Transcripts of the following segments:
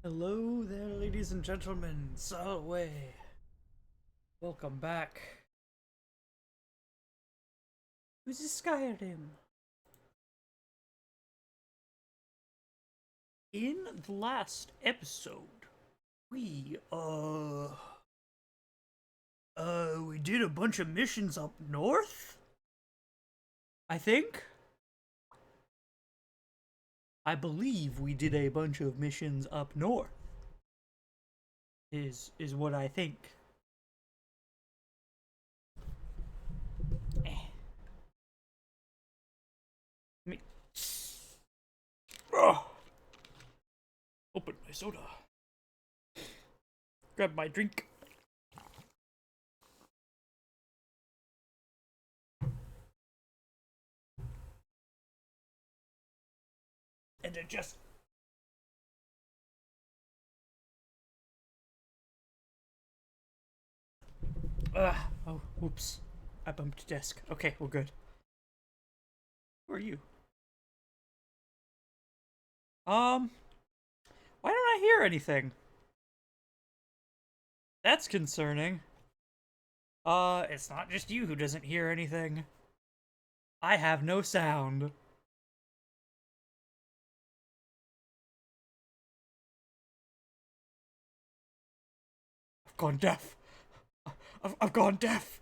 Hello there, ladies and gentlemen. Salway. Welcome back. Who's this Skyrim? In the last episode, we, we did a bunch of missions up north? I think? I believe we did a bunch of missions up north. Is what I think. Me. Open my soda. Grab my drink. And adjust. Oh, whoops. I bumped desk. Okay, we're good. Who are you? Why don't I hear anything? That's concerning. It's not just you who doesn't hear anything. I have no sound. I've gone deaf. I've gone deaf.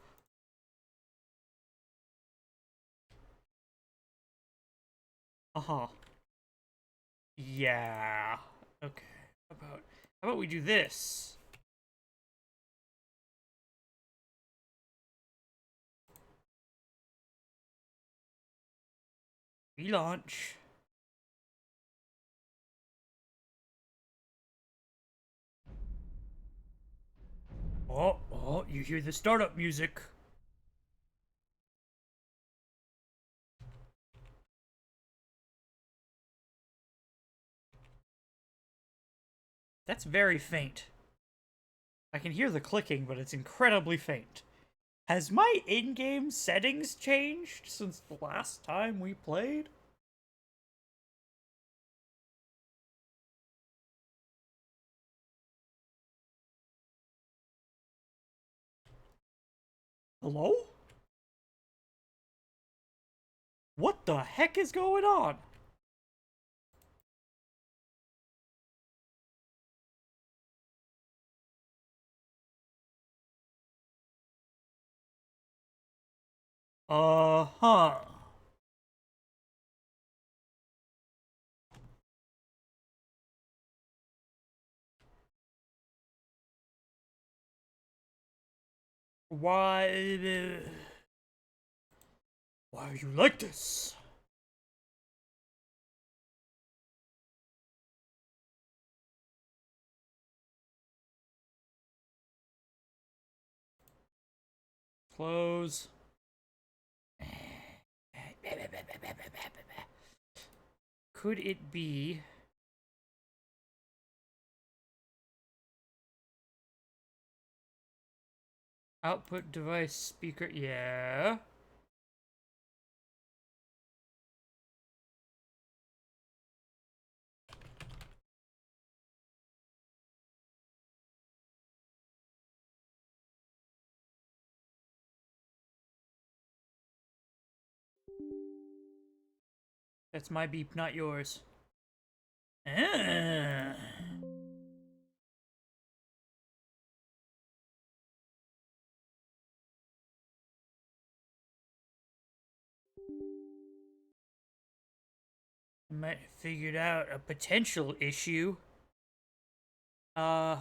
Uh-huh. Yeah. Okay. How about we do this? Relaunch. Oh, you hear the startup music. That's very faint. I can hear the clicking, but it's incredibly faint. Has my in-game settings changed since the last time we played? Hello? What the heck is going on? Huh. Why? Why are you like this? Close. Could it be? Output device speaker? Yeah. That's my beep, not yours. Ah. I might have figured out a potential issue. Uh.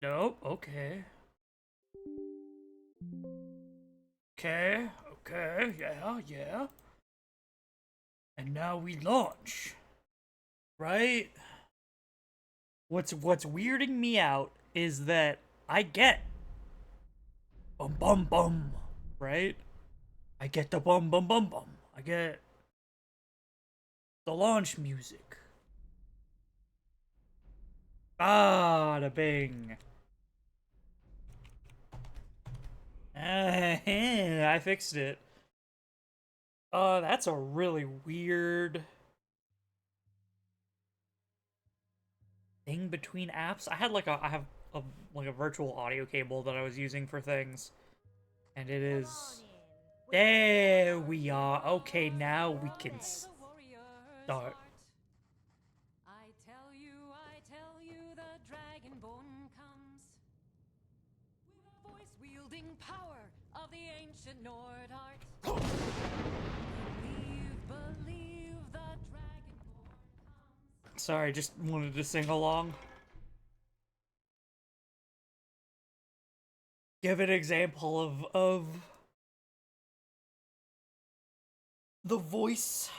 Nope. Okay. Okay. Okay. Yeah. And now we launch. Right? What's weirding me out is that I get bum bum bum, right? I get the bum bum bum bum. I get the launch music. Ah, the bing. I fixed it. That's a really weird thing between apps. I have a like a virtual audio cable that I was using for things, and it is. There we are. Okay, now we can start. I tell you, the dragonborn comes with the voice-wielding power of the ancient Nord art. Believe the dragonborn comes. Sorry, just wanted to sing along. Give an example of the voice.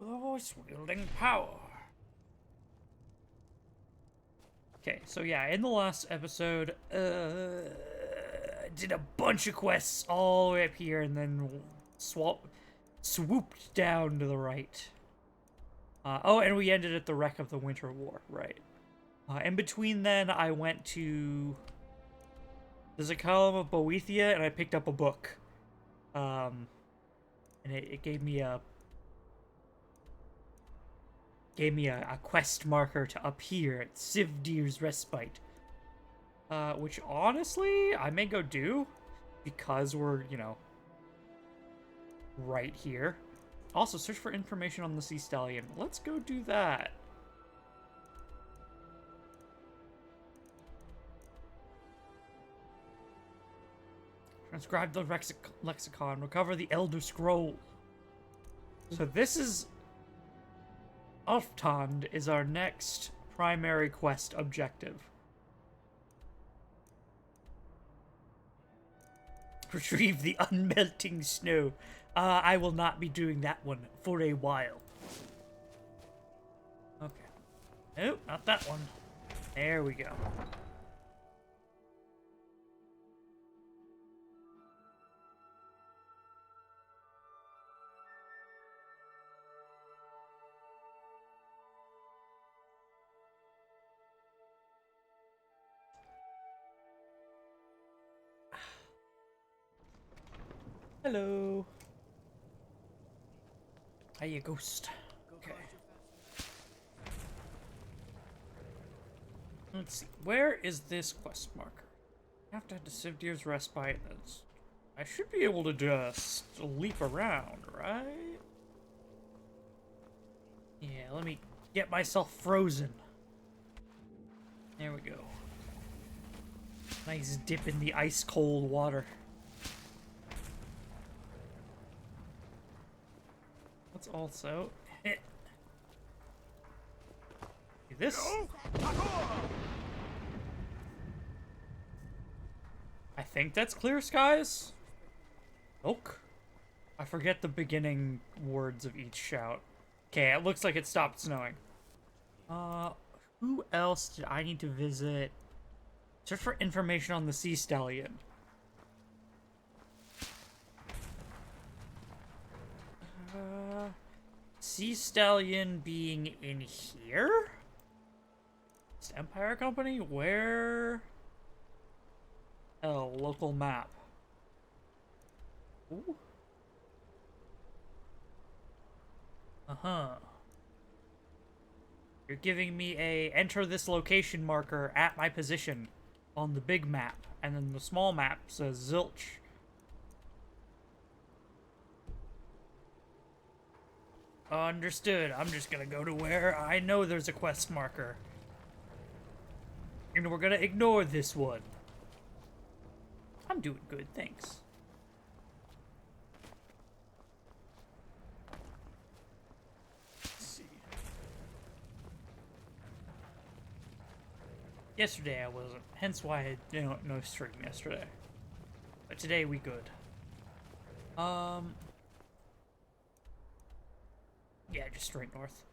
The voice wielding power. Okay, so yeah, in the last episode, I did a bunch of quests all the way up here and then swooped down to the right. Oh, and we ended at the wreck of the Winter War, right. In between then, I went to the Zakalam of Boethia and I picked up a book. And it gave me a quest marker to up here at Sivdir's Respite. Which honestly, I may go do because we're, right here. Also, search for information on the Sea Stallion. Let's go do that. Transcribe the lexicon. Recover the Elder Scroll. So this is... Alftand is our next primary quest objective. Retrieve the unmelting snow. I will not be doing that one for a while. Okay. Nope, not that one. There we go. Hello. Hiya, ghost. Okay. Let's see. Where is this quest marker? I have to head to Sivdir's Respite. I should be able to just leap around, right? Yeah, let me get myself frozen. There we go. Nice dip in the ice-cold water. Let's also hit this. I think that's clear skies. Oak. I forget the beginning words of each shout. Okay, it looks like it stopped snowing. Who else did I need to visit? Search for information on the Sea Stallion. Sea Stallion being in here? East Empire Company? Where? Oh, local map. Ooh. Uh-huh. You're giving me a enter this location marker at my position on the big map, and then the small map says Zilch. Understood. I'm just gonna go to where I know there's a quest marker. And we're gonna ignore this one. I'm doing good, thanks. Let's see. Yesterday I wasn't, hence why I had no stream yesterday. But today we good. Yeah, just straight north.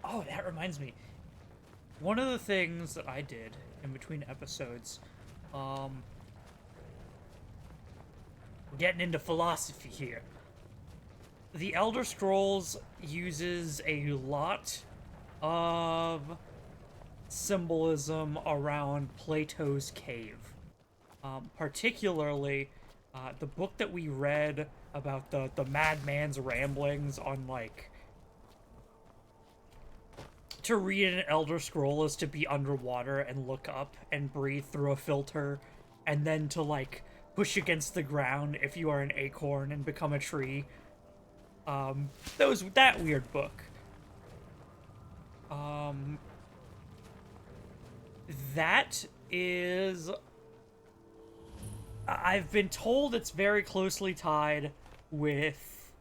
Oh, that reminds me. One of the things that I did in between episodes, we're getting into philosophy here. the Elder Scrolls uses a lot of symbolism around Plato's cave. Particularly, the book that we read about the madman's ramblings on, like, to read an Elder Scroll is to be underwater and look up and breathe through a filter, and then to, like, push against the ground if you are an acorn and become a tree. That weird book. That is... I've been told it's very closely tied with...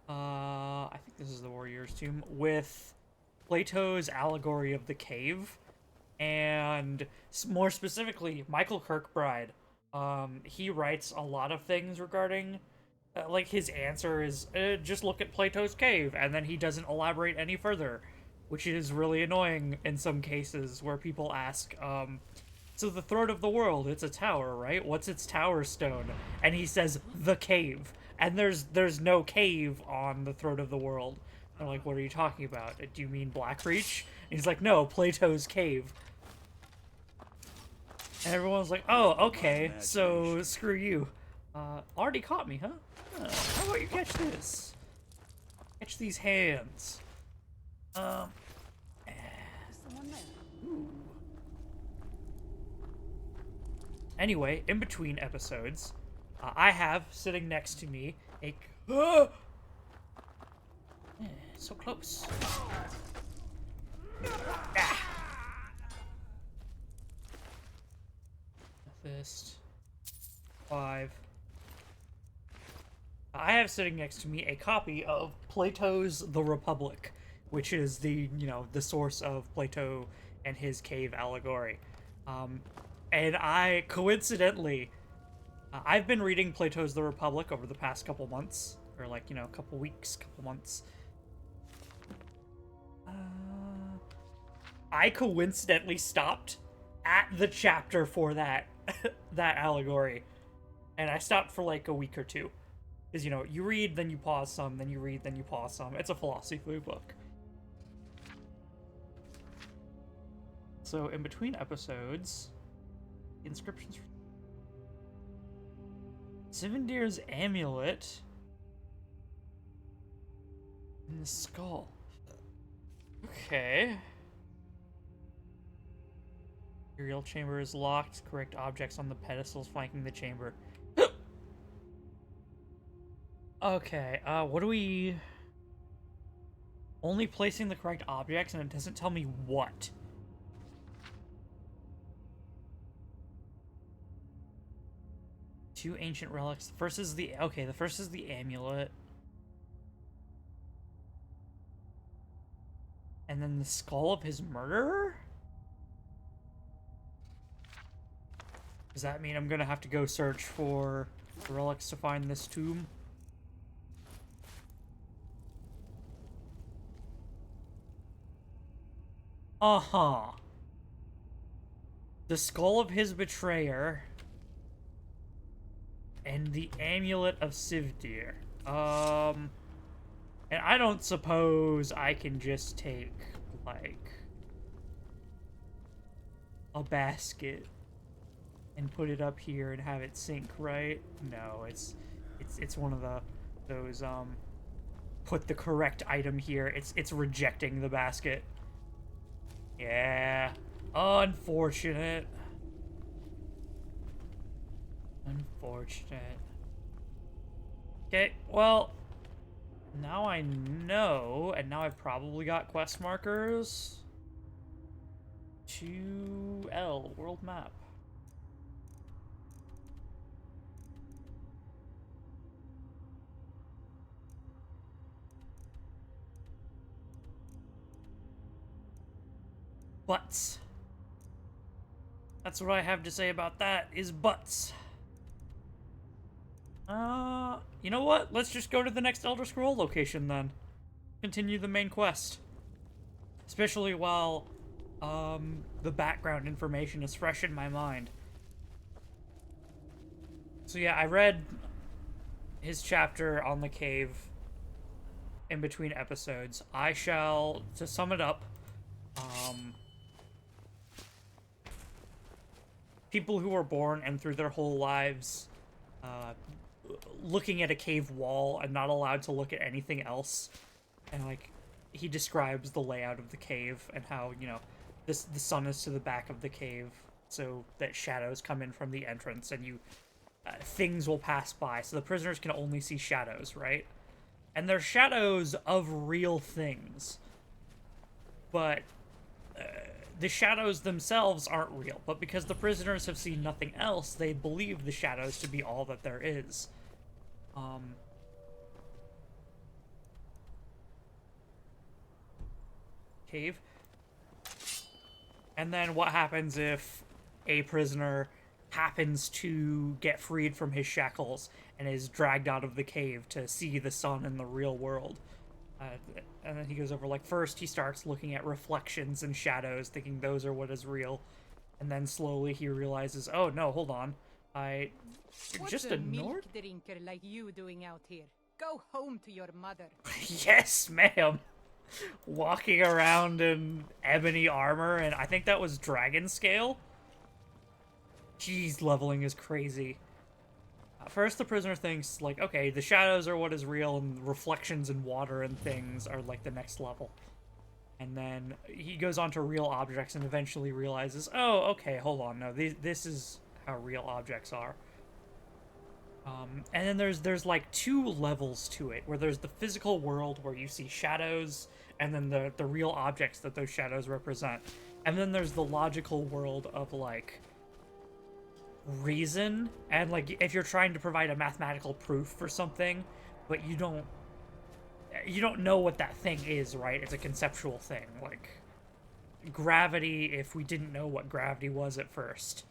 I think this is the Warrior's Tomb, with Plato's allegory of the cave, and more specifically, Michael Kirkbride. He writes a lot of things regarding, like, his answer is, just look at Plato's cave, and then he doesn't elaborate any further, which is really annoying in some cases where people ask, so the throat of the world, it's a tower, right? What's its tower stone? And he says, the cave. And there's no cave on the throat of the world. I'm like, what are you talking about? Do you mean Blackreach? And he's like, no, Plato's cave. And everyone's like, oh, okay, so screw you. Already caught me, huh? How about you catch this? Catch these hands. There's someone there. Ooh. Anyway, in between episodes, I have sitting next to me a... so close. Fist. 5. I have sitting next to me a copy of Plato's The Republic, which is the, the source of Plato and his cave allegory. And I, coincidentally, I've been reading Plato's The Republic over the past couple months, or like, couple weeks, couple months. I coincidentally stopped at the chapter for that, that allegory. And I stopped for like a week or two. Because, you read, then you pause some, then you read, then you pause some. It's a philosophy book. So, in between episodes, inscriptions. Sivandir's amulet. And the skull. Okay. Imperial chamber is locked. Correct objects on the pedestals flanking the chamber. Okay, what do we... Only placing the correct objects, and it doesn't tell me what. Two ancient relics. The first is the... Okay, the first is the amulet. And then the skull of his murderer? Does that mean I'm gonna have to go search for relics to find this tomb? Uh-huh. The skull of his betrayer. And the amulet of Sivdir. And I don't suppose I can just take, like, a basket and put it up here and have it sink, right? No, it's one of those, put the correct item here. It's rejecting the basket. Yeah. Unfortunate. Unfortunate. Okay, well, now I know, and now I've probably got quest markers. 2L, world map. Butts. That's what I have to say about that, is butts. You know what? Let's just go to the next Elder Scroll location then. Continue the main quest. Especially while, the background information is fresh in my mind. So yeah, I read his chapter on the cave in between episodes. I shall, to sum it up, people who are born and through their whole lives looking at a cave wall and not allowed to look at anything else. And, like, he describes the layout of the cave and how, you know, the sun is to the back of the cave so that shadows come in from the entrance and things will pass by. So the prisoners can only see shadows, right? And they're shadows of real things. But the shadows themselves aren't real. But because the prisoners have seen nothing else, they believe the shadows to be all that there is. Cave. And then what happens if a prisoner happens to get freed from his shackles and is dragged out of the cave to see the sun in the real world? And then he goes over, like, first he starts looking at reflections and shadows, thinking those are what is real. And then slowly he realizes, oh, no, hold on. You're What's just a a Nord? milk drinker like you doing out here? Go home to your mother. Yes, ma'am. Walking around in ebony armor, and I think that was dragon scale. Jeez, leveling is crazy. First, the prisoner thinks, like, okay, the shadows are what is real, and reflections in water and things are, like, the next level. And then he goes on to real objects and eventually realizes, oh, okay, hold on, no, this is how real objects are. And then there's like 2 levels to it, where there's the physical world where you see shadows, and then the real objects that those shadows represent. And then there's the logical world of, like, reason, and, like, if you're trying to provide a mathematical proof for something, but you don't know what that thing is, right? It's a conceptual thing, like gravity, if we didn't know what gravity was at first.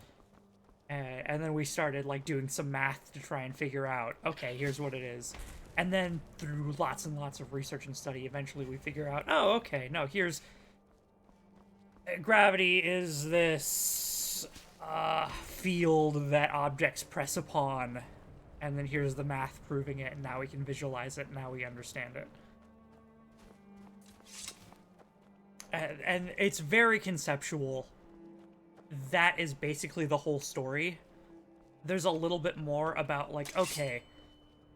And then we started, like, doing some math to try and figure out, okay, here's what it is. And then through lots and lots of research and study, eventually we figure out, oh, okay, no, here's... Gravity is this field that objects press upon. And then here's the math proving it, and now we can visualize it, and now we understand it. And it's very conceptual. That is basically the whole story. There's a little bit more about, like, okay,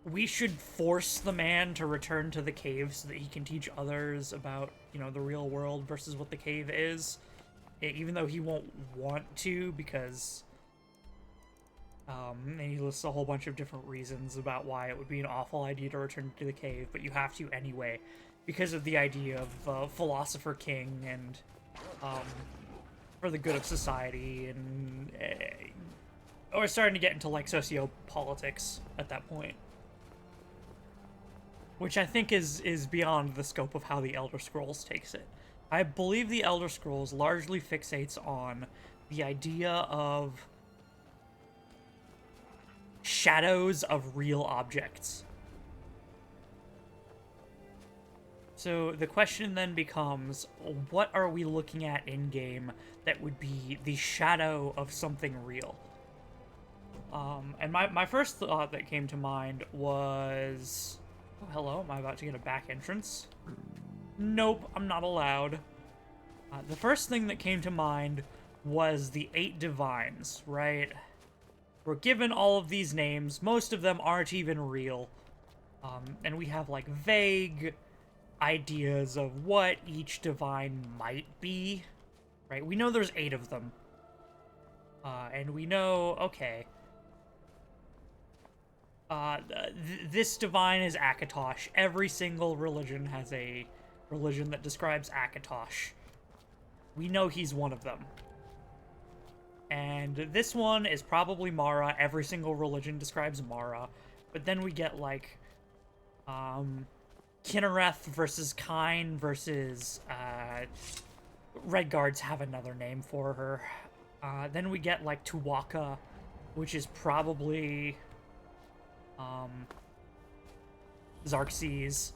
we should force the man to return to the cave so that he can teach others about, you know, the real world versus what the cave is. Even though he won't want to, because and he lists a whole bunch of different reasons about why it would be an awful idea to return to the cave, but you have to anyway, because of the idea of philosopher king and for the good of society, and we're starting to get into, like, sociopolitics at that point, which I think is beyond the scope of how the Elder Scrolls takes it. I believe the Elder Scrolls largely fixates on the idea of shadows of real objects. So the question then becomes, what are we looking at in-game that would be the shadow of something real? And my first thought that came to mind was... Oh, hello, am I about to get a back entrance? Nope, I'm not allowed. The first thing that came to mind was the 8 divines, right? We're given all of these names. Most of them aren't even real. And we have, like, vague ideas of what each divine might be, right? We know there's 8 of them. And we know, okay, this divine is Akatosh. Every single religion has a religion that describes Akatosh. We know he's one of them. And this one is probably Mara. Every single religion describes Mara. But then we get, like, Kinnereth versus Kine versus, Redguards have another name for her. Then we get, like, Tuwaka, which is probably, Xerxes.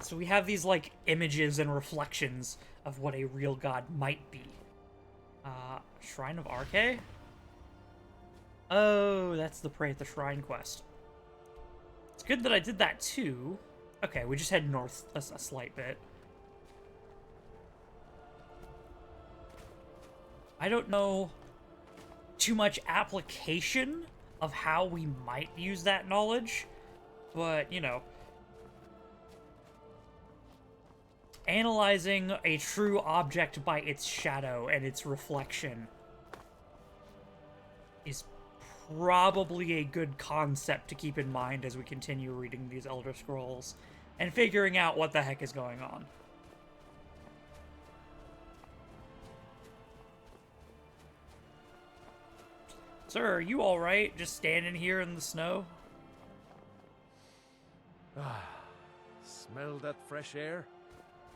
So we have these, like, images and reflections of what a real god might be. Shrine of Arche? Oh, that's the Pray at the Shrine quest. It's good that I did that too. Okay, we just head north a slight bit. I don't know too much application of how we might use that knowledge, but, you know, analyzing a true object by its shadow and its reflection is probably a good concept to keep in mind as we continue reading these Elder Scrolls and figuring out what the heck is going on. Sir, are you alright just standing here in the snow? Ah, smell that fresh air?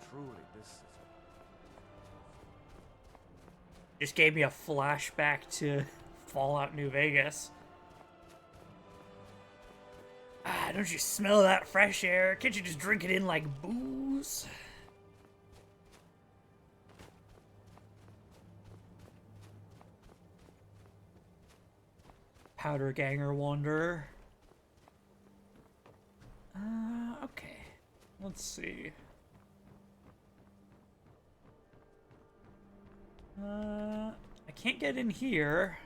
Truly, this is... Just gave me a flashback to Fallout New Vegas. Ah, don't you smell that fresh air? Can't you just drink it in like booze? Powder Ganger Wanderer. Okay. Let's see. I can't get in here.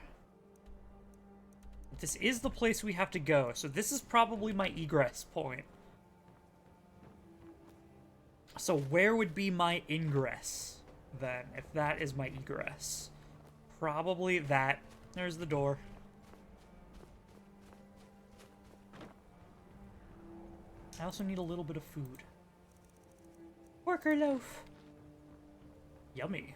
This is the place we have to go, so this is probably my egress point. So where would be my ingress, then, if that is my egress? Probably that. There's the door. I also need a little bit of food. Worker loaf. Yummy.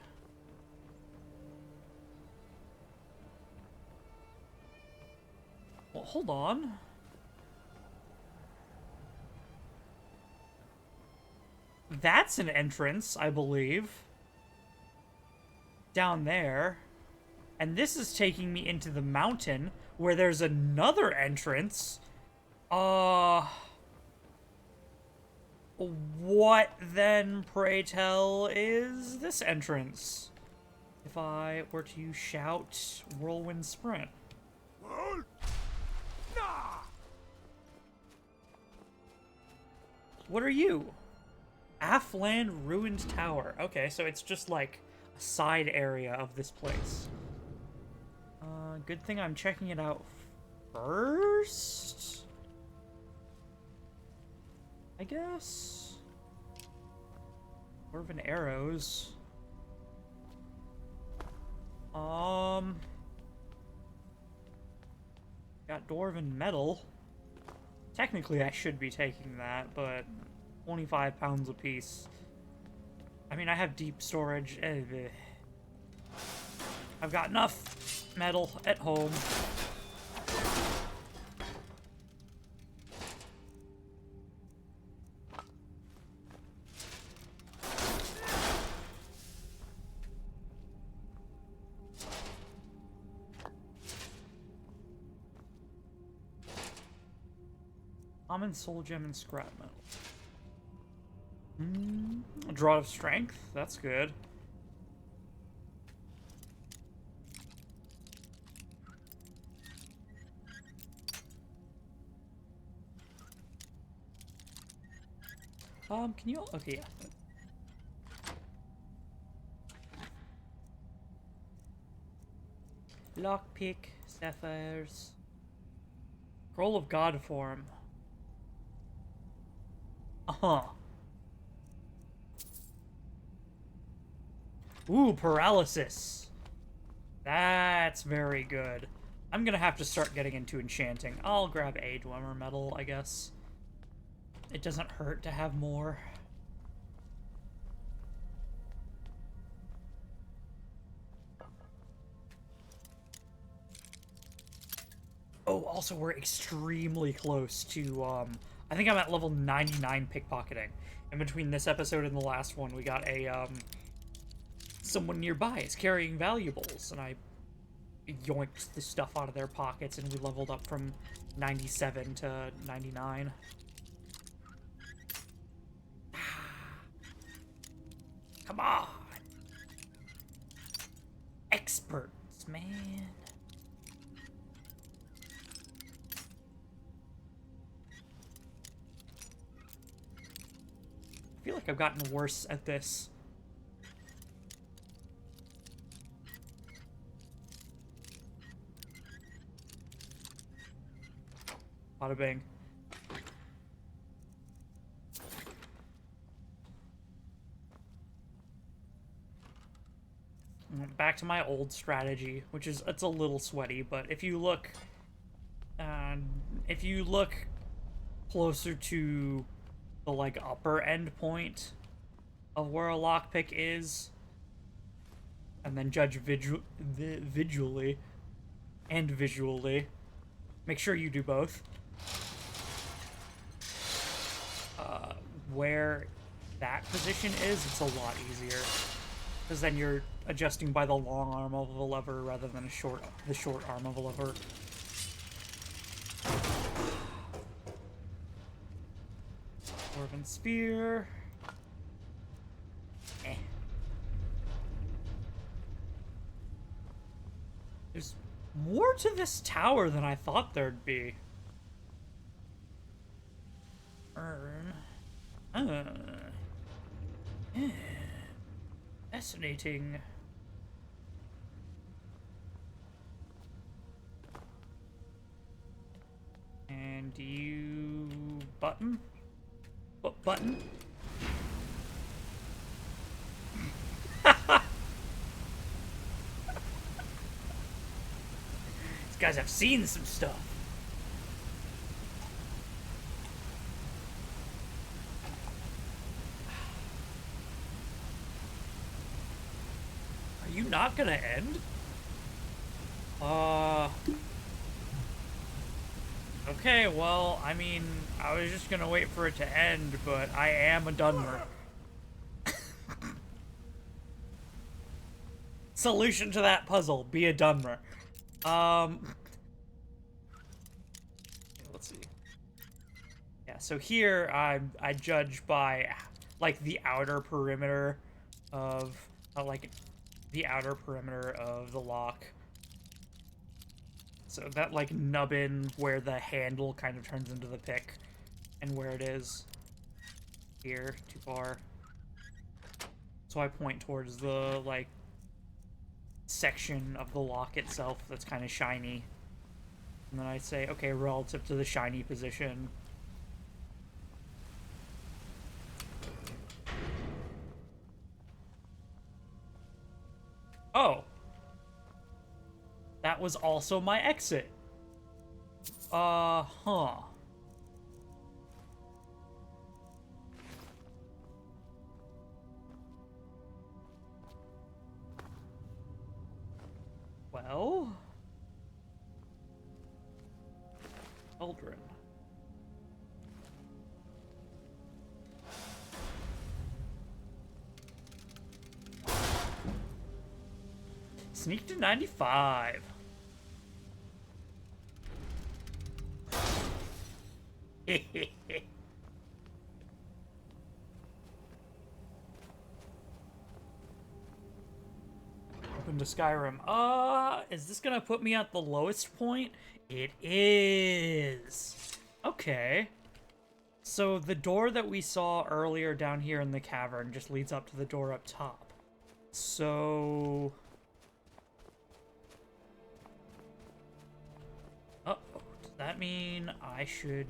Well, hold on. That's an entrance, I believe. Down there. And this is taking me into the mountain, where there's another entrance. What then, pray tell, is this entrance? If I were to shout Whirlwind Sprint. What are you? Afland Ruined Tower. Okay, so it's just like a side area of this place. Good thing I'm checking it out first, I guess. Dwarven arrows. Got Dwarven metal. Technically, I should be taking that, but 25 pounds a piece. I mean, I have deep storage. I've got enough metal at home. Common soul gem and scrap metal. A draw of strength. That's good. Can you? Okay, yeah. Lockpick, sapphires. Scroll of God form. Ooh, paralysis. That's very good. I'm gonna have to start getting into enchanting. I'll grab a Dwemer metal, I guess. It doesn't hurt to have more. Oh, also, we're extremely close to, I think I'm at level 99 pickpocketing. In between this episode and the last one, we got a, someone nearby is carrying valuables, and I yoinked the stuff out of their pockets, and we leveled up from 97 to 99. Come on! Experts, man. feel like I've gotten worse at this. Bada bing. Back to my old strategy, which is, it's a little sweaty, but if you look closer to the like upper end point of where a lockpick is, and then judge visually, make sure you do both. Where that position is, it's a lot easier, because then you're adjusting by the long arm of a lever rather than the short arm of a lever. Dwarven spear. Eh. There's more to this tower than I thought there'd be. Yeah. Fascinating. And you... button? What button? These guys have seen some stuff. Are you not gonna end? Okay, well, I mean, I was just gonna wait for it to end, but I am a Dunmer. Solution to that puzzle, be a Dunmer. Let's see. Yeah, so here I judge by, like, the outer perimeter of, the outer perimeter of the lock. So that, like, nubbin where the handle kind of turns into the pick, and where it is. Here, too far. So I point towards the, like, section of the lock itself that's kind of shiny. And then I say, okay, relative to the shiny position. Oh. That was also my exit. Huh. Well... Eldrin. Sneak to 95. Open to Skyrim. Is this gonna put me at the lowest point? It is. Okay. So the door that we saw earlier down here in the cavern just leads up to the door up top. So... Uh-oh. Does that mean I should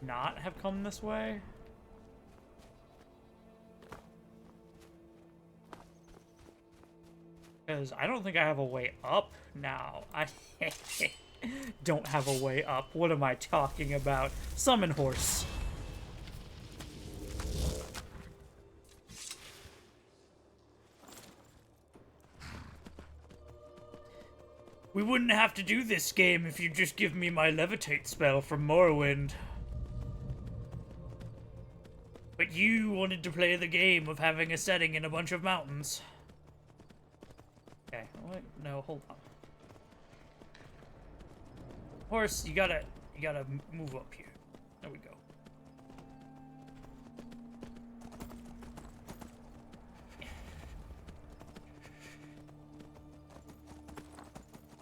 not have come this way? Because I don't think I have a way up now. I don't have a way up. What am I talking about? Summon horse. We wouldn't have to do this game if you just give me my levitate spell from Morrowind. But you wanted to play the game of having a setting in a bunch of mountains. Okay, what? No, hold on. Horse, you gotta move up here. There we go.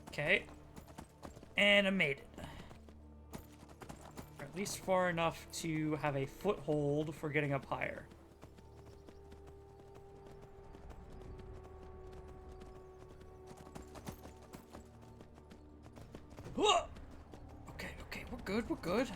Okay. And I made it. At least far enough to have a foothold for getting up higher. Whoa! Okay, okay, we're good, we're good.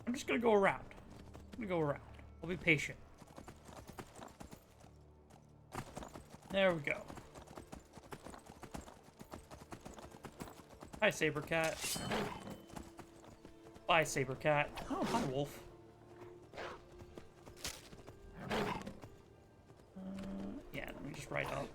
I'm just gonna go around. I'm gonna go around. I'll be patient. There we go. Hi, Sabercat. Bye, Sabercat. Oh, hi, Wolf. Yeah, let me just ride up.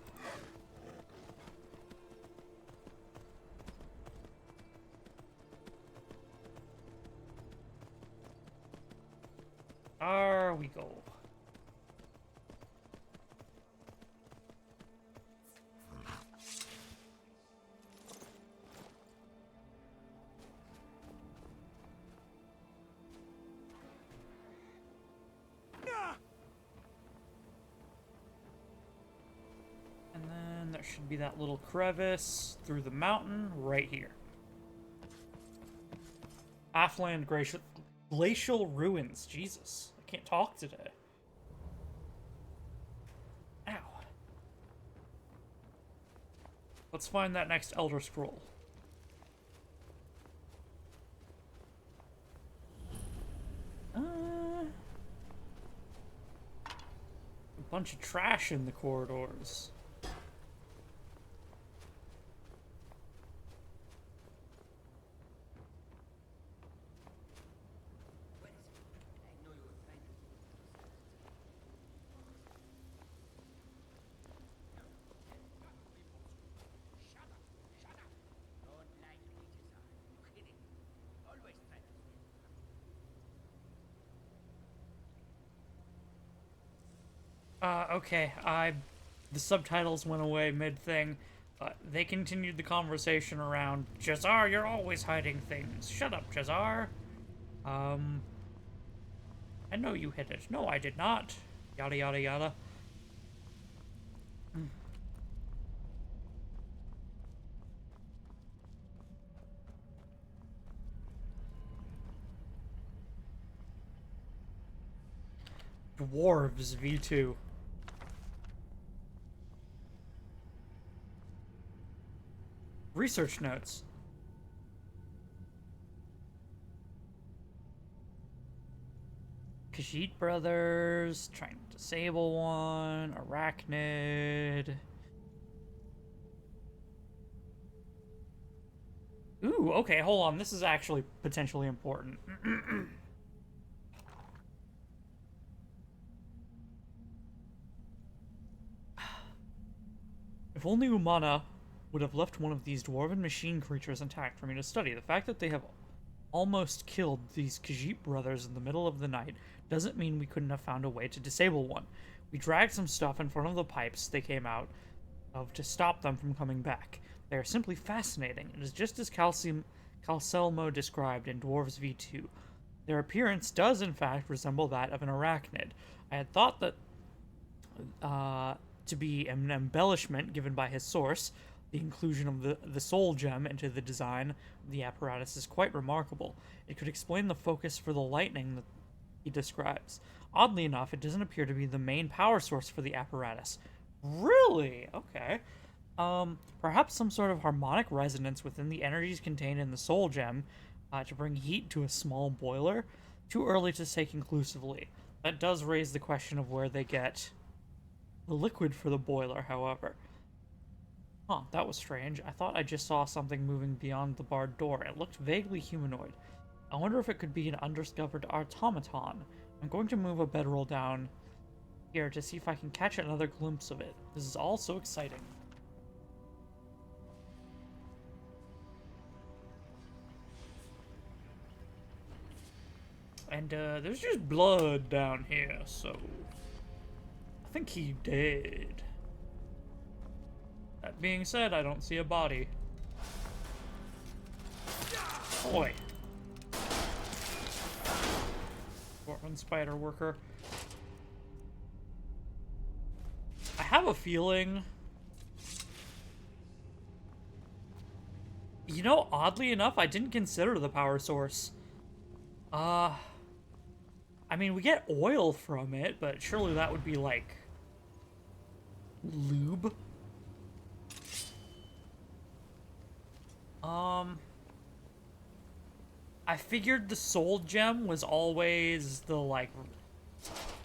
There we go. And then there should be that little crevice through the mountain right here. Offland glacial ruins. Jesus, I can't talk today. Ow. Let's find that next Elder Scroll. A bunch of trash in the corridors. Okay, the subtitles went away mid-thing. They continued the conversation around, Jazar, you're always hiding things. Shut up, Jazar. I know you hid it. No, I did not. Yada, yada, yada. Dwarves V2. Research notes. Khajiit brothers, trying to disable one, arachnid. Ooh, okay, hold on. This is actually potentially important. If only Umana would have left one of these dwarven machine creatures intact for me to study. The fact that they have almost killed these Khajiit brothers in the middle of the night doesn't mean we couldn't have found a way to disable one. We dragged some stuff in front of the pipes they came out of to stop them from coming back. They are simply fascinating. It is just as Calcelmo described in Dwarves V2. Their appearance does in fact resemble that of an arachnid. I had thought that to be an embellishment given by his source. The inclusion of the soul gem into the design of the apparatus is quite remarkable. It could explain the focus for the lightning that he describes. Oddly enough, it doesn't appear to be the main power source for the apparatus. Really? Okay. Perhaps some sort of harmonic resonance within the energies contained in the soul gem to bring heat to a small boiler? Too early to say conclusively. That does raise the question of where they get the liquid for the boiler, however. Huh, that was strange. I thought I just saw something moving beyond the barred door. It looked vaguely humanoid. I wonder if it could be an undiscovered automaton. I'm going to move a bedroll down here to see if I can catch another glimpse of it. This is all so exciting. And there's just blood down here, so I think he did. That being said, I don't see a body. Boy. Dwarven spider worker. I have a feeling... You know, oddly enough, I didn't consider the power source. I mean, we get oil from it, but surely that would be, like, lube? I figured the soul gem was always the, like,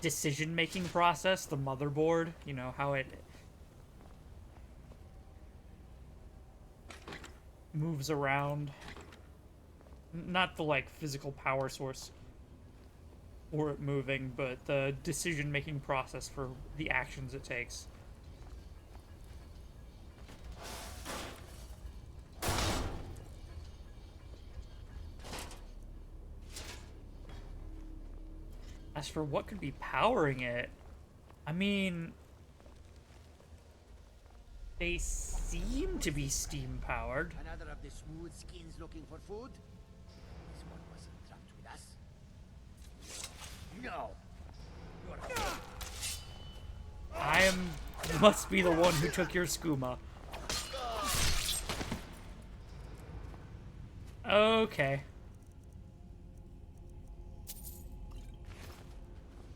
decision-making process, the motherboard, you know, how it moves around. Not the, like, physical power source or it moving, but the decision-making process for the actions it takes. As for what could be powering it, I mean, they seem to be steam powered. Another of the smooth skins looking for food? This one wasn't trapped with us. No. Must be the one who took your skooma. Okay.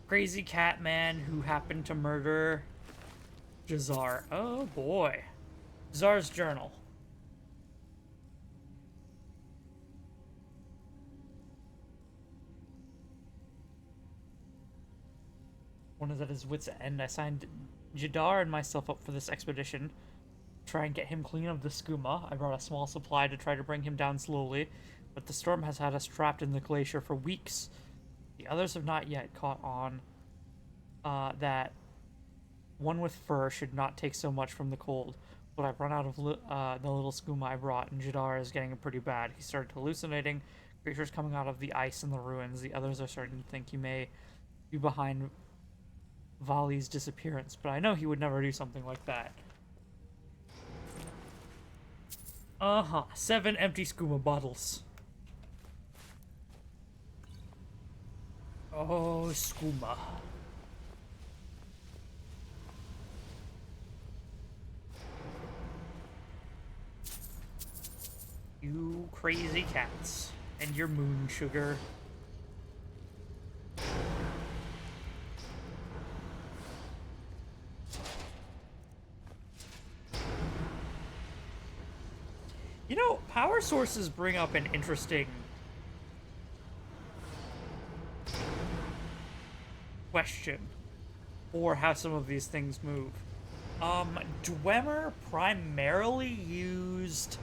Crazy cat man who happened to murder Jazar. Oh boy. Jazar's journal. One is at his wit's end. I signed Jadar and myself up for this expedition. Try and get him clean of the skooma. I brought a small supply to try to bring him down slowly, but the storm has had us trapped in the glacier for weeks. The others have not yet caught on that one with fur should not take so much from the cold. But I've run out of the little skooma I brought, and Jadar is getting pretty bad. He started hallucinating, creatures coming out of the ice in the ruins. The others are starting to think he may be behind Vali's disappearance, but I know he would never do something like that. 7 empty skooma bottles. Oh, skooma. You crazy cats. And your moon sugar. You know, power sources bring up an interesting question for how some of these things move. Dwemer primarily used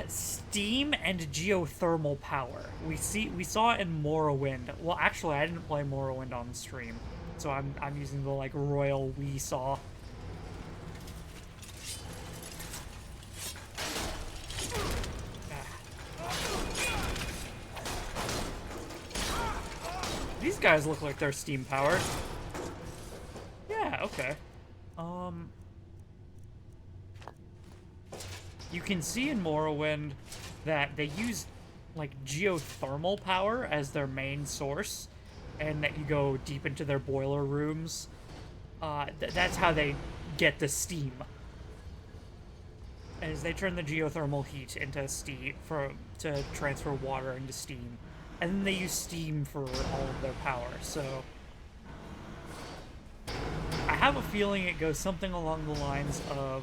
steam and geothermal power. We saw it in Morrowind. Well, actually, I didn't play Morrowind on stream, so I'm using the like royal we saw. These guys look like they're steam powered. Yeah, okay. You can see in Morrowind that they use like geothermal power as their main source, and that you go deep into their boiler rooms. That's how they get the steam. As they turn the geothermal heat into steam to transfer water into steam. And then they use steam for all of their power, so... I have a feeling it goes something along the lines of...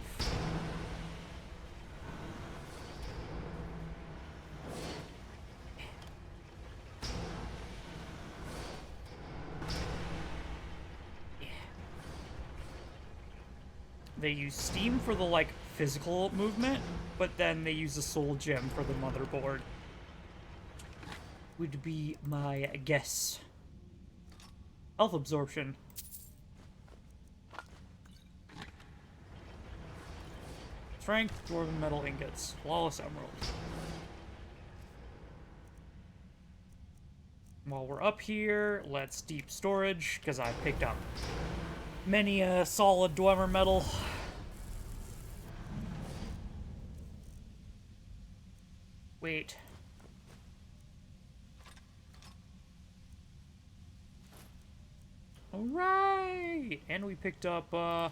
They use steam for the, like, physical movement, but then they use a soul gem for the motherboard. Would be my guess. Health absorption. Strength, dwarven metal ingots, flawless emerald. While we're up here, let's deep storage, because I picked up many solid dwemer metal. Wait. Alright! And we picked up, the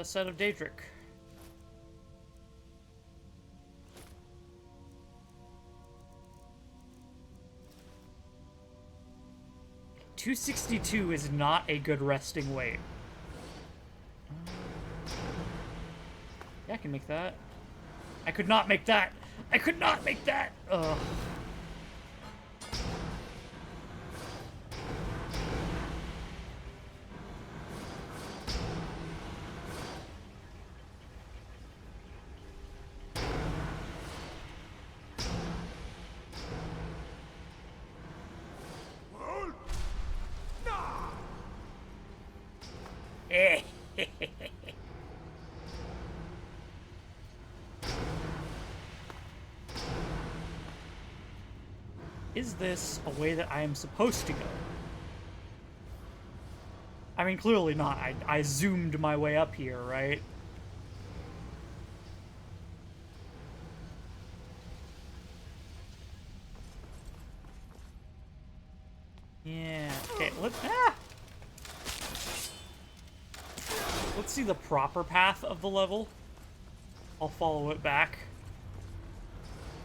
set of Daedric. $262 is not a good resting weight. Yeah, I can make that. I could not make that! I could not make that! Ugh. Is this a way that I am supposed to go? I mean, clearly not. I zoomed my way up here, right? Yeah. Okay, let's see the proper path of the level. I'll follow it back.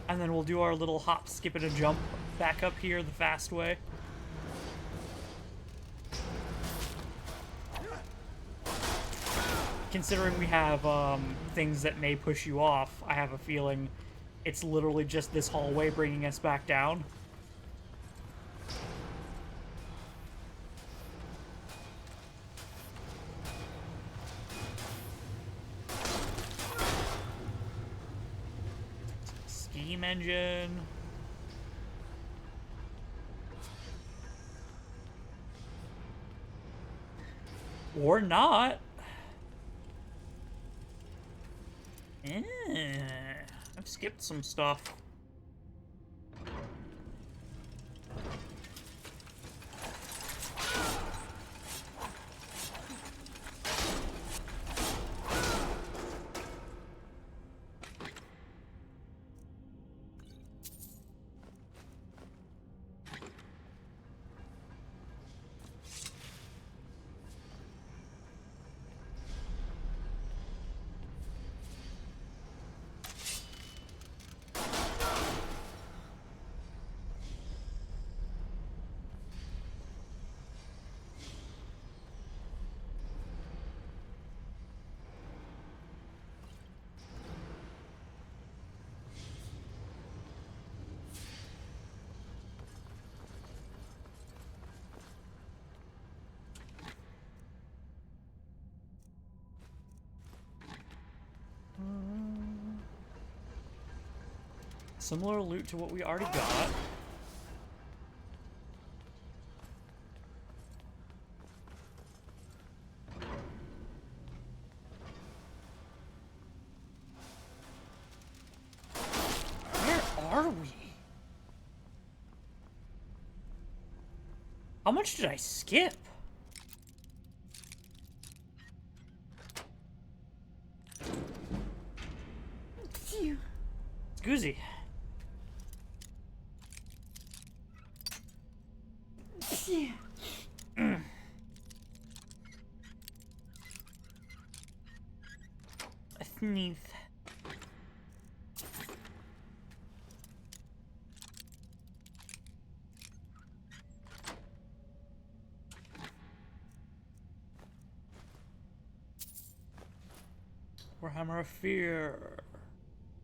And then we'll do our little hop, skip, and a jump back up here the fast way. Considering we have things that may push you off, I have a feeling it's literally just this hallway bringing us back down. Steam engine. Or not. I've skipped some stuff. Similar loot to what we already got. Where are we? How much did I skip? Scoozy. A sneeze. Warhammer of Fear.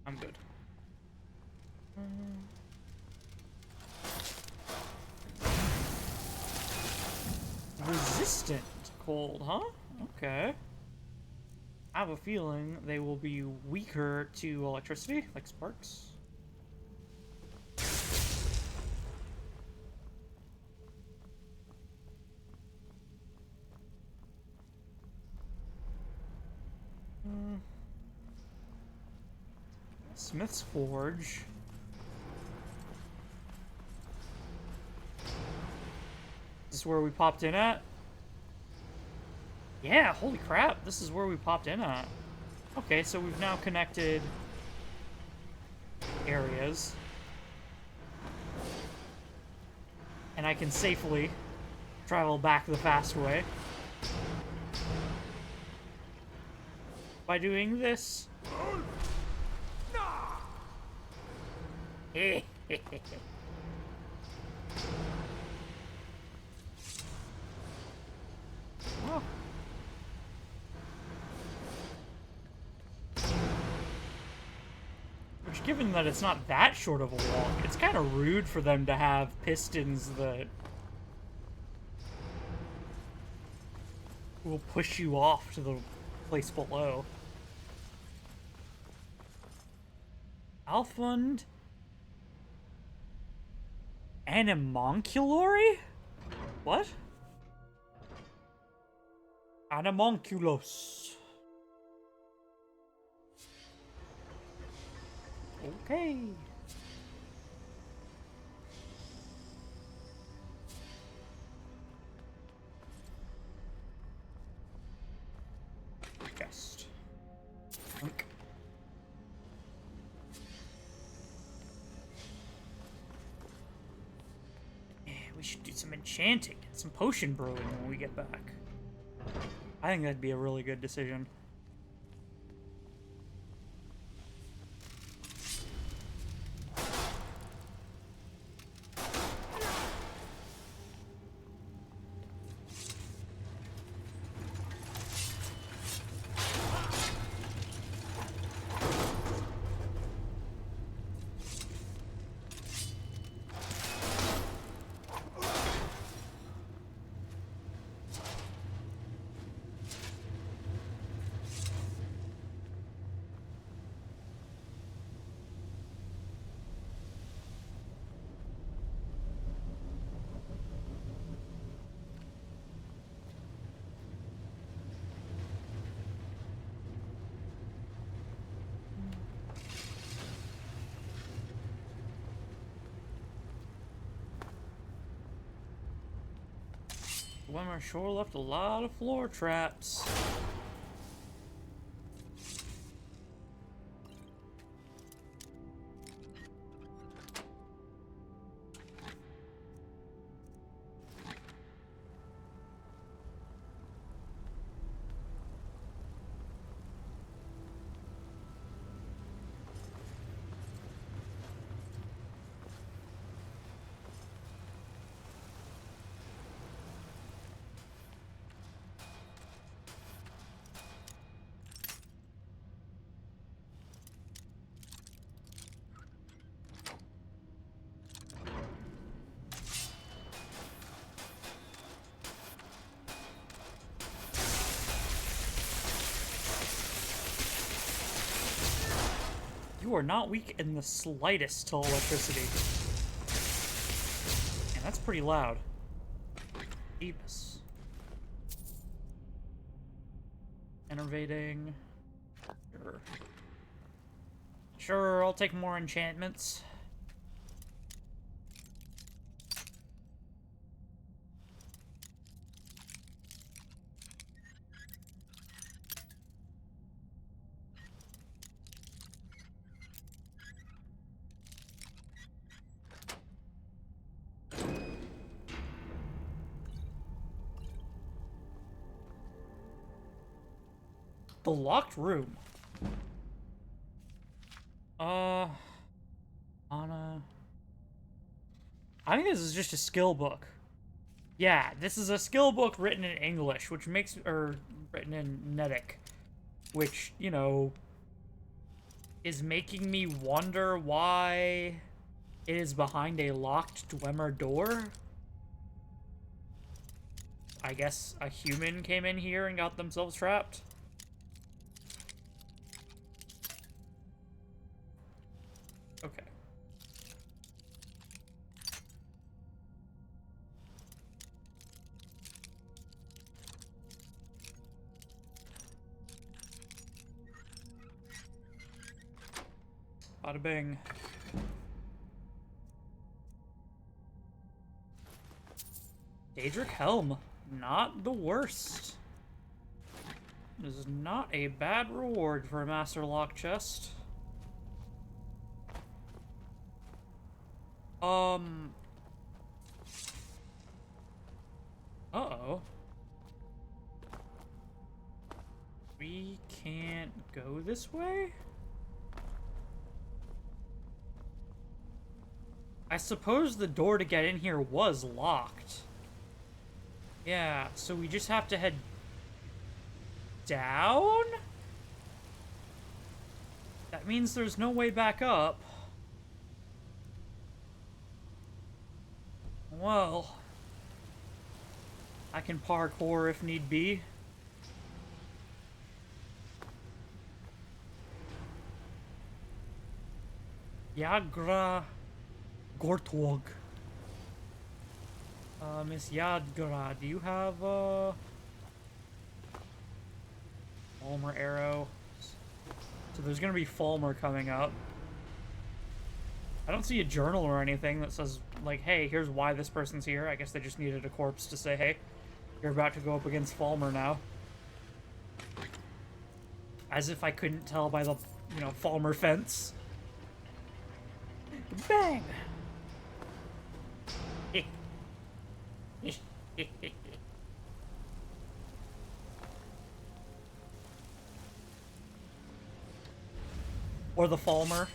I'm good. Resistant cold, huh? Okay. I have a feeling they will be weaker to electricity, like sparks. Smith's Forge. Is this where we popped in at? Yeah, holy crap, this is where we popped in at. Okay, so we've now connected areas. And I can safely travel back the fast way. By doing this. Oh. Which, given that it's not that short of a walk, it's kind of rude for them to have pistons that will push you off to the place below. Alfund Animonculory? What? Animonculos. Okay. Chest. Link. Yeah, we should do some enchanting, some potion brewing when we get back. I think that'd be a really good decision. Wimmer sure left a lot of floor traps. You are not weak in the slightest to electricity. And that's pretty loud. Jeebus. Innervating. Sure. Sure, I'll take more enchantments. The locked room. Anna. I think this is just a skill book. Yeah, this is a skill book written in English, which makes, or written in Nedic, which, you know, is making me wonder why it is behind a locked Dwemer door. I guess a human came in here and got themselves trapped. Okay. Bada bing. Daedric Helm. Not the worst. This is not a bad reward for a Master Lock chest. So... we can't go this way? I suppose the door to get in here was locked. Yeah, so we just have to head down? That means there's no way back up. Well, I can parkour if need be. Yagra Gortwog. Miss Yadgra, do you have a Falmer arrow? So there's gonna be Falmer coming up. I don't see a journal or anything that says, like, hey, here's why this person's here. I guess they just needed a corpse to say, hey, you're about to go up against Falmer now. As if I couldn't tell by the, you know, Falmer fence. Bang! Or the Falmer.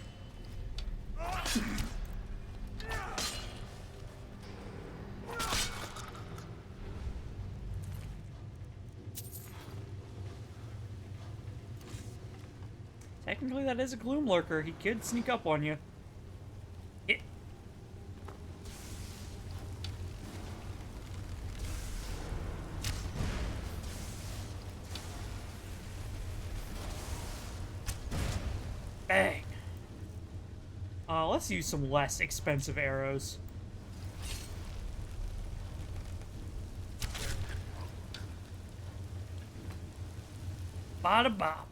Technically, that is a Gloom Lurker. He could sneak up on you. Bang! Let's use some less expensive arrows. Bada bop.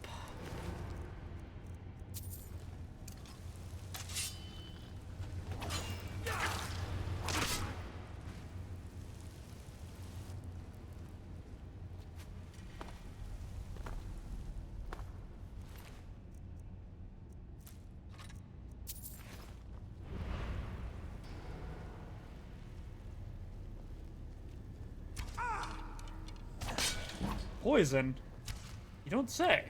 Poison? You don't say.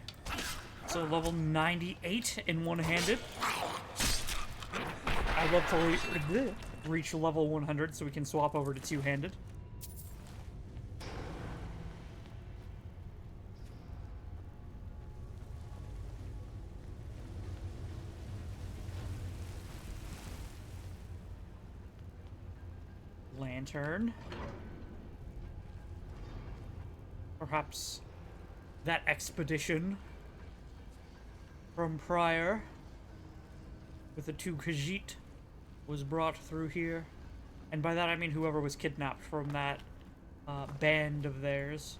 So level 98 in one-handed. I'd love to reach level 100 so we can swap over to two-handed. Lantern. Perhaps that expedition from prior with the two Khajiit was brought through here. And by that I mean whoever was kidnapped from that band of theirs.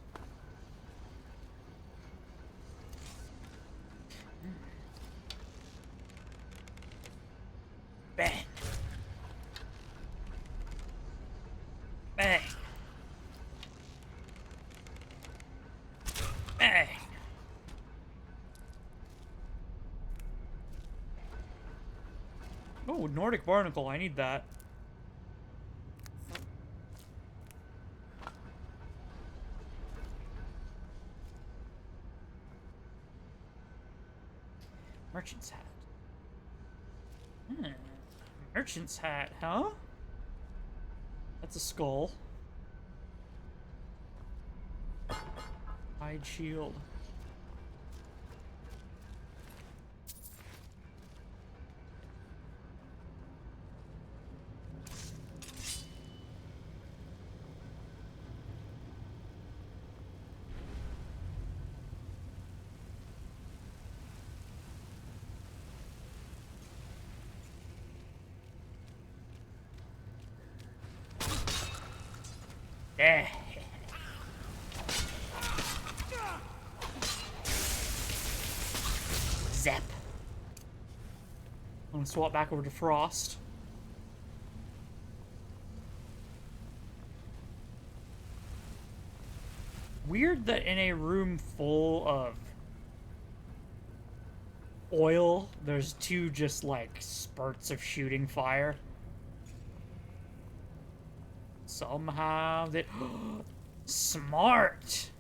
Bang. Bang. Bang. Oh, Nordic Barnacle, I need that. Merchant's hat. Merchant's hat, huh? That's a skull. Hide shield. Yeah. Zap. I'm gonna swap back over to Frost. Weird that in a room full of oil, there's two just like spurts of shooting fire. Somehow that Smart.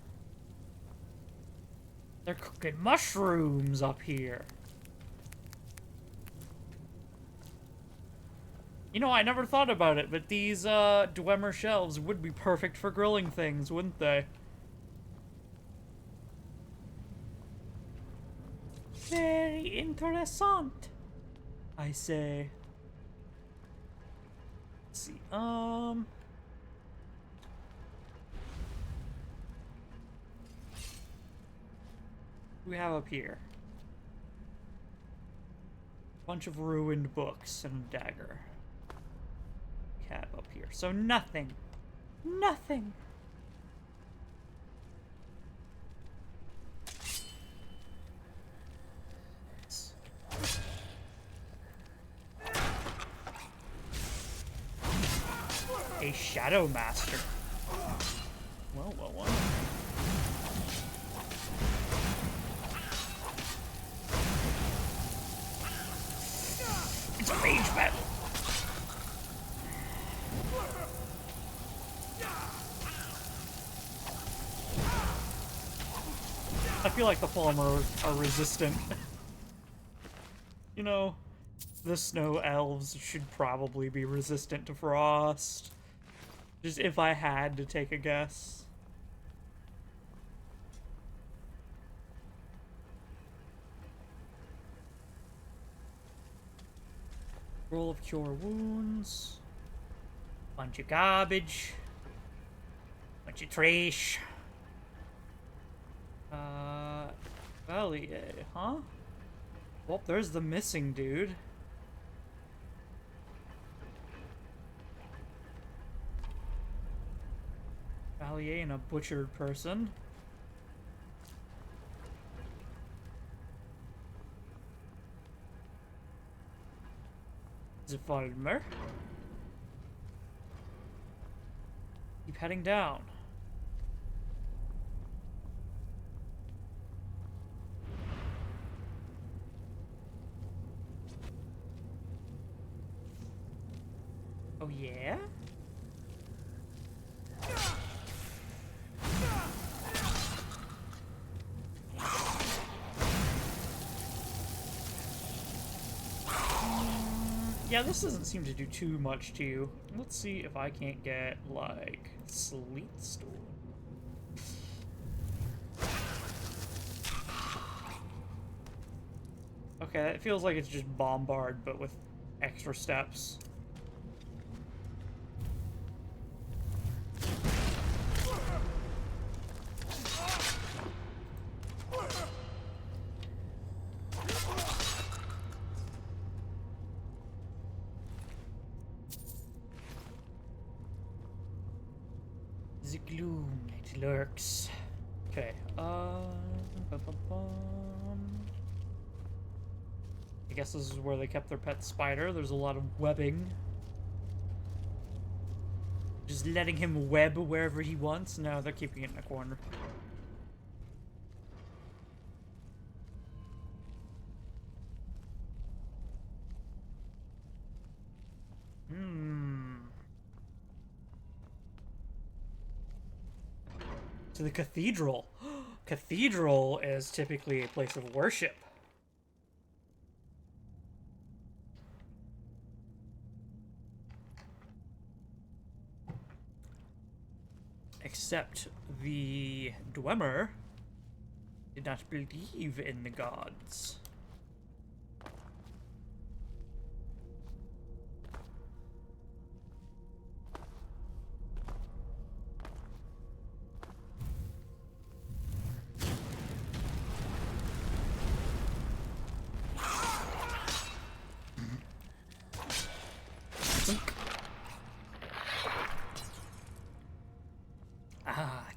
They're cooking mushrooms up here. You know, I never thought about it, but these Dwemer shelves would be perfect for grilling things, wouldn't they? Very interessant, I say. Let's see, what do we have up here? Bunch of ruined books and a dagger. Cab up here. So nothing. Nothing. A Shadow Master. Well, well, well. It's a rage battle. I feel like the Palmer are resistant. You know, the snow elves should probably be resistant to frost. Just if I had to take a guess. Roll of Cure Wounds. Bunch of garbage. Bunch of trash. Valier, huh? Well, there's the missing dude. Valier and a butchered person. Zvalmer. Keep heading down. Oh yeah? Yeah, this doesn't seem to do too much to you. Let's see if I can't get, like, Sleet Storm. Okay, it feels like it's just Bombard, but with extra steps. The gloom, it lurks. Okay, I guess this is where they kept their pet spider. There's a lot of webbing. Just letting him web wherever he wants. No, they're keeping it in a corner. To the cathedral. Cathedral is typically a place of worship. Except the Dwemer did not believe in the gods.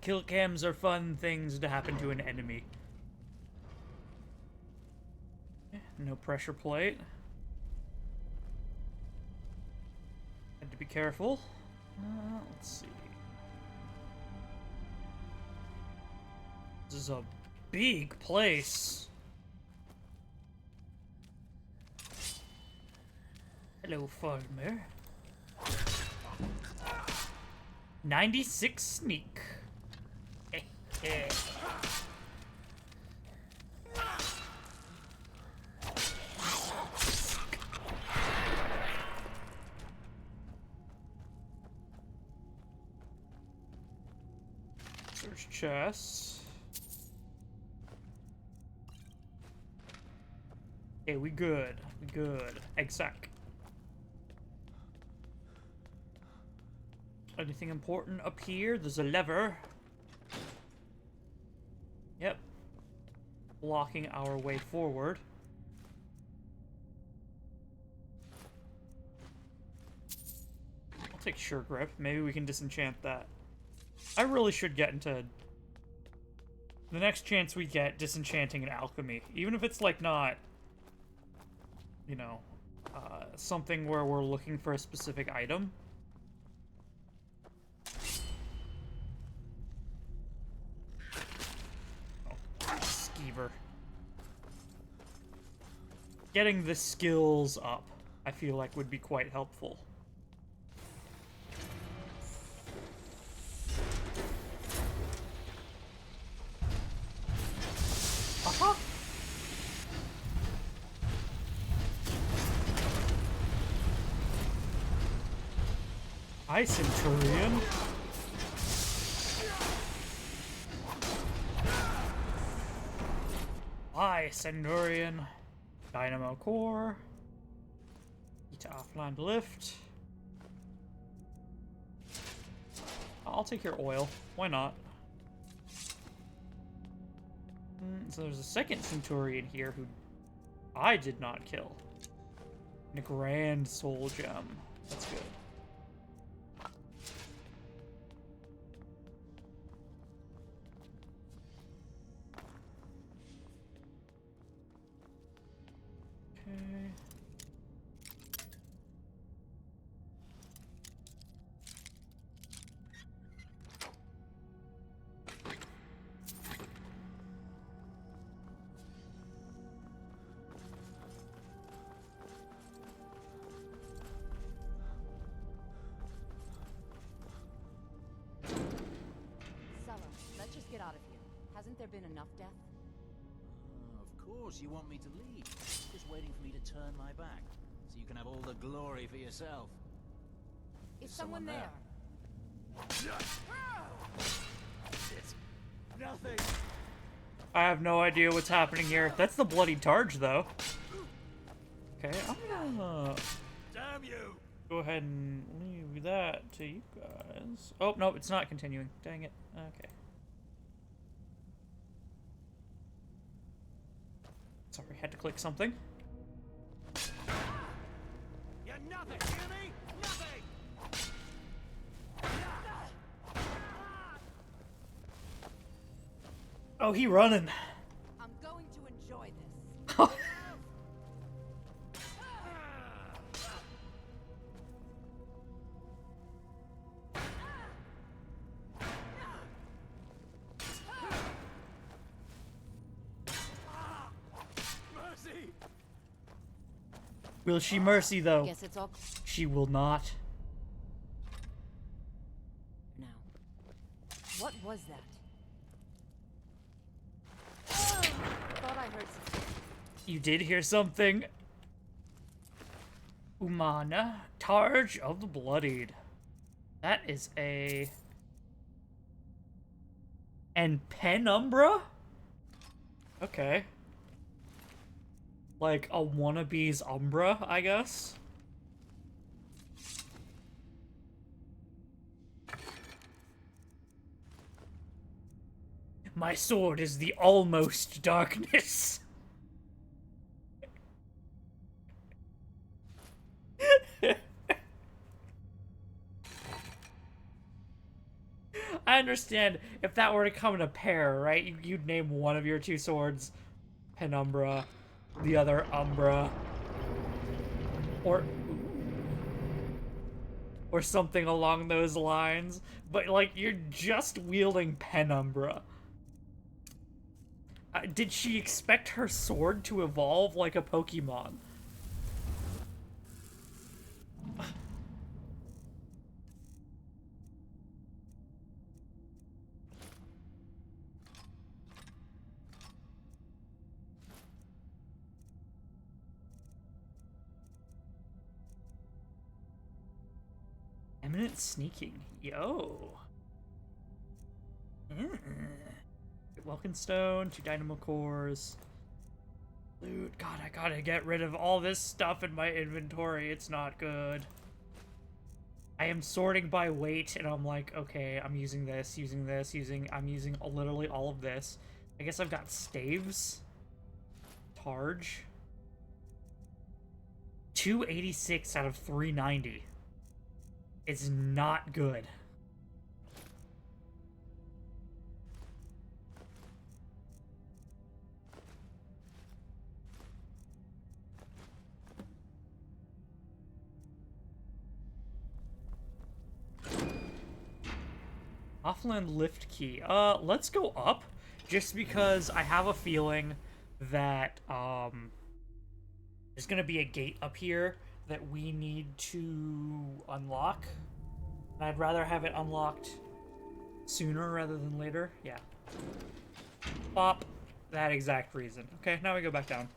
Kill cams are fun things to happen to an enemy. No pressure plate. Had to be careful. Let's see. This is a big place. Hello, farmer. 96 sneak. Yeah. There's chests. Okay, we good. We good. Exact. Anything important up here? There's a lever. Yep. Blocking our way forward. I'll take Sure Grip. Maybe we can disenchant that. I really should get into the next chance we get disenchanting and alchemy. Even if it's like not, you know, something where we're looking for a specific item. Skeever. Getting the skills up, I feel like, would be quite helpful. Aha! Hi, Centurion. Hi, Centurion. Dynamo Core. Eta offline lift. I'll take your oil. Why not? So there's a second Centurion here who I did not kill. And a Grand Soul Gem. That's good. Okay. Sella, let's just get out of here. Hasn't there been enough death? Of course you want me to leave. Just waiting for me to turn my back, so you can have all the glory for yourself. Is There's someone there? It's nothing. I have no idea what's happening here. That's the bloody Targe, though. Okay, I'm gonna Damn you! go ahead and leave that to you guys. Oh, no, it's not continuing. Dang it. Okay. Sorry, had to click something. You're nothing, hear me? Nothing! Oh, he running. I'm going to enjoy this. Mercy! Will she mercy, though? Guess it's all She will not. now. What was that? Thought I heard something. You did hear something? Umana, Targe of the Bloodied. That is a... And Penumbra? Okay. Like a wannabe's Umbra, I guess? My sword is the almost darkness. I understand if that were to come in a pair, right? You'd name one of your two swords Penumbra, the other Umbra, or something along those lines. But like, you're just wielding Penumbra. Did she expect her sword to evolve like a Pokemon? Eminent sneaking. Yo. Welkenstone, 2 dynamo cores. Loot. God, I gotta get rid of all this stuff in my inventory. It's not good. I am sorting by weight, and I'm like, okay, I'm using this, I'm using literally all of this. I guess I've got staves. Targe. 286 out of 390. It's not good. Offland lift key. Let's go up, just because I have a feeling that, there's gonna be a gate up here that we need to unlock. And I'd rather have it unlocked sooner rather than later. Yeah. Pop. That exact reason. Okay, now we go back down.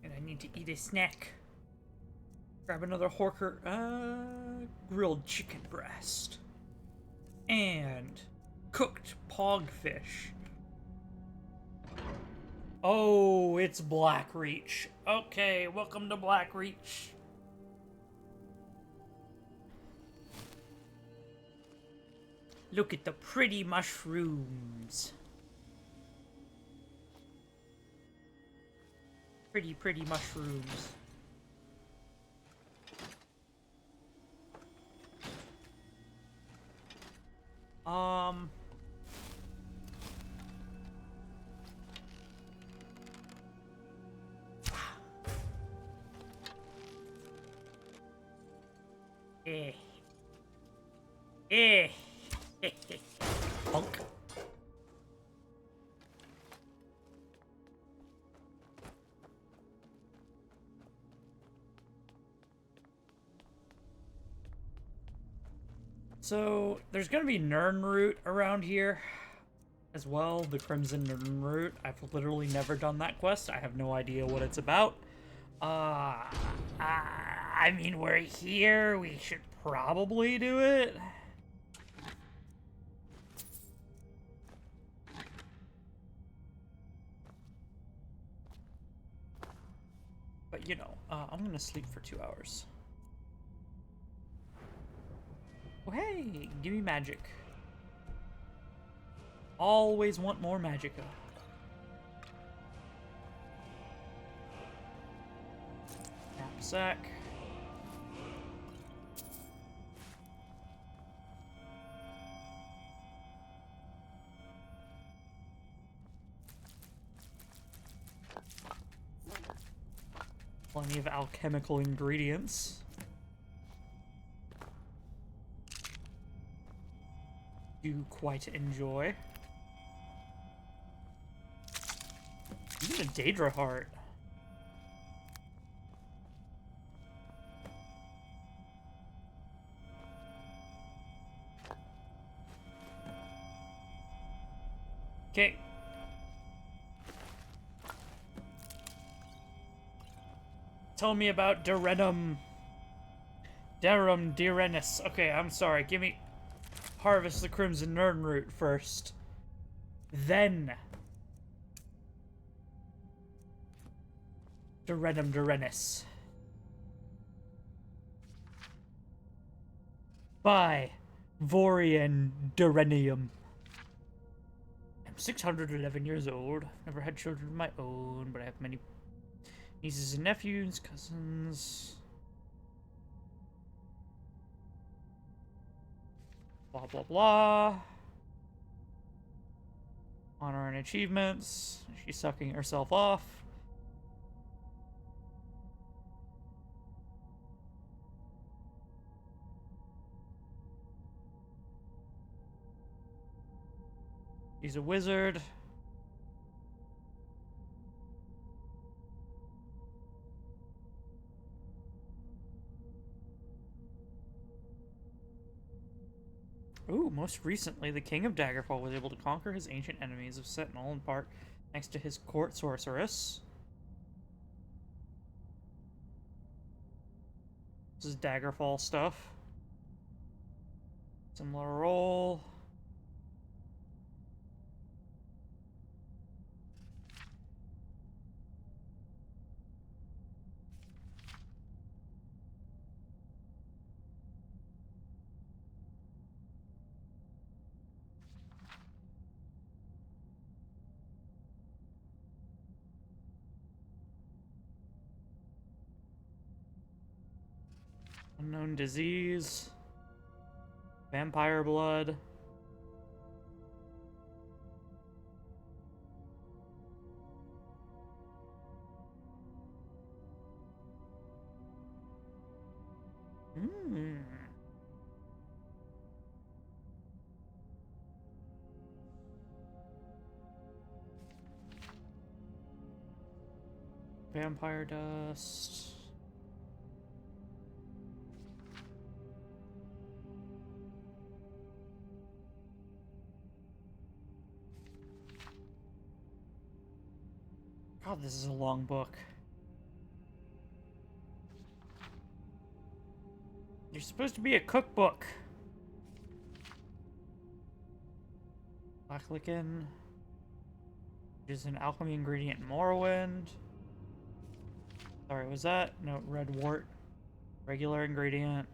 And I need to eat a snack. Grab another Horker, grilled chicken breast. And cooked pogfish. Oh, it's Blackreach. Okay, welcome to Blackreach. Look at the pretty mushrooms. Pretty, pretty mushrooms. Eh. Eh. Punk. So, there's gonna be Nirnroot around here as well, the Crimson Nirnroot. I've literally never done that quest. I have no idea what it's about. I mean, we're here. We should probably do it. But, you know, I'm gonna sleep for 2 hours. Oh, hey, give me magic. Always want more magicka. Knapsack. Plenty of alchemical ingredients. Do quite enjoy. Even a Daedra heart. Okay. Tell me about Derenum. Derenus. Okay, I'm sorry. Give me... Harvest the Crimson Nirnroot first. Then... Derenus. By Vorian Derenium. I'm 611 years old. Never had children of my own, but I have many nieces and nephews, cousins. Blah, blah, blah. Honor and achievements. She's sucking herself off. She's a wizard. Ooh, most recently, the King of Daggerfall was able to conquer his ancient enemies of Sentinel in part thanks to his court sorceress. This is Daggerfall stuff. Similar role. Unknown disease. Vampire blood. Hmm. Vampire dust. God, this is a long book. You're supposed to be a cookbook. Blacklickin, which is an alchemy ingredient in Morrowind. Sorry, was that? No, red wart. Regular ingredient.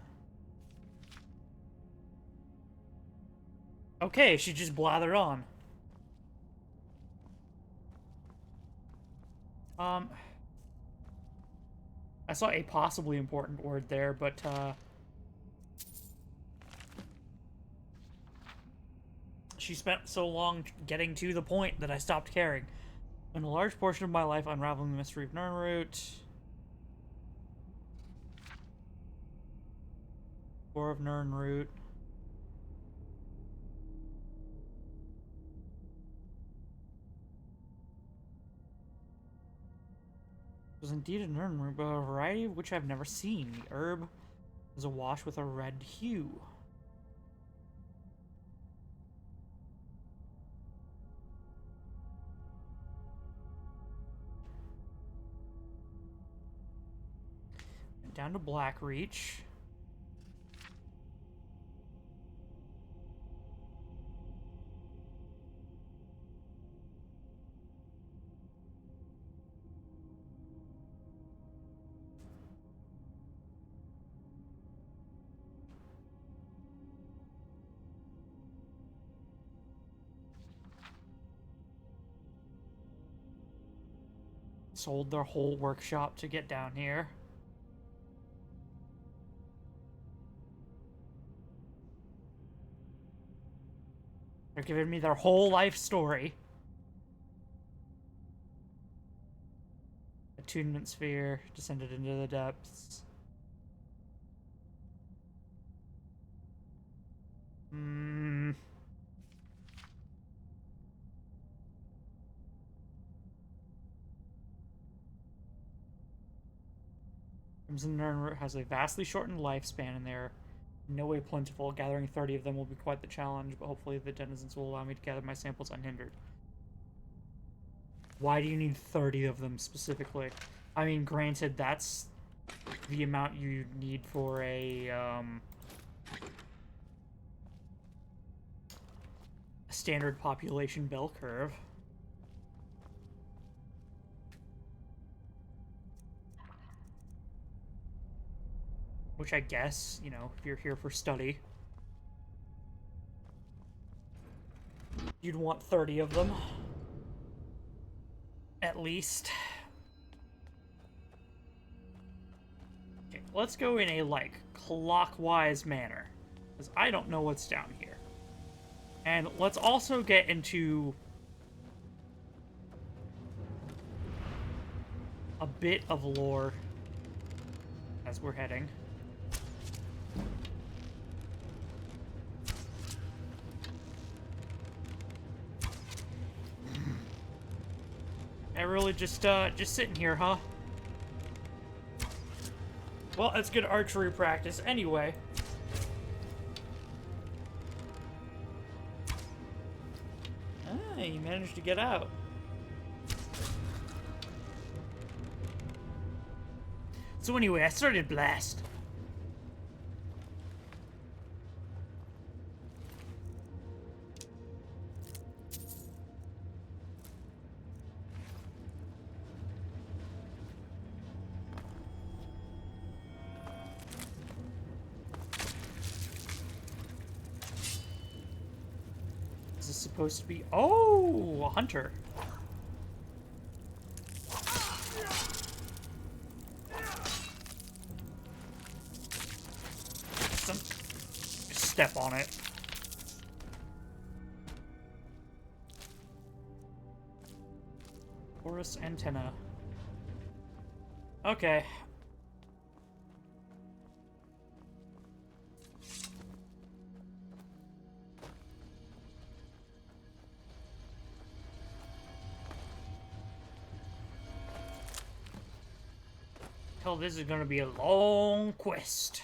Okay, she just blathered on. I saw a possibly important word there, but, she spent so long getting to the point that I stopped caring. And a large portion of my life unraveling the mystery of Nirnroot. War of Nirnroot. It was indeed a Nirnroot, but a variety of which I've never seen. The herb is awash with a red hue. Went down to Blackreach. Sold their whole workshop to get down here. They're giving me their whole life story. Attunement sphere descended into the depths. Crimson Nirnroot has a vastly shortened lifespan, and they're in no way plentiful. Gathering 30 of them will be quite the challenge, but hopefully the denizens will allow me to gather my samples unhindered. Why do you need 30 of them specifically? I mean, granted, that's the amount you need for a standard population bell curve. Which I guess, you know, if you're here for study, you'd want 30 of them. At least. Okay, let's go in a, like, clockwise manner. Because I don't know what's down here. And let's also get into a bit of lore as we're heading. I really just sitting here, huh? Well, that's good archery practice anyway. he managed to get out. So anyway, I started Blast. Is this supposed to be... Oh, a hunter. Step on it. Porous antenna. Okay. Hell, this is gonna be a long quest.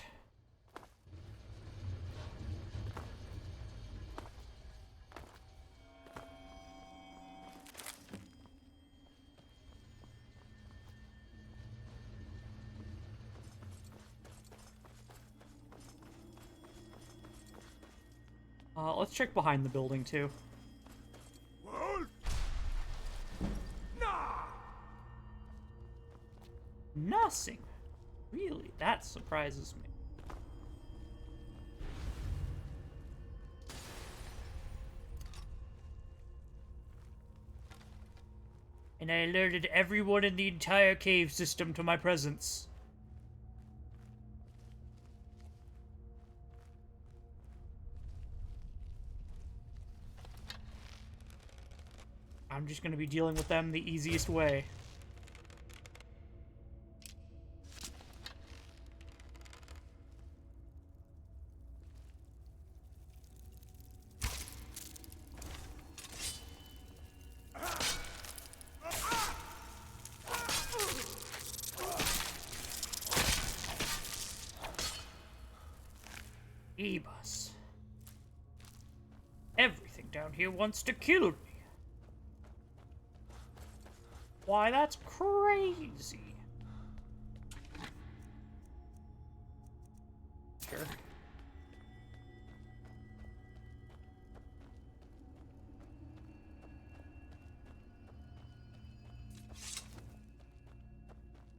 Let's check behind the building, too. Well? Nah! Nothing. Really? That surprises me. And I alerted everyone in the entire cave system to my presence. I'm just gonna be dealing with them the easiest way. Ebus. Everything down here wants to kill me. Why, that's crazy. Sure.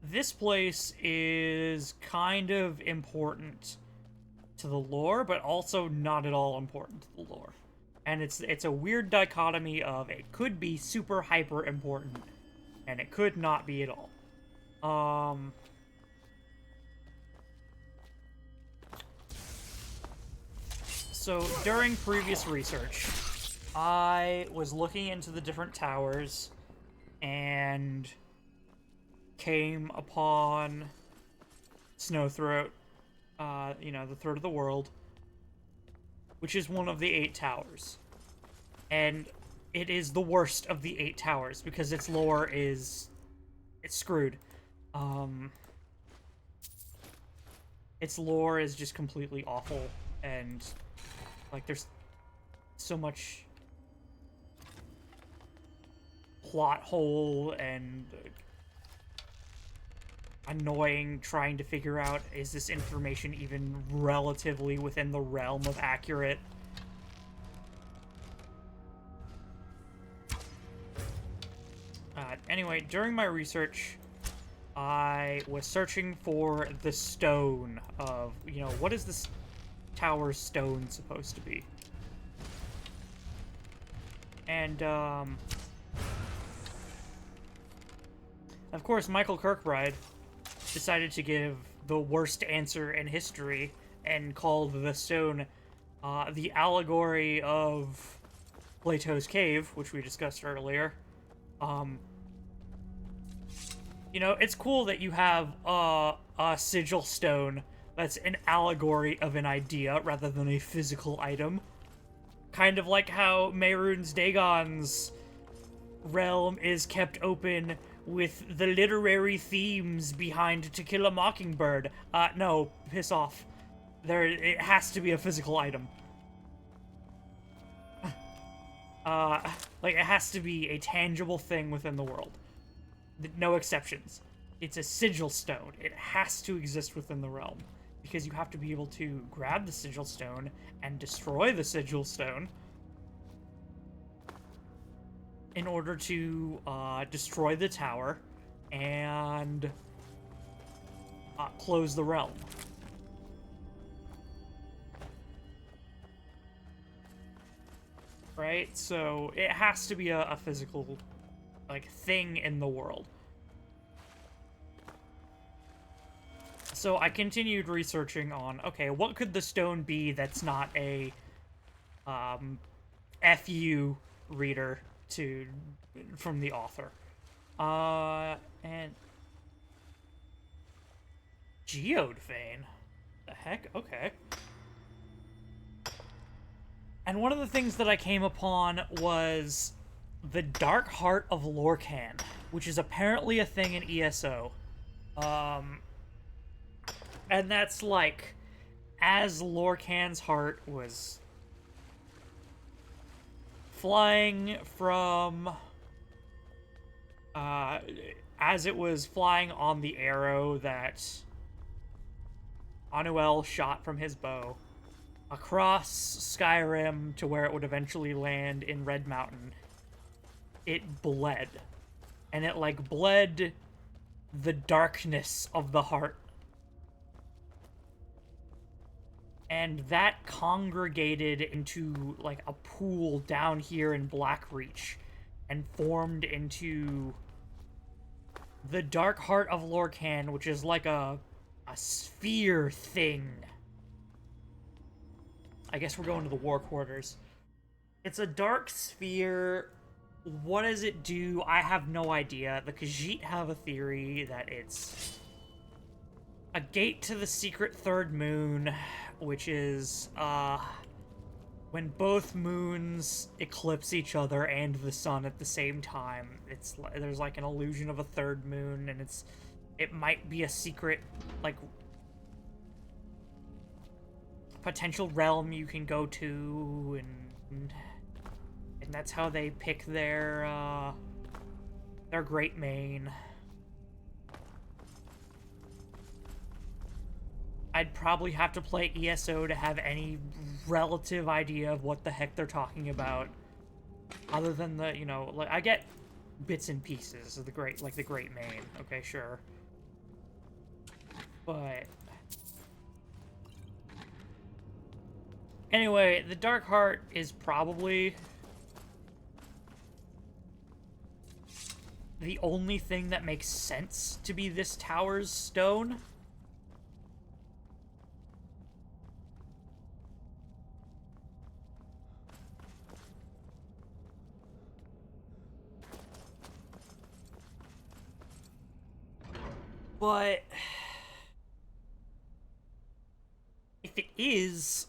This place is kind of important to the lore, but also not at all important to the lore. And it's a weird dichotomy of it could be super hyper important, and it could not be at all. So during previous research, I was looking into the different towers and came upon Snowthroat, you know, the Throat of the World, which is one of the 8 towers. And it is the worst of the 8 towers because its lore is... it's screwed. Its lore is just completely awful, and like there's so much plot hole and annoying trying to figure out, is this information even relatively within the realm of accurate? Anyway, during my research, I was searching for the stone of, you know, what is this tower's stone supposed to be? And, of course, Michael Kirkbride decided to give the worst answer in history and called the stone the allegory of Plato's cave, which we discussed earlier. You know, it's cool that you have a sigil stone that's an allegory of an idea rather than a physical item. Kind of like how Mehrunes Dagon's realm is kept open with the literary themes behind To Kill a Mockingbird. No, piss off. It has to be a physical item. Like, it has to be a tangible thing within the world. No exceptions. It's a sigil stone. It has to exist within the realm. Because you have to be able to grab the sigil stone and destroy the sigil stone in order to destroy the tower and close the realm. Right? So it has to be a physical, like, thing in the world. So I continued researching on, okay, what could the stone be that's not a FU reader from the author? And Geode Vein. The heck? Okay. And one of the things that I came upon was the Dark Heart of Lorcan, which is apparently a thing in ESO. And that's like, as Lorcan's heart was flying from, as it was flying on the arrow that Anuel shot from his bow, across Skyrim to where it would eventually land in Red Mountain, it bled. And it, like, bled the darkness of the heart. And that congregated into, like, a pool down here in Blackreach and formed into the Dark Heart of Lorcan, which is like a sphere thing. I guess we're going to the war quarters. It's a dark sphere. What does it do? I have no idea. The Khajiit have a theory that it's a gate to the secret third moon, which is, when both moons eclipse each other and the sun at the same time. There's like an illusion of a third moon, and it might be a secret, like, potential realm you can go to, and that's how they pick their Great Main. I'd probably have to play ESO to have any relative idea of what the heck they're talking about, other than the, you know, like, I get bits and pieces of the Great Main. Okay, sure, but anyway, the Dark Heart is probably the only thing that makes sense to be this tower's stone. But if it is,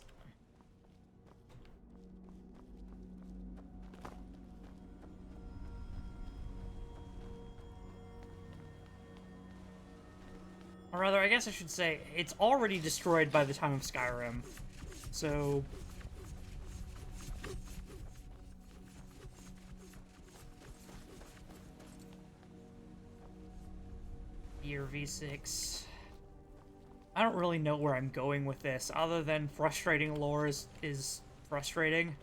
or rather, I guess I should say, it's already destroyed by the time of Skyrim. So year V6. I don't really know where I'm going with this, other than frustrating lore is frustrating.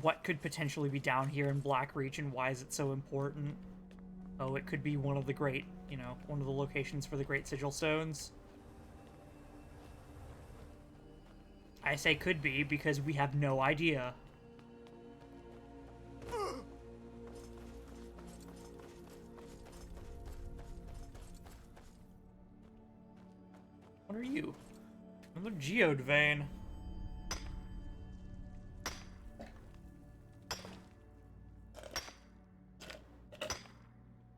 What could potentially be down here in Blackreach, and why is it so important? Oh, it could be one of the great, you know, one of the locations for the Great Sigil Stones. I say could be because we have no idea. What are you? Another geode vein.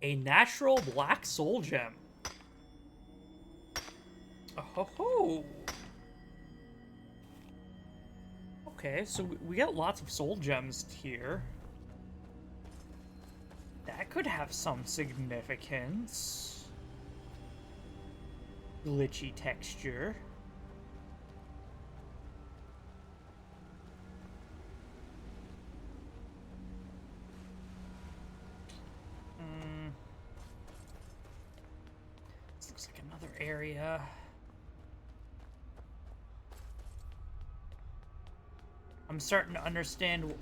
A natural black soul gem. Oh ho ho. Okay, so we get lots of soul gems here. That could have some significance. Glitchy texture. looks like another area. I'm starting to understand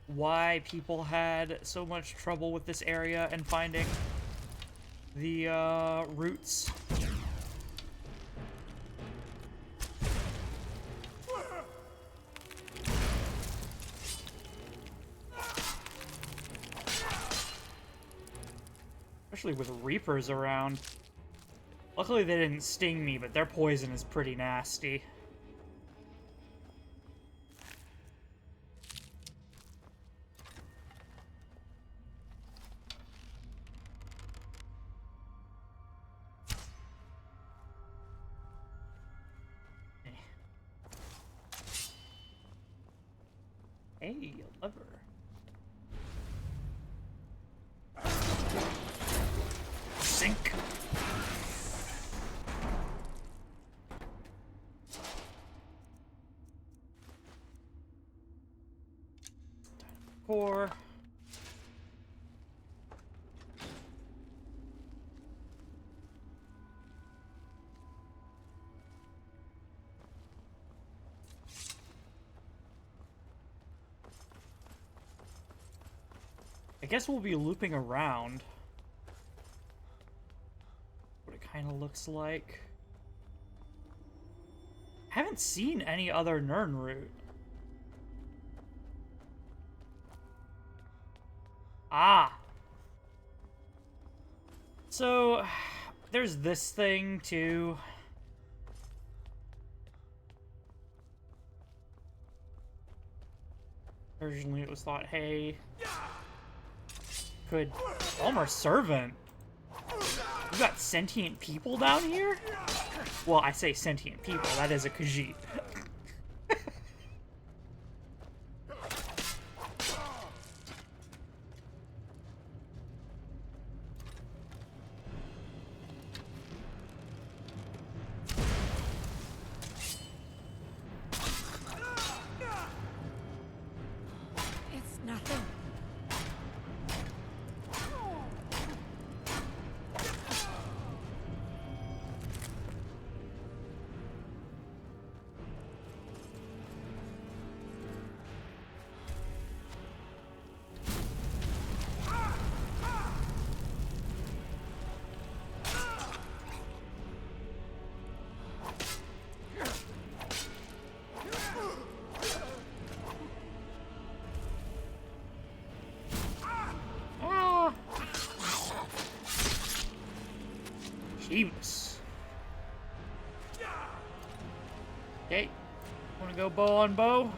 why people had so much trouble with this area and finding the roots. Especially with Reapers around. Luckily they didn't sting me, but their poison is pretty nasty. Hey, a lever. Sink. Core. I guess we'll be looping around. What it kind of looks like. I haven't seen any other Nern route. Ah! So, there's this thing, too. Originally it was thought, hey, could Almer's servant? You got sentient people down here? Well, I say sentient people, that is a Khajiit. It's nothing. Ah! Jeebus. Okay. Wanna go bow on bow?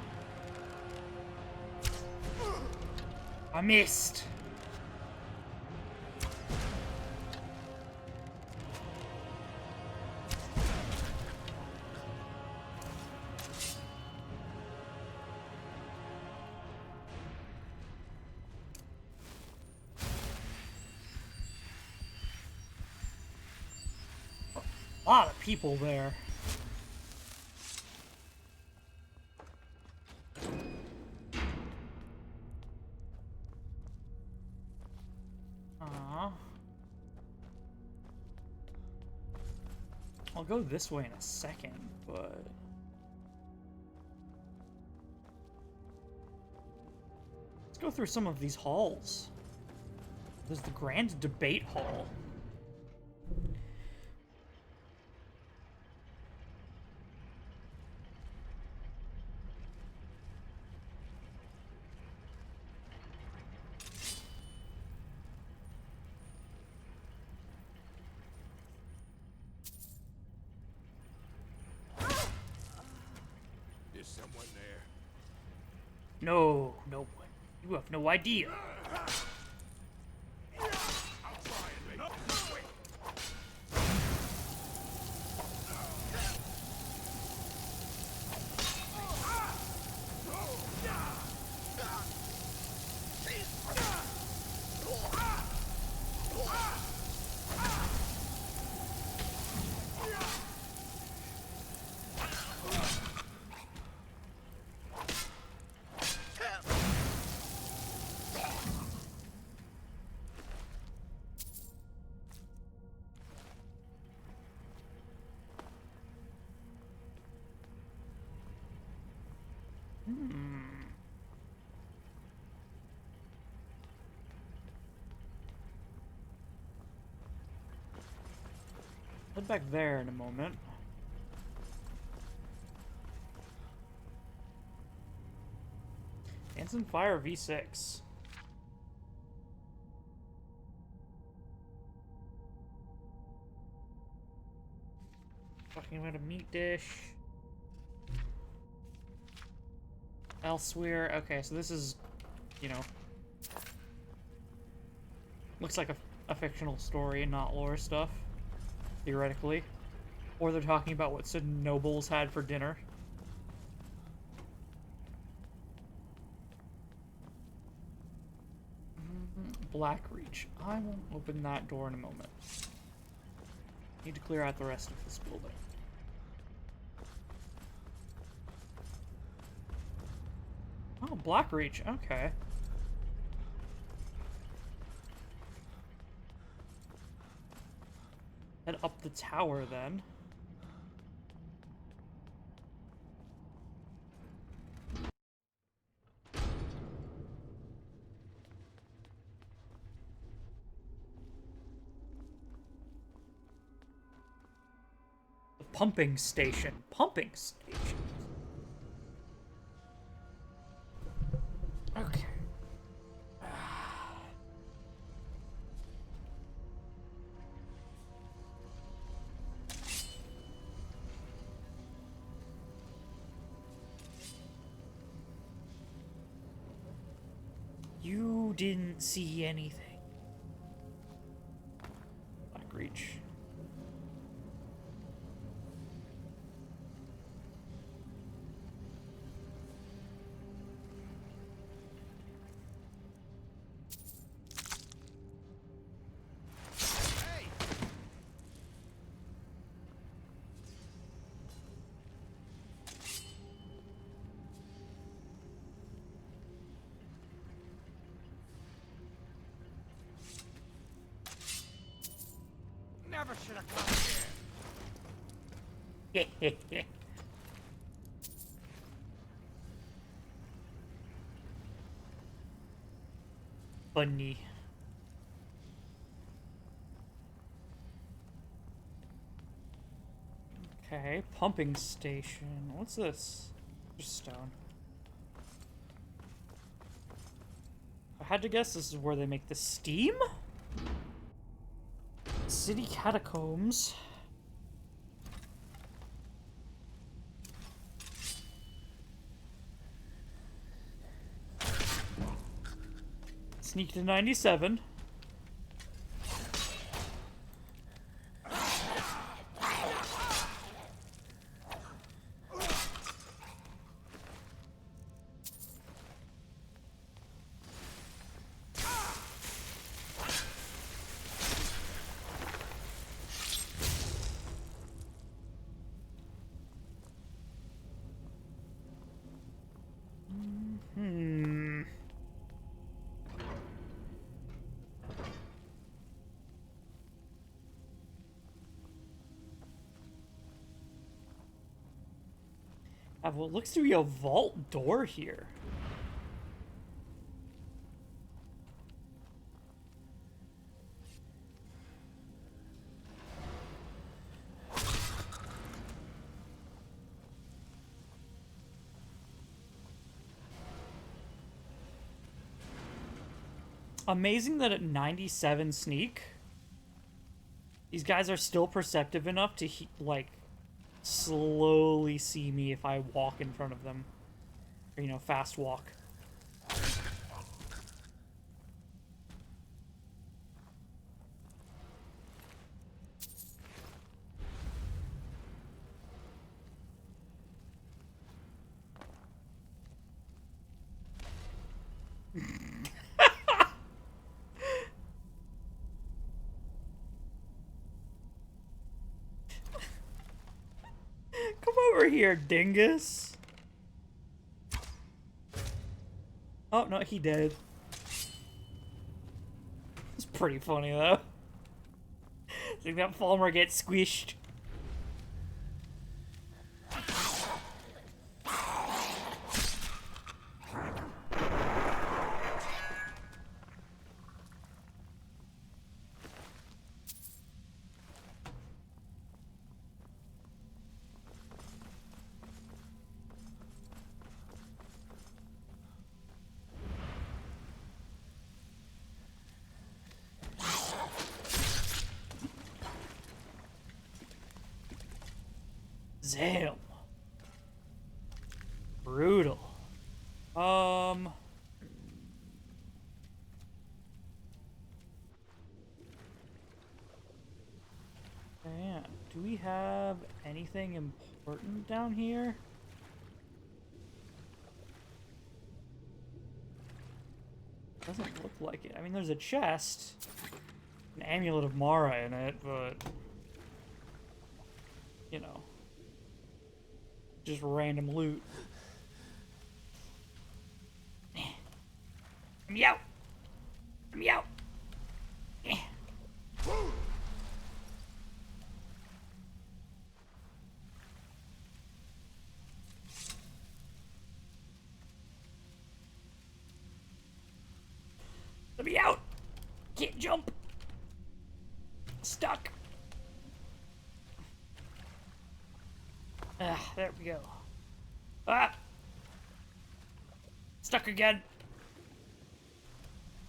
I missed. A lot of people there. I'll go this way in a second, but let's go through some of these halls. There's the Grand Debate Hall. Is someone there? No, no one. You have no idea. I'll try and make it quick. Head back there in a moment. Dancing Fire V6. Talking about a meat dish. Elsewhere. Okay, so this is, you know, looks like a fictional story and not lore stuff, theoretically. Or they're talking about what some nobles had for dinner. Blackreach. I will open that door in a moment. Need to clear out the rest of this building. Oh, Blackreach. Okay. Head up the tower then. The pumping station. Pumping station. Okay. You didn't see anything. Blackreach. Never should have come here. Funny. Okay, pumping station. What's this? Just stone. I had to guess this is where they make the steam? City catacombs. Sneak to 97. I have what looks to be a vault door here. Amazing that at 97 sneak, these guys are still perceptive enough to, like, slowly see me if I walk in front of them. Or, you know, fast walk. Come over here, dingus. Oh, no, he did. It's pretty funny, though. Think that Falmer gets squished. Damn. Brutal. Man, do we have anything important down here? Doesn't look like it. I mean, there's a chest, an amulet of Mara in it, but you know, just random loot. Meow. Meow. Let me out! Can't jump! Stuck! Ah, there we go. Ah! Stuck again!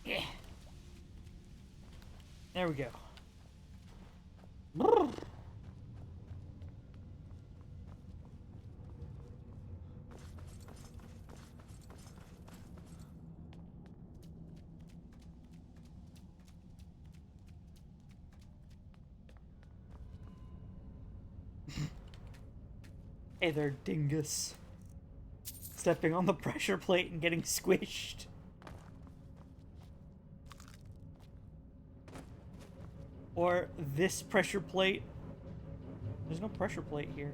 Yeah. There we go. Brrr. Hey there, dingus. Stepping on the pressure plate and getting squished. Or this pressure plate. There's no pressure plate here.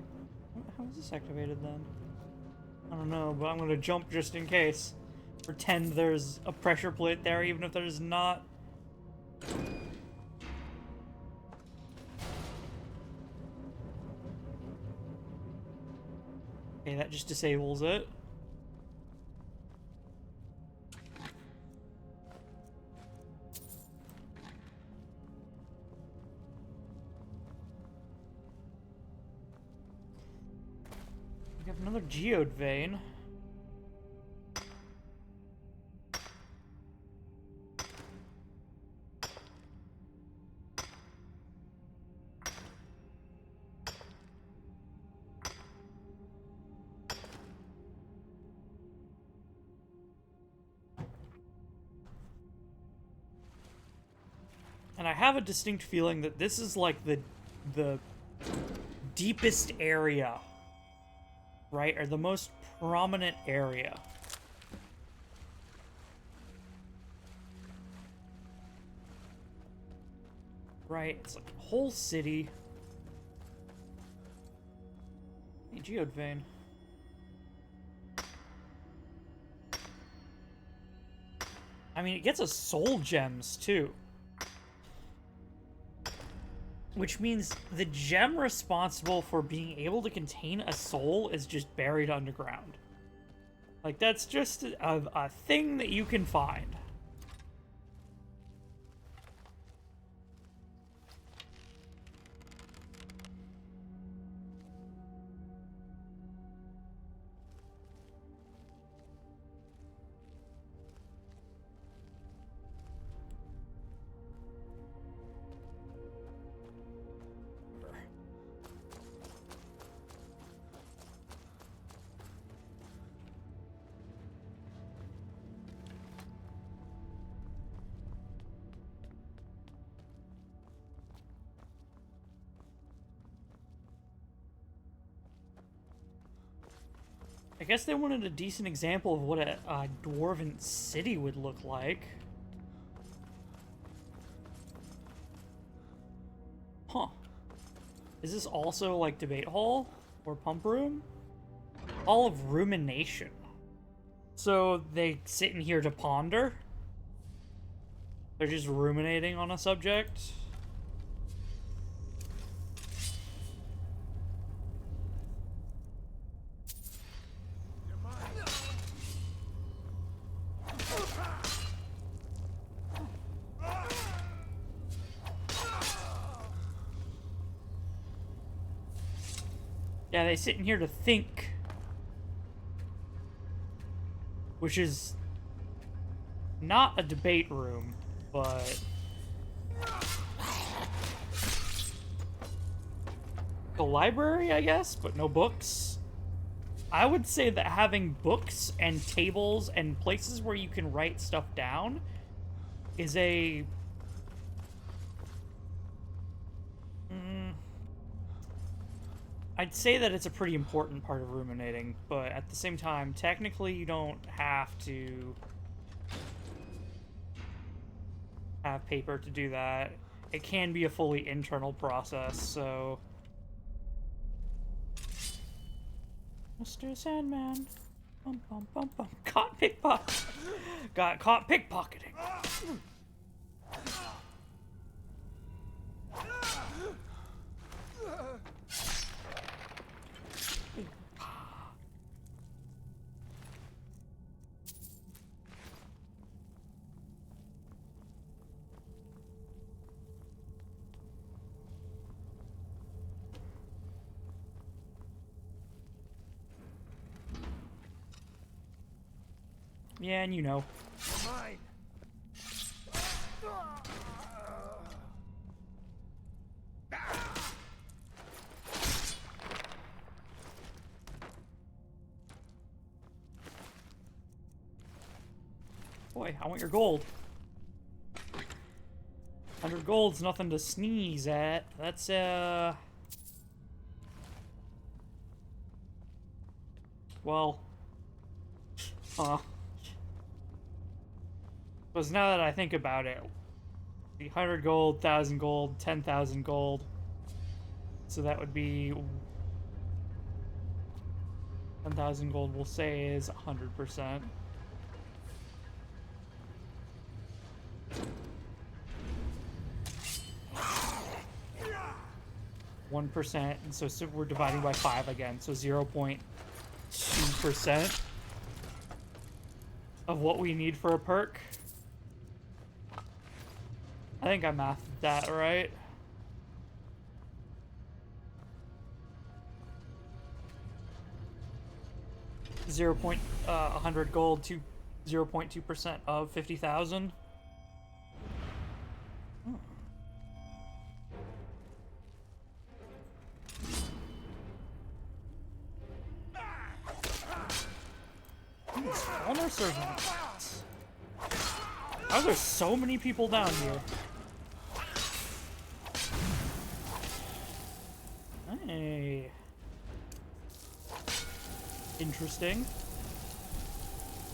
How is this activated then? I don't know, but I'm gonna jump just in case. Pretend there's a pressure plate there, even if there's not. Okay, that just disables it. We have another geode vein. And I have a distinct feeling that this is like the deepest area, right? Or the most prominent area. Right? It's like a whole city. Hey, geode vein. I mean, it gets us soul gems too. Which means the gem responsible for being able to contain a soul is just buried underground. Like, that's just a thing that you can find. I guess they wanted a decent example of what a dwarven city would look like. Huh. Is this also like debate hall or pump room? Hall of rumination. So they sit in here to ponder? They're just ruminating on a subject? Yeah, they sit in here to think. Which is not a debate room, but a library, I guess, but no books. I would say that having books and tables and places where you can write stuff down is a... I'd say that it's a pretty important part of ruminating, but at the same time, technically you don't have to have paper to do that. It can be a fully internal process, so... Mr. Sandman. Bum, bum, bum, bum. Caught pickpocket. Got caught pickpocketing. Yeah, and you know. Mine. Boy, I want your gold. 100 gold's nothing to sneeze at. That's, well... Because now that I think about it, the 100 gold, 1,000 gold, 10,000 gold. So that would be 10,000 gold, we'll say, is 100%. %, and so we're dividing by 5 again, so 0.2% of what we need for a perk. I think I mathed that right. Zero point 100 gold to 0.2% of 50,000. Spawner servants. Why are there so many people down here? Hey. Interesting.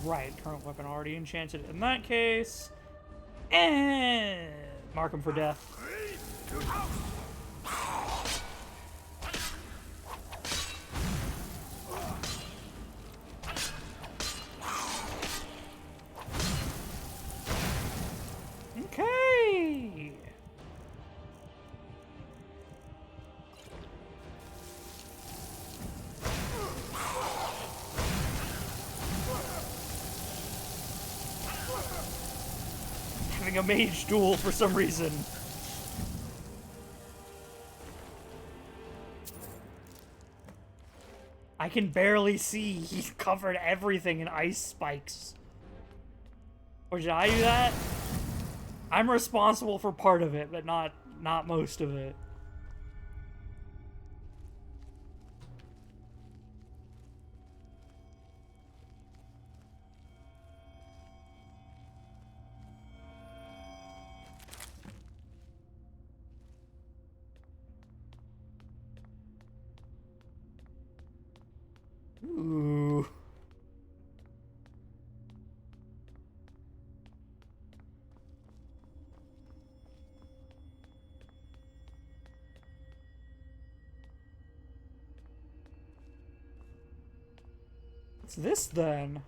Right, current weapon already enchanted. In that case, and mark him for death. Okay. Having a mage duel for some reason. I can barely see. He's covered everything in ice spikes. Or did I do that? I'm responsible for part of it, but not most of it. Ooh. What's this then?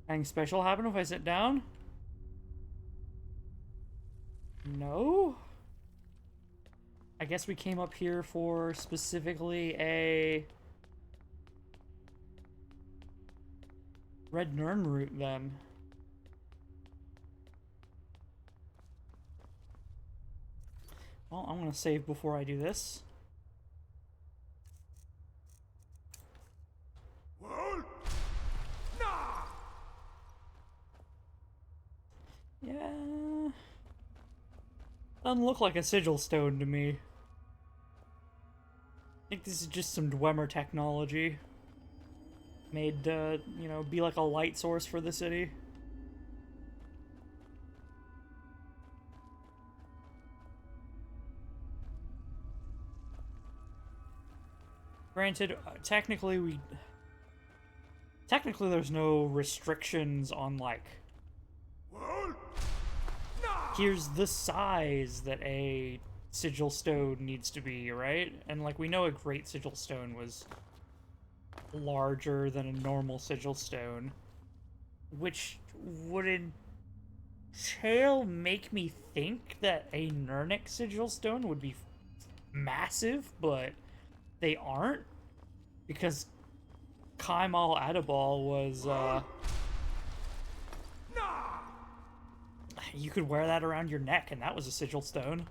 Anything special happen if I sit down? No? I guess we came up here for specifically a Red Nern route then. Well, I'm gonna save before I do this. Yeah. doesn't look like a sigil stone to me. I think this is just some Dwemer technology. Made to, you know, be like a light source for the city. Granted, technically there's no restrictions on, like, here's the size that a sigil stone needs to be, right? And, like, we know a great sigil stone was larger than a normal sigil stone, which would make me think that a Nurnik sigil stone would be massive, but they aren't, because Kaimal Adabal was, you could wear that around your neck, and that was a sigil stone.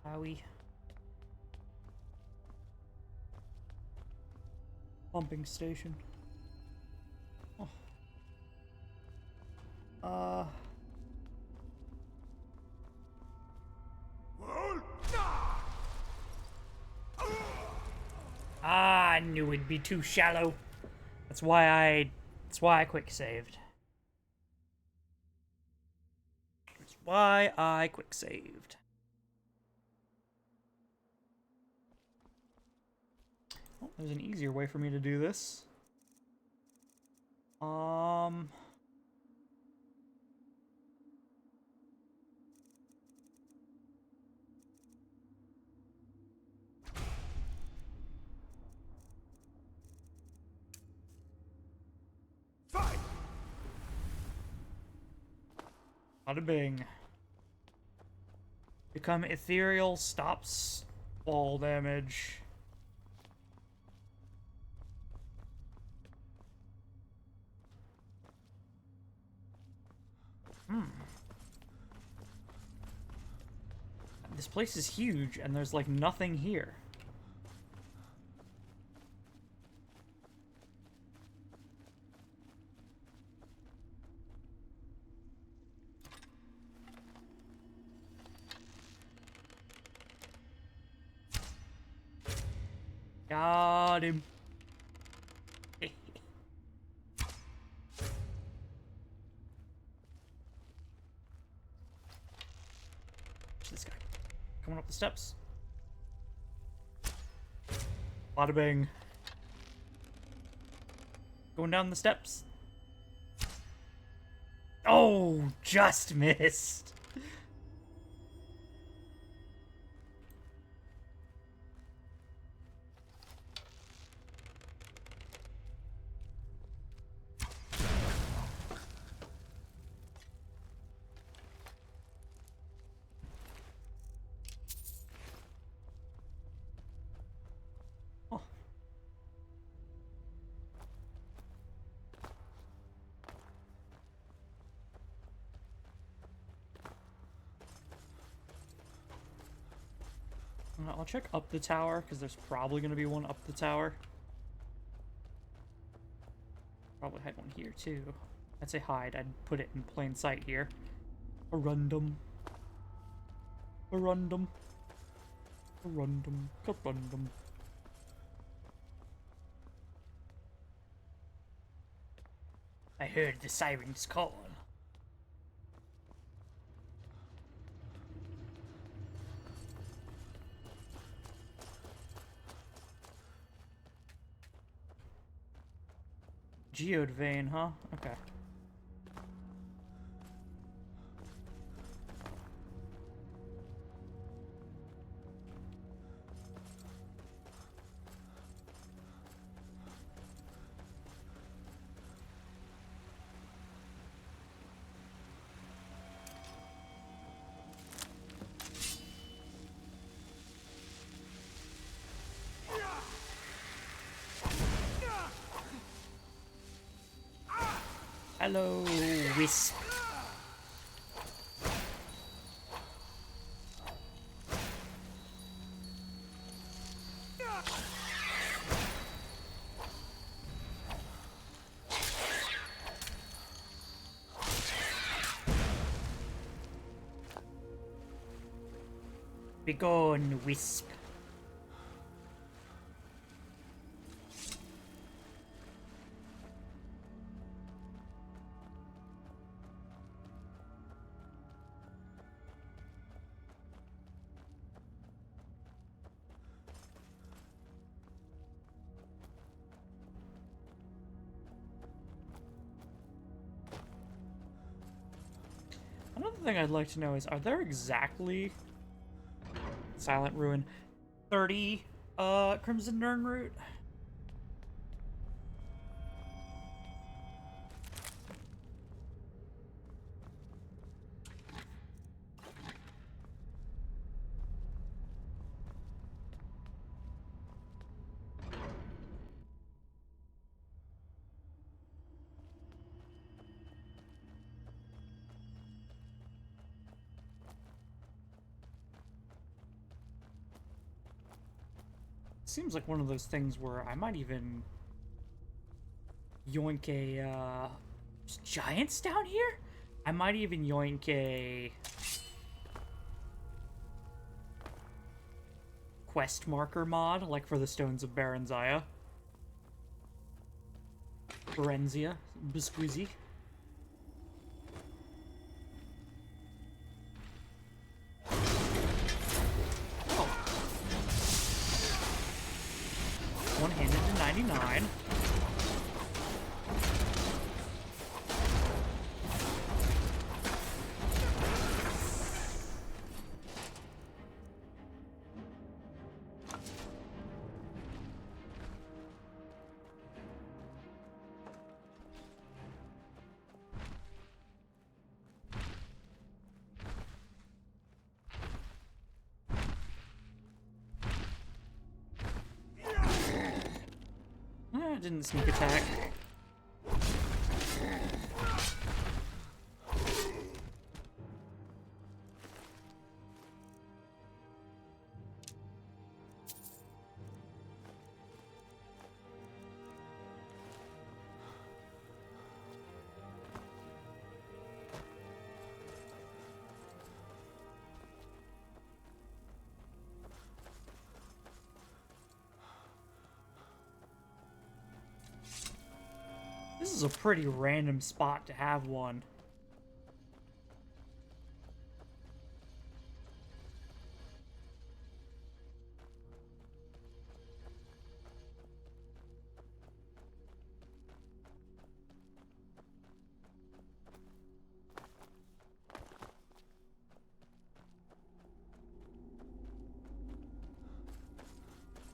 Owie. Pumping station. Oh. I knew it'd be too shallow. That's why I quick saved. That's why I quick saved. Oh, there's an easier way for me to do this. Bada bing. Become ethereal, stops fall damage. This place is huge, and there's like nothing here. Got him. This guy coming up the steps. Bada bing. Going down the steps. Oh, just missed. I'll check up the tower, because there's probably going to be one up the tower. Probably had one here, too. I'd say hide. I'd put it in plain sight here. Arundum. Arundum. Arundum. Carundum. I heard the sirens call. Geode vein, huh? Okay. Hello, Wisp. Be gone, Wisp. Another thing I'd like to know is, are there exactly Silent Ruin 30 Crimson Nern route? Seems like one of those things where I might even yoink a, there's giants down here? I might even yoink a quest marker mod, like for the Stones of Baranzaya. Berenzia, Bisquizzy. One-handed to 99. Didn't sneak attack. This is a pretty random spot to have one.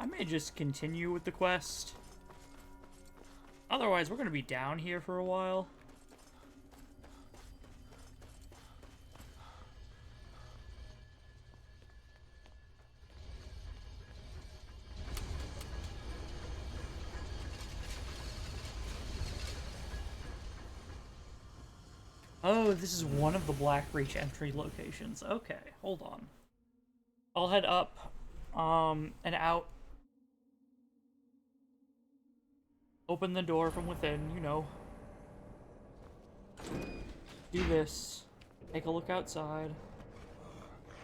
I may just continue with the quest. Otherwise, we're going to be down here for a while. Oh, this is one of the Black Reach entry locations. Okay, hold on. I'll head up, and out. Open the door from within, you know. Do this. Take a look outside.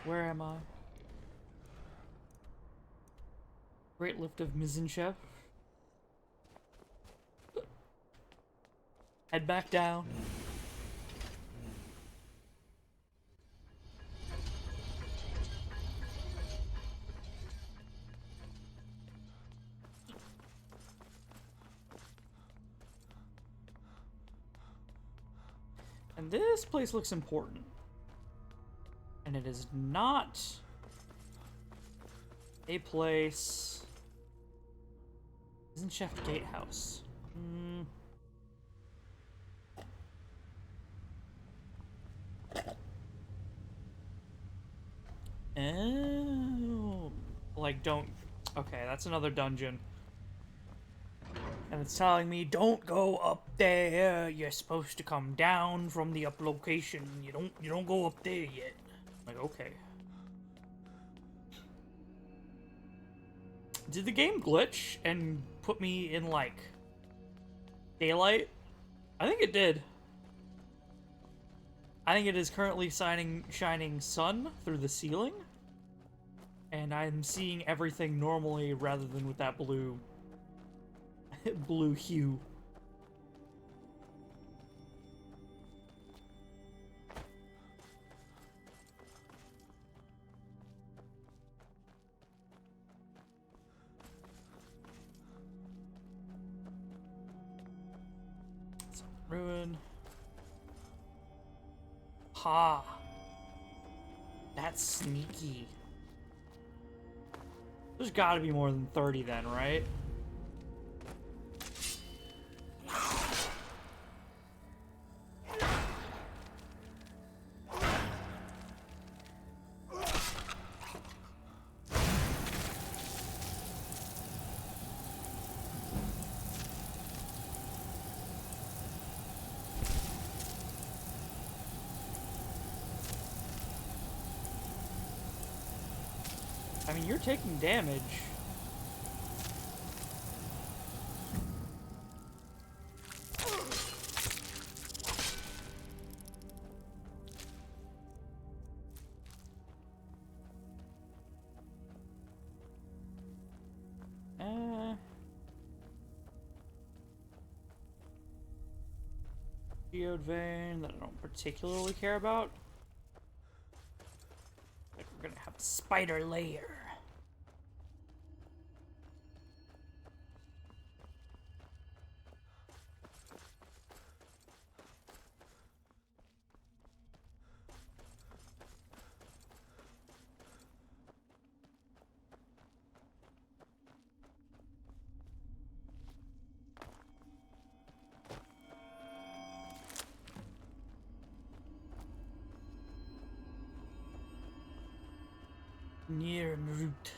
Where am I? Great lift of Mizinchef. Head back down. And this place looks important. And it is not a place... Isn't Chef Gatehouse? Oh. Like, don't... Okay, that's another dungeon. And it's telling me, don't go up there. You're supposed to come down from the up location. You don't go up there yet. I'm like, okay. Did the game glitch and put me in, like, daylight? I think it did. I think it is currently shining sun through the ceiling. And I'm seeing everything normally rather than with that blue blue hue. Ruin. Ha! That's sneaky. There's gotta be more than 30 then, right? I mean, you're taking damage. Geode vein that I don't particularly care about. Like we're gonna have a spider layer. Near root.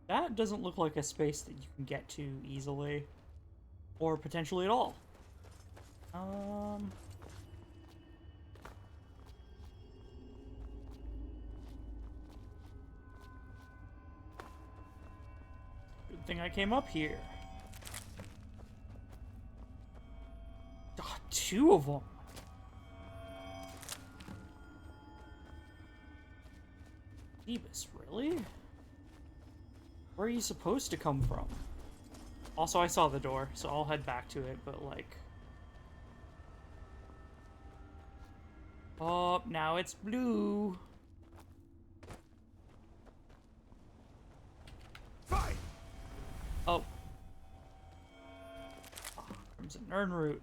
That doesn't look like a space that you can get to easily. Or potentially at all. Good thing I came up here. Ah, 2 of them. Phoebus, really? Where are you supposed to come from? Also, I saw the door, so I'll head back to it, but like... Oh, now it's blue. Fight! Oh. Oh, Crimson Urn Root.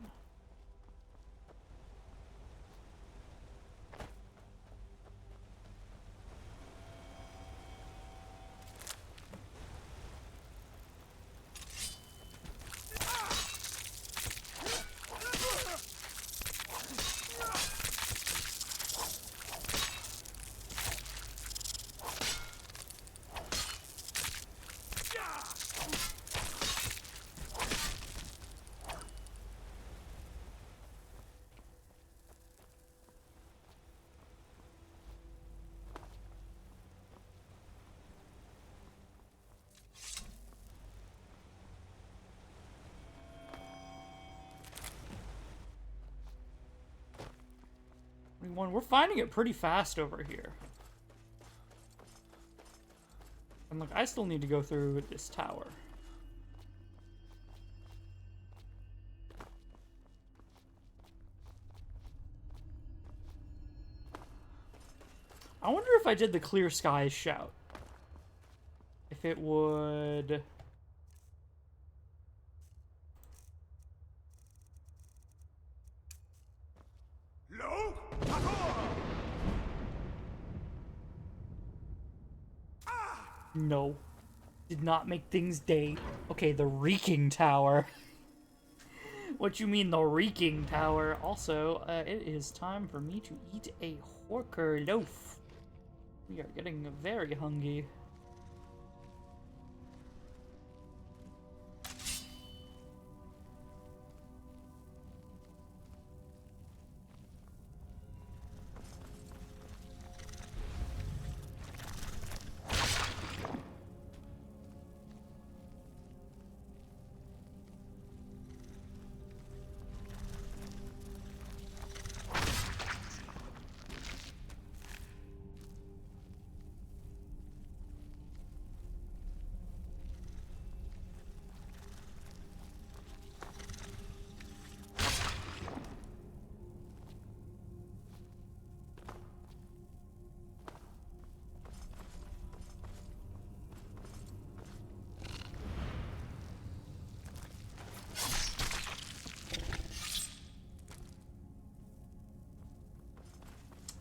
We're finding it pretty fast over here. And look, I still need to go through this tower. I wonder if I did the clear skies shout. If it would... No. Did not make things day. Okay, the Reeking Tower. What you mean, the Reeking Tower? Also, it is time for me to eat a Horker loaf. We are getting very hungry.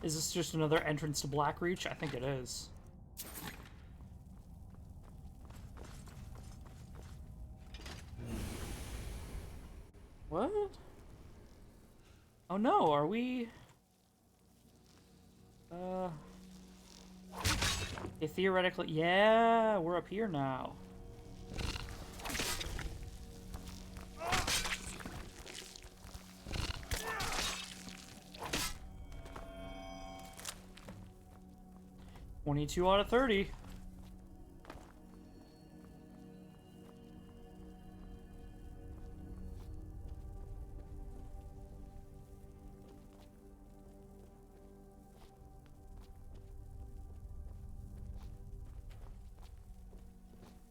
Is this just another entrance to Blackreach? I think it is. What? Oh no, are we... Yeah, theoretically... Yeah, we're up here now. $22 out of 30.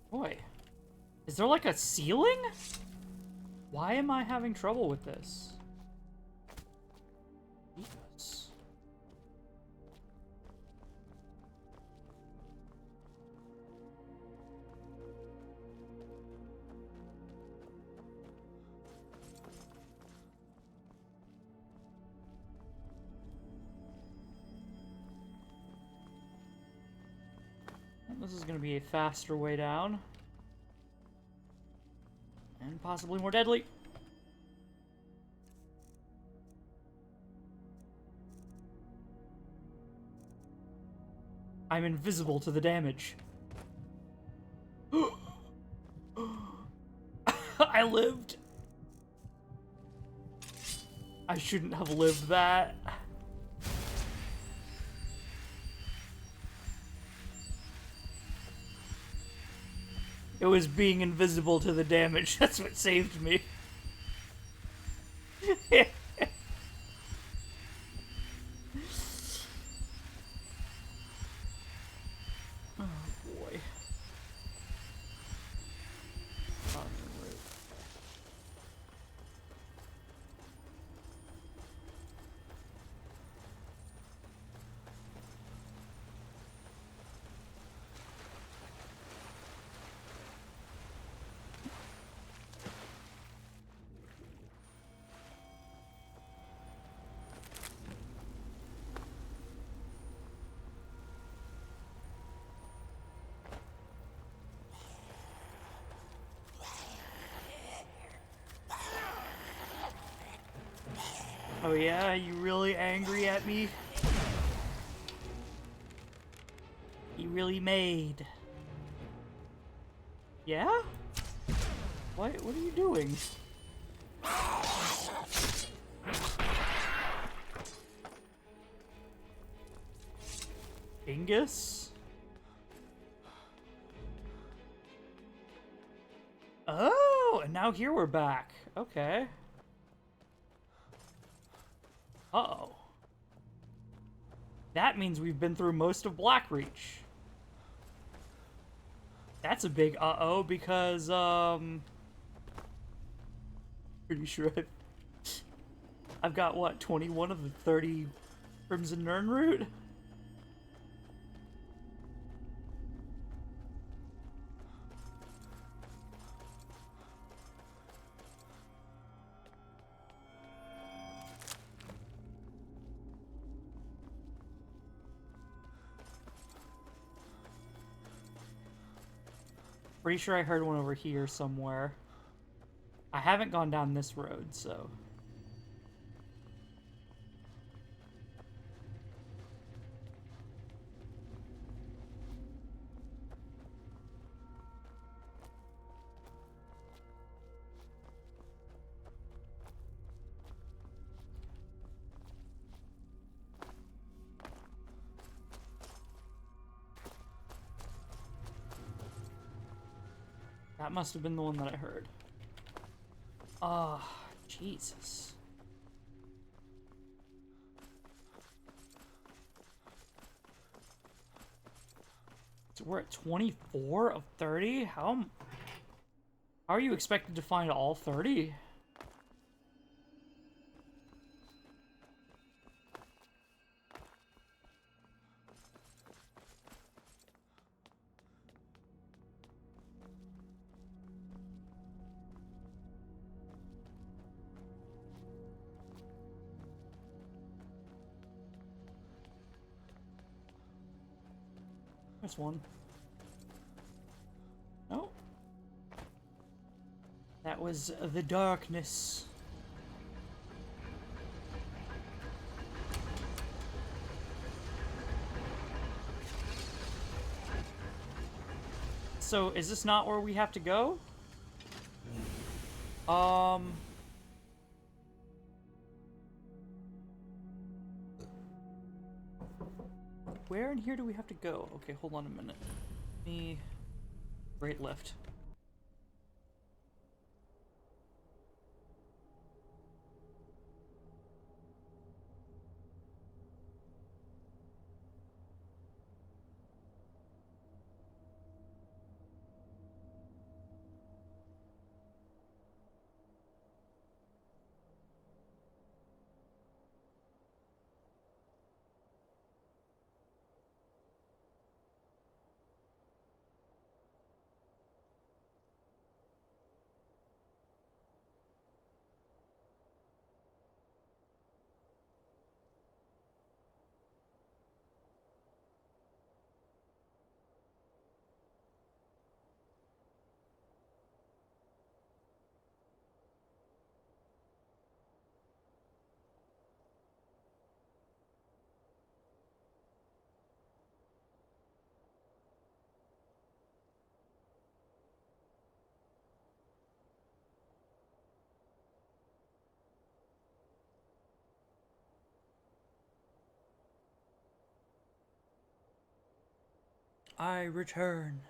Boy, is there like a ceiling? Why am I having trouble with this? Jesus. This is going to be a faster way down. And possibly more deadly. I'm invisible to the damage. I lived. I shouldn't have lived that. It was being invisible to the damage. That's what saved me. Oh boy. Oh yeah, you really angry at me? You really made. Yeah? What are you doing? Ingus? Oh, and now here we're back. Okay. Uh-oh. That means we've been through most of Blackreach. That's a big uh-oh because, pretty sure I've got, what, 21 of the 30 Crimson Nirnroot? Pretty sure I heard one over here somewhere. I haven't gone down this road, so... That must have been the one that I heard. Ah, Jesus. So we're at 24 of 30? How are you expected to find all 30? There's one. No. That was the darkness. So, is this not where we have to go? Where in here do we have to go? Okay, hold on a minute. Me... Great lift. I return.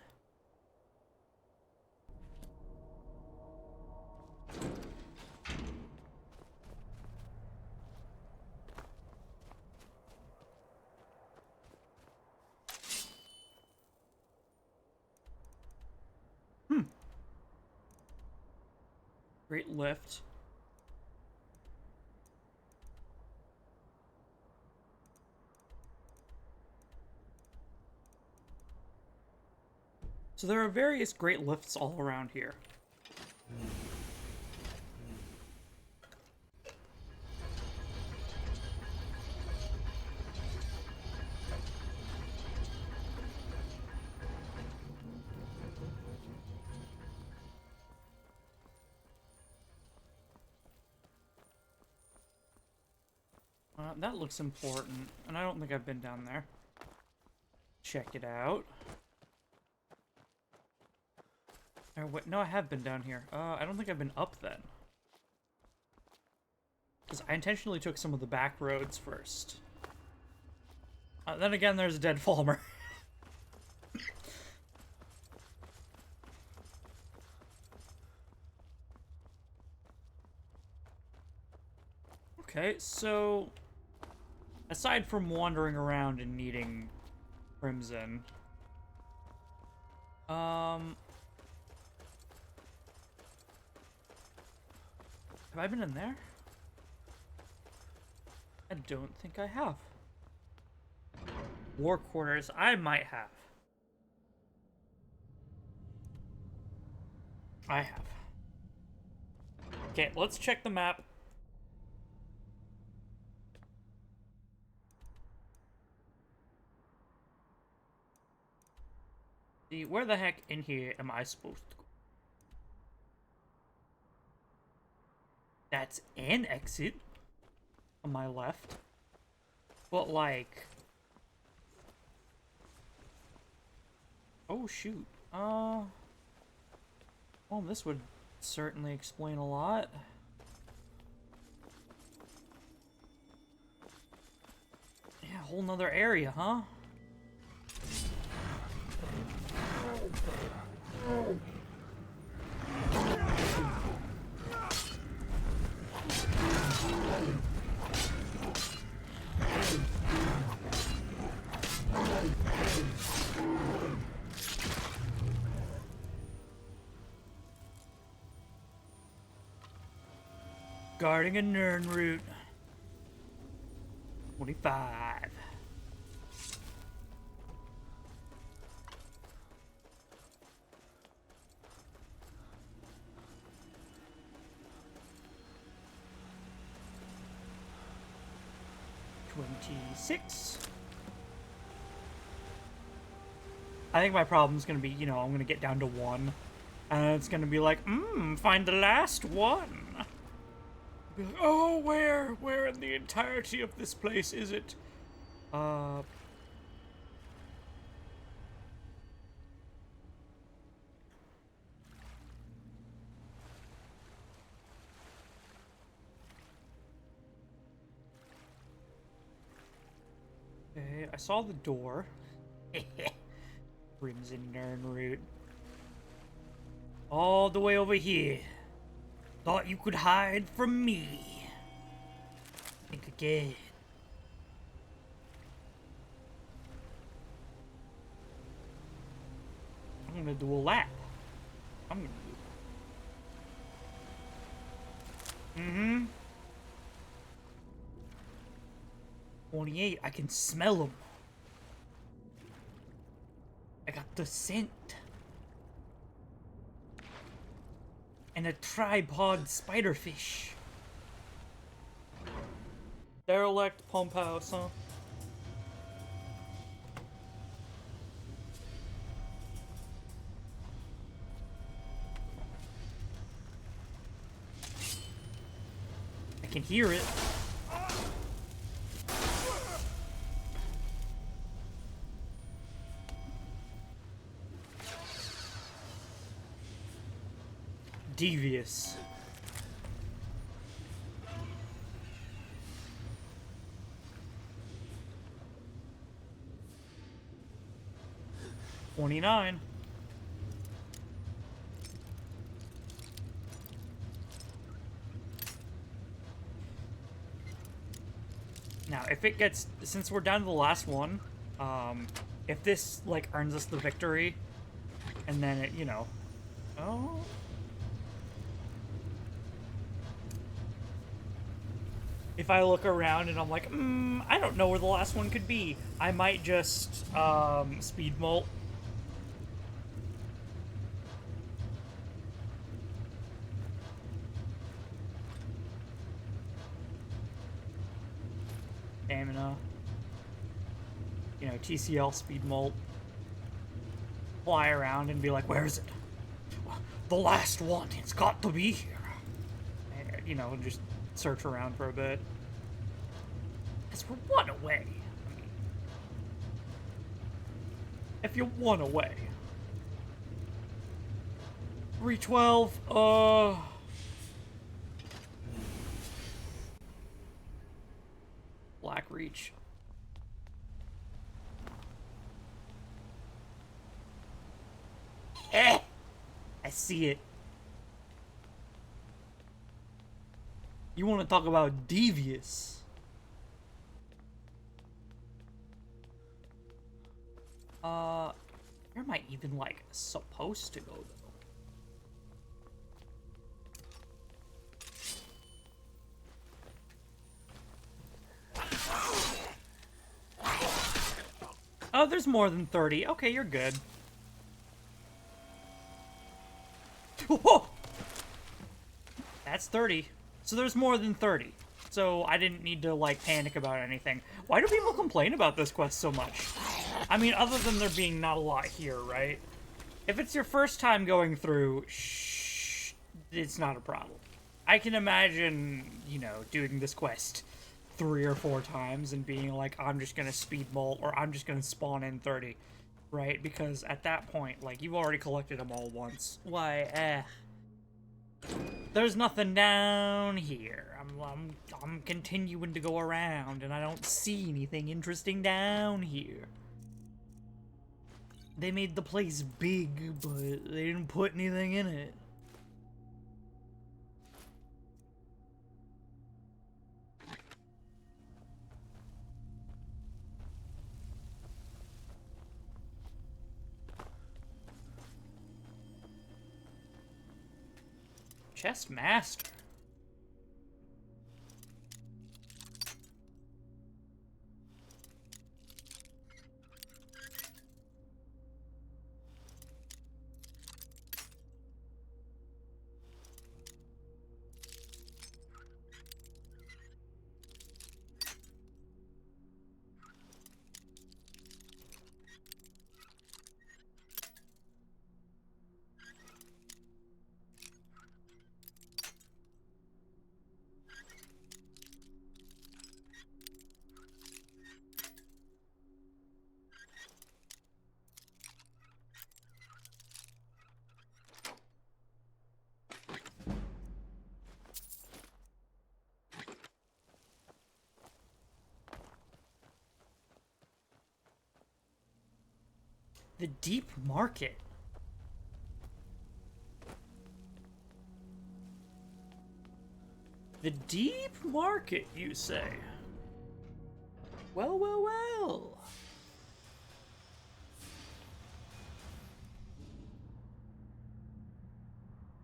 Great lift. So there are various great lifts all around here. That looks important, and I don't think I've been down there. Check it out. Or what? No, I have been down here. I don't think I've been up then. Because I intentionally took some of the back roads first. Then again, there's a dead Falmer. Okay, so... aside from wandering around and needing Crimson... have I been in there? I don't think I have. War quarters, I might have. I have. Okay, let's check the map. See, where the heck in here am I supposed to go? That's an exit on my left. But like... oh shoot. Well, this would certainly explain a lot. Yeah, a whole nother area, huh? Guarding a Nern route. 25. $26. I think my problem's gonna be, you know, I'm gonna get down to 1. And it's gonna be like, find the last one. Be like, oh, where in the entirety of this place is it? Okay, I saw the door. Crimson Nernroot. All the way over here. Thought you could hide from me. Think again. I'm gonna do a lap. I'm gonna do. 28. I can smell them. I got the scent. And a tripod spiderfish. Derelict pump house, huh? I can hear it. Devious. $29. Now, if it gets, since we're down to the last one, if this, like, earns us the victory, and then it, you know, oh. If I look around and I'm like, I don't know where the last one could be, I might just, speed molt. Stamina. You know, TCL speed molt. Fly around and be like, where is it? The last one, it's got to be here. And, you know, just search around for a bit. Because we're 1 away. I mean, if you're 1 away. 312, Black Reach. I see it. You want to talk about devious? Where am I even, like, supposed to go, though? Oh, there's more than 30. Okay, you're good. Whoa! That's 30. So there's more than 30. So I didn't need to, like, panic about anything. Why do people complain about this quest so much? I mean, other than there being not a lot here, right? If it's your first time going through, shh, it's not a problem. I can imagine, you know, doing this quest 3 or 4 times and being like, I'm just gonna speed molt, or I'm just gonna spawn in 30, right? Because at that point, like, you've already collected them all once. Why, there's nothing down here. I'm continuing to go around, and I don't see anything interesting down here. They made the place big, but they didn't put anything in it. Chest master. The deep market. The deep market, you say? Well, well, well.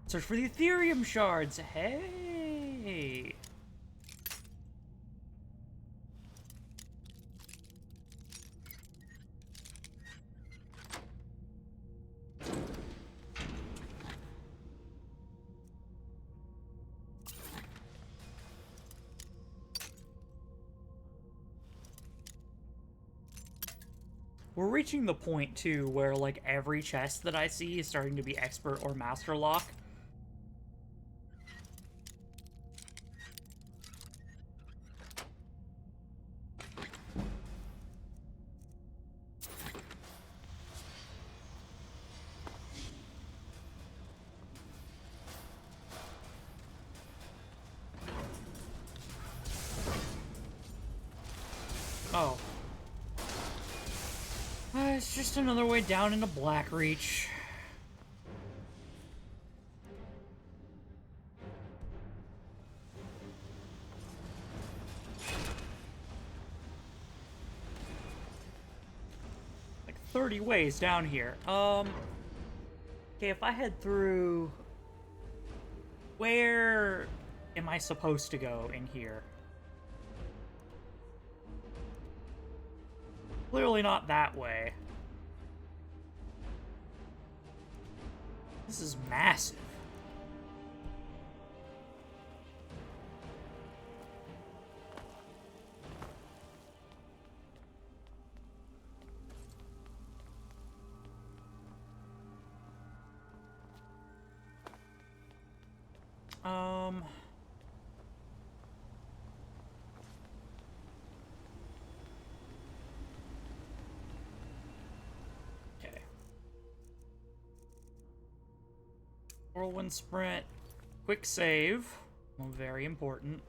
Search for the Ethereum shards. Hey. We're reaching the point, too, where, like, every chest that I see is starting to be expert or master lock. Oh. It's just another way down into Blackreach. Like 30 ways down here. Okay, if I head through... Where am I supposed to go in here? Clearly not that way. This is massive. Okay. Whirlwind sprint, quick save, well, very important.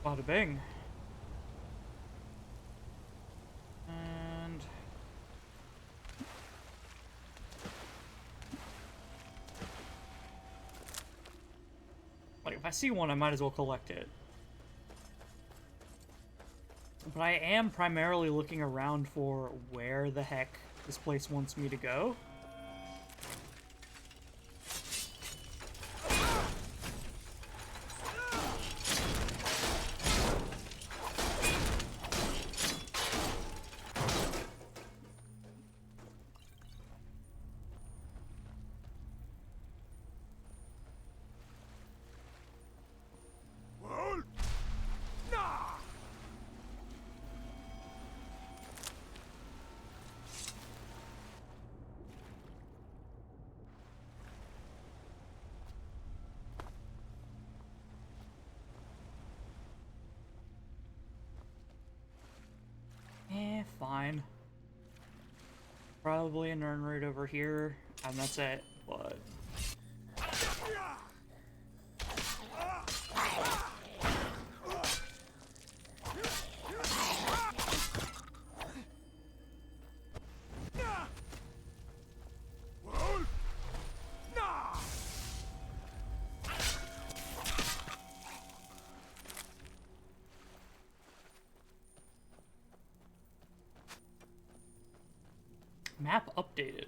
Bada bing. And like if I see one, I might as well collect it. But I am primarily looking around for where the heck this place wants me to go. Fine. Probably an urn right over here, and that's it, but... Map updated.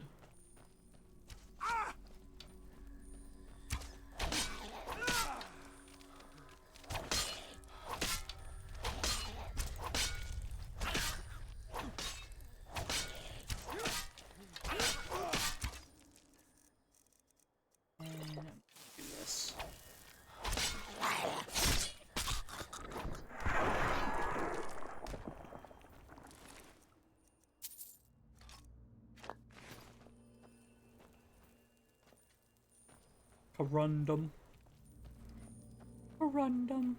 And do this. Corundum. Corundum.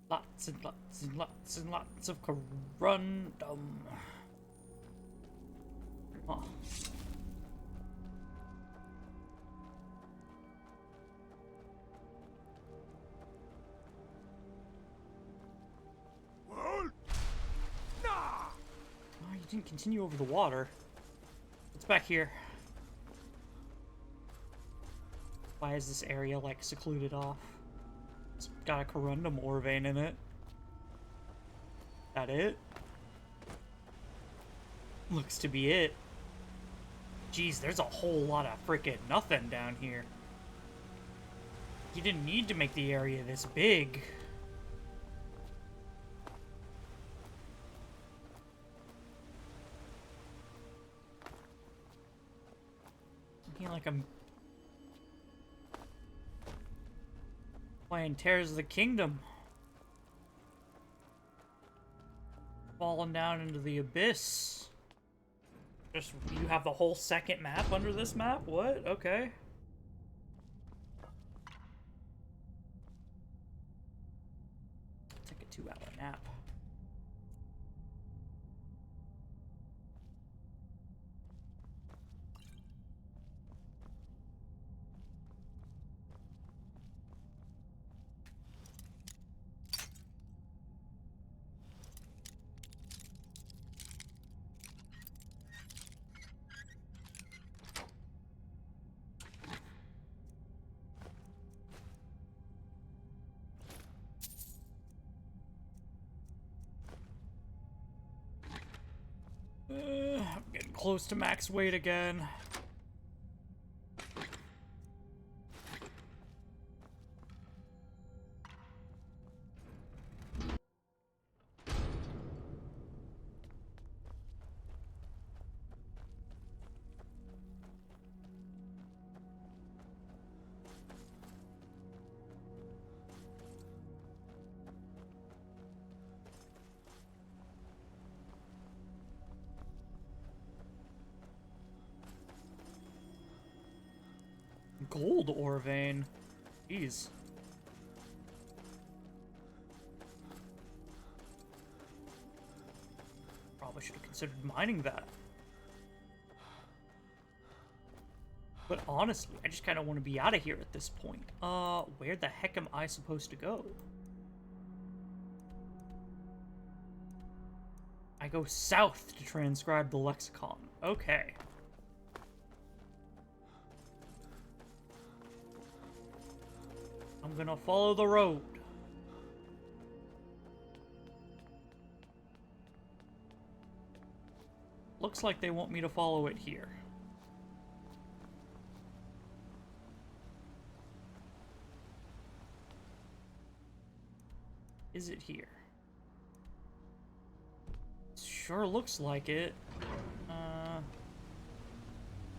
Lots and lots and lots and lots of corundum. Huh. we continue over the water. What's back here? Why is this area, like, secluded off? It's got a corundum ore vein in it. That it? Looks to be it. Jeez, there's a whole lot of freaking nothing down here. You didn't need to make the area this big. I feel like I'm playing Tears of the Kingdom. Falling down into the abyss. Just, you have the whole second map under this map? What? Okay. Take a 2-hour nap. I'm getting close to max weight again. Gold ore vein. Jeez. Probably should have considered mining that. But honestly, I just kind of want to be out of here at this point. Where the heck am I supposed to go? I go south to transcribe the lexicon. Okay. I'm gonna follow the road. Looks like they want me to follow it here. Is it here? Sure looks like it.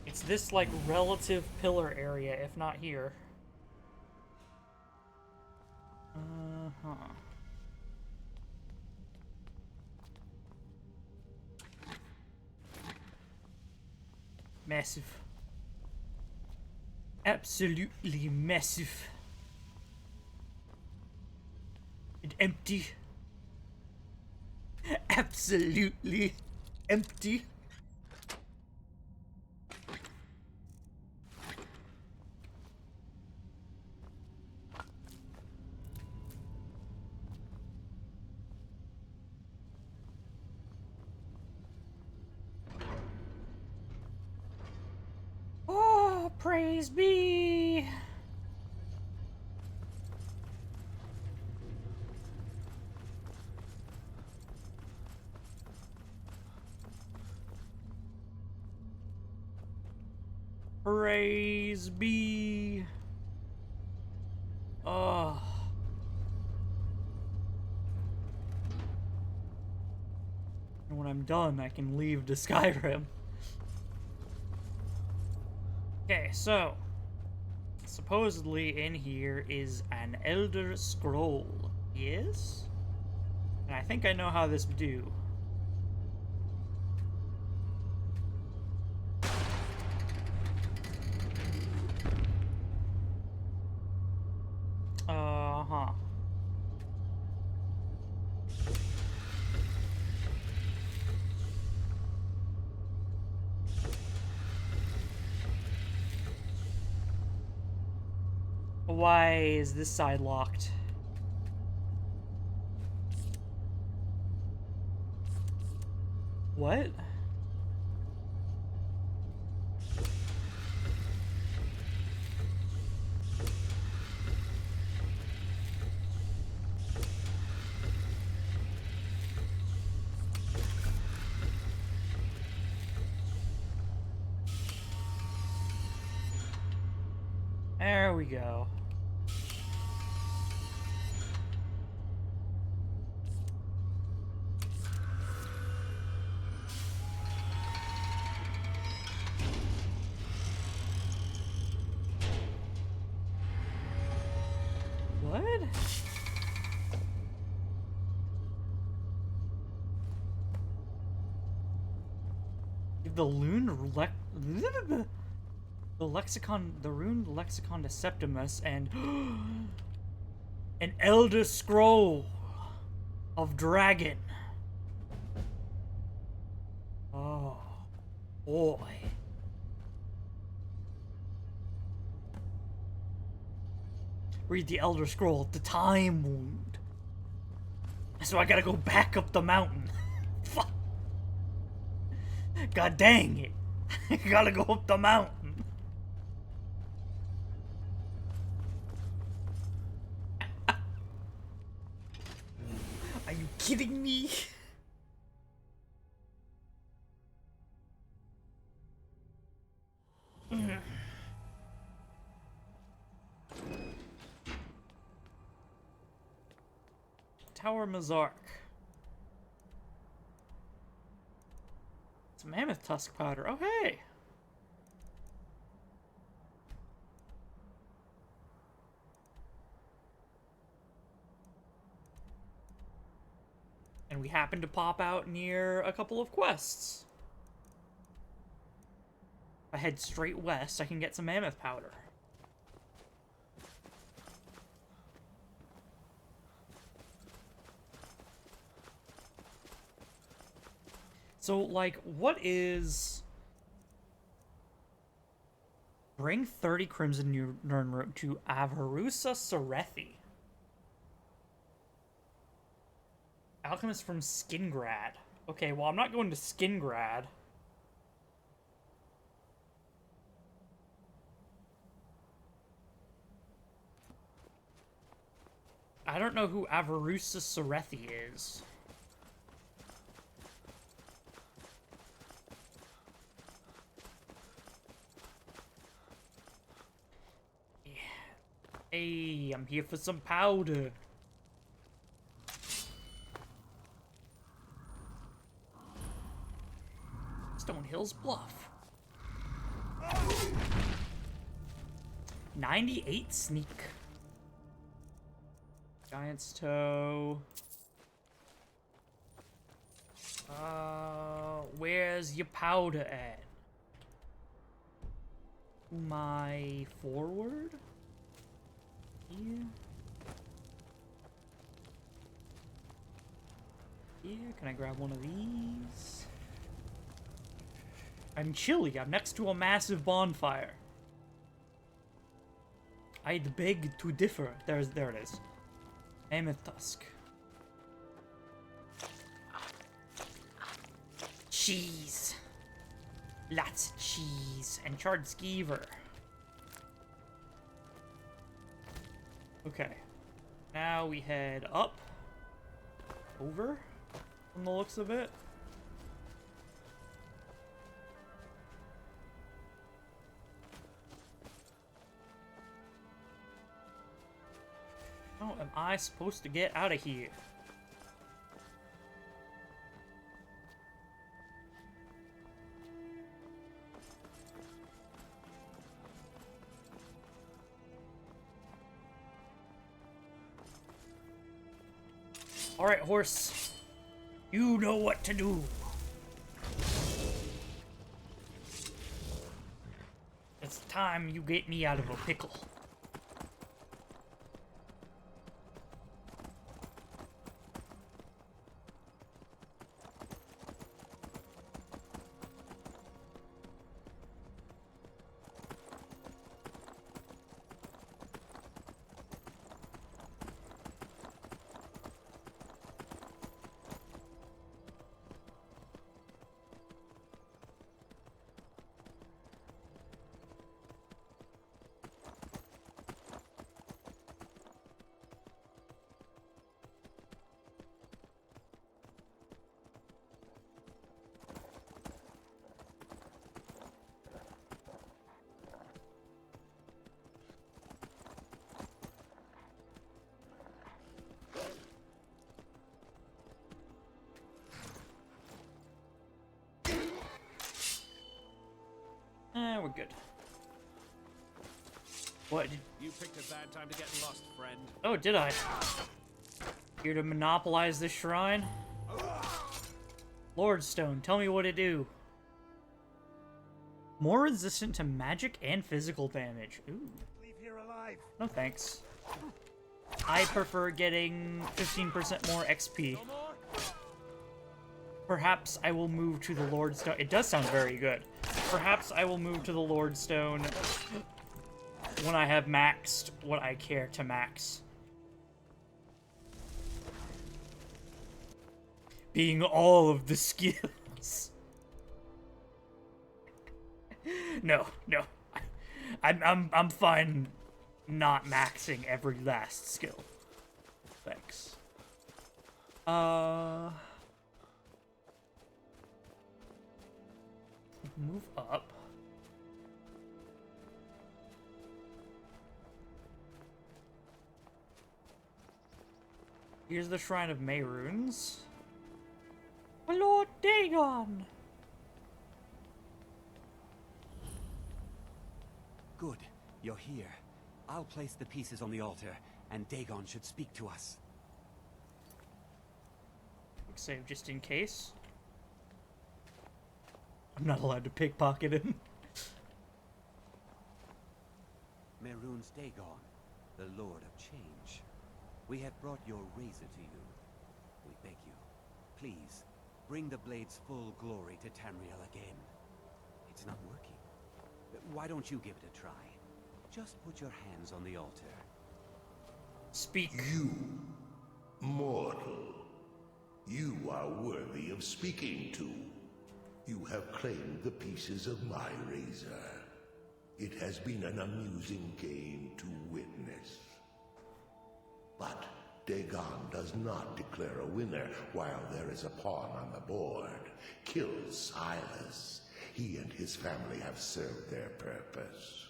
It's this, like, relative pillar area, if not here. Uh-huh. Massive. Absolutely massive. And empty. Absolutely empty. Oh, praise be. Praise be. Oh. And when I'm done, I can leave to Skyrim. Okay, so supposedly in here is an Elder Scroll. Yes? And I think I know how this would do. Uh-huh. Why is this side locked? What? There we go. What? The rune lexicon to Septimus and an Elder Scroll of Dragon. Oh boy. Read the Elder Scroll, the Time Wound. So I gotta go back up the mountain. Fuck. God dang it. I gotta go up the mountain. Are you kidding me? Tower Mazark. It's mammoth tusk powder. Oh, hey! And we happen to pop out near a couple of quests. If I head straight west, I can get some mammoth powder. So, like, what is... Bring 30 Crimson Nirnroot to Avarusa Serethi. Alchemist from Skingrad. Okay, well, I'm not going to Skingrad. I don't know who Avarusa Serethi is. Hey, I'm here for some powder. Stonehill's Bluff. 98 sneak. Giant's Toe. Where's your powder at? My forward? Here. Here, can I grab one of these? I'm chilly. I'm next to a massive bonfire. I'd beg to differ. There it is. Mammoth tusk. Cheese. Lots of cheese. And charred skeever. Okay. Now we head up. Over. From the looks of it. How am I supposed to get out of here? Alright, horse. You know what to do. It's time you get me out of a pickle. good. What? You picked a bad time to get lost, friend. Oh, did I? Here to monopolize this shrine? Lordstone, tell me what to do. More resistant to magic and physical damage. Ooh. Leave here alive. No thanks. I prefer getting 15% more XP. No more? Perhaps I will move to the Lordstone. It does sound very good. Perhaps I will move to the Lordstone when I have maxed what I care to max. Being all of the skills. No. I'm fine not maxing every last skill. Thanks. Move up. Here's the Shrine of Mayrunes. My Lord Dagon! Good. You're here. I'll place the pieces on the altar, and Dagon should speak to us. Quick save just in case. I'm not allowed to pickpocket him. Mehrunes Dagon, the Lord of Change. We have brought your razor to you. We beg you, please, bring the blade's full glory to Tamriel again. It's not working. Why don't you give it a try? Just put your hands on the altar. Speak. You, mortal, you are worthy of speaking to. You have claimed the pieces of my razor. It has been an amusing game to witness. But Dagon does not declare a winner while there is a pawn on the board. Kill Silas. He and his family have served their purpose.